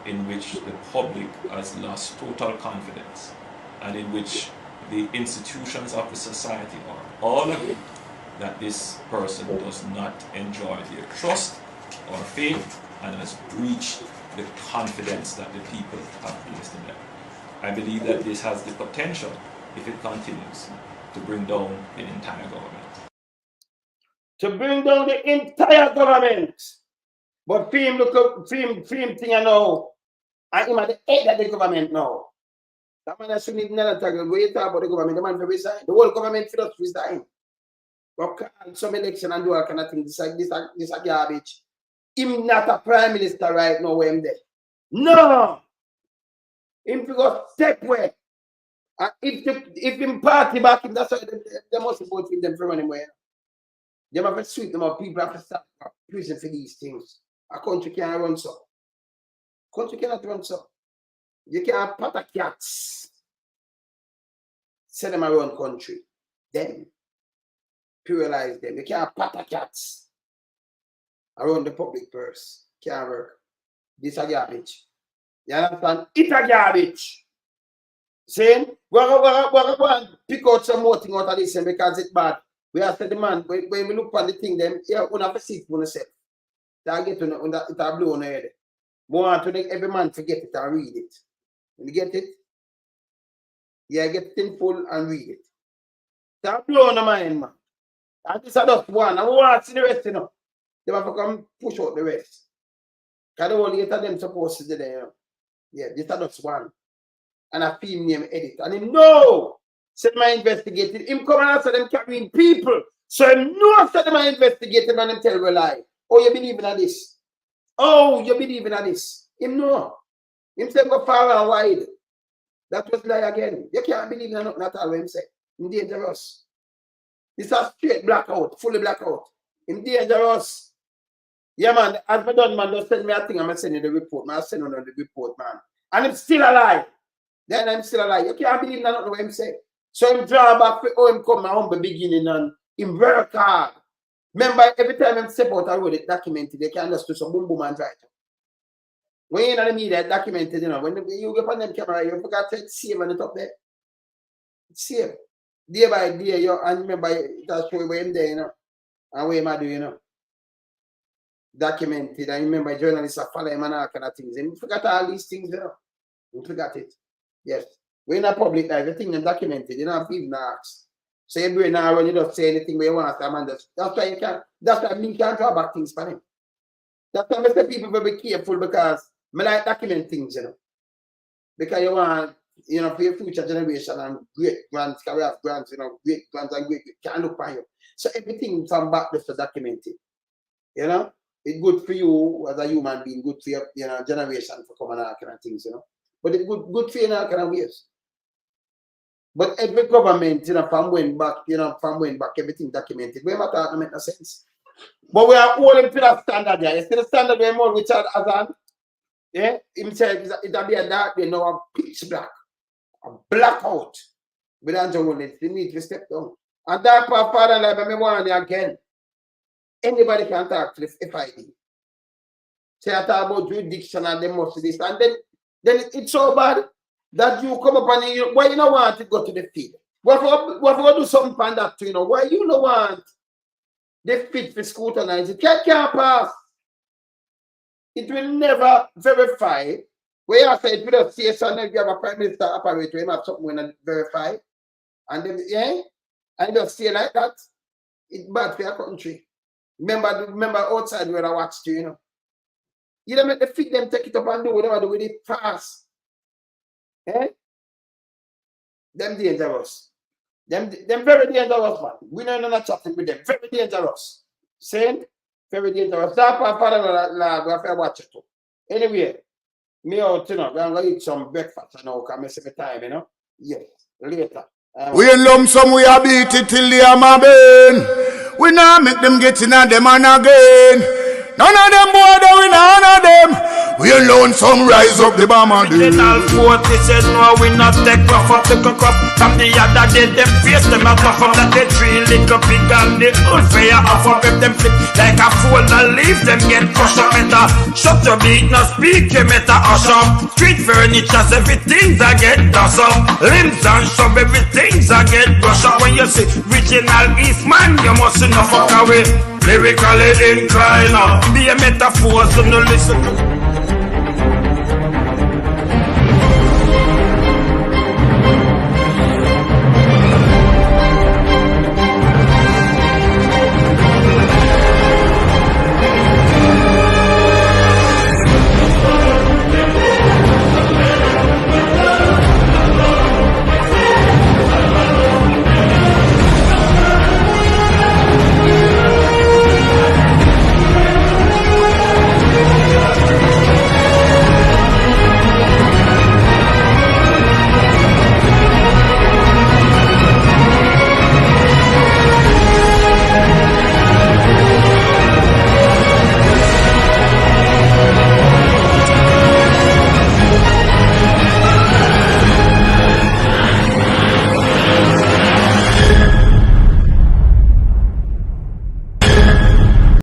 in which the public has lost total confidence and in which the institutions of the society are all agree that this person does not enjoy their trust or faith and has breached the confidence that the people have placed in them. I believe that this has the potential, if it continues, to bring down the entire government. To bring down the entire government. But film look up, film thing I know. I am at the head of the government now. That man should need another target. When you talk about the government, the man for resign. The whole government for us resign. But some election and do all kind of things. This a garbage. Him not a prime minister right now where him there. No! Him to go step where. And if him party back him, that's why they must vote for them from anywhere. They have to sweep them up. People have to start prison for these things. A country can't run so. Country cannot run so. You can't pat a cats. Send them around country. Then pluralize them. You can't pat a cats around the public purse. Can't work. This a garbage. You understand? It's a garbage. Saying, we're going to pick out some more thing out of this because it's bad. We have to demand, when we look at the thing, then, yeah, we have to see it for yourself. Target it a blow on the head. We want to make every man forget it and read it. When you get it, yeah, get it in full and read it. That blow on the mind, man. And this is just one. And we want to see the rest, you know. They have to come push out the rest. Because the whole 8 of them supposed to do that, you know. Yeah, this is just one. And a film name edit. And him know, said my investigated. Him come and answer them carrying people. So him know said them investigated and him tell a lie. Oh, you believe in this? Oh, you believe in this? Him know. Him say go far and wide. That was lie again. You can't believe in nothing at all what him say. Him dangerous. This is a straight blackout, fully blackout. Him dangerous. Yeah, man, as I done, man, just send me a thing, I'm going to send you the report, man. I'll send you the report, man. And I'm still alive. Then I'm still alive. You can't believe that what him say. So him draw back for how him come from the beginning and him work hard. Remember, every time him step out, I wrote it documented. They can just do some boom boom and try to. When you're in the media, documented, you know, when you get on them camera, you forgot to save on the top there. Save. Day by day, you and remember that's where him there, you know. And where him I do, you know. Documented. And remember journalists are following him and all kind of things. And you forgot all these things, you know. You forgot it. Yes. We're in a public life, the thing is documented, you don't have to even ask. So you bring now when you don't say anything where you want to man. That's why you can't, that's why me can't draw back things for him. That's why I say people will be careful because I like document things, you know. Because you want, you know, for your future generation and great grands, because we have grands, you know, great grands and great can't look for you. So everything from back just to document it. You know? It's good for you as a human being, good for your, you know, generation for coming out kind of things, you know. But it's good for you in all kind of ways. But every government, you know, from when back, everything documented. We matter not make no sense. But we are holding to that standard there. You see the standard we more Richard Azan? Yeah? Himself, it'll be a dark day, now a pitch black. A blackout. We don't hold it. You need to step down. And that father, like me warn you again. Anybody can talk to the FID. Say I talk about jurisdiction and they must do this. And then it's so bad that you come up and you, why you don't want to go to the field? What if we do something on that too, you know? Why you don't want the fit for scrutinize it? Can't pass. It will never verify. Where you say it will say something, if you have a prime minister operator, you have something when you verify. And then, yeah, and just say like that, it's bad for your country. Remember outside where I watched you, you know. You don't make the fit them take it up and do whatever they do with it fast. Eh? Them dangerous. Them very dangerous, man. We don't know chatting with them. Very dangerous. Saying? Very dangerous. That father we have to watch it too. Anyway, me out, you know, I'm going to eat some breakfast, you know, because I miss my time, you know. Yes, later. We in lump sum, we a beat it till the hammer burn. We now make them get in and them and again. None of them boy, we none of them. We alone some rise up the bomber. Original 40 says no, we not take rough up the cook up. From the other day, them face them a puff up. That they 3 little big and the old fire off up. If them flip like a fool and leave them get crushed up. Meta, shut your beat, no speak, you meta hush up. Street furniture, everything's a get dust up. Limbs and shove, everything's a get brush up. When you see original East man, you must not fuck away. Lyrically inclined, be a metaphor, so no listen.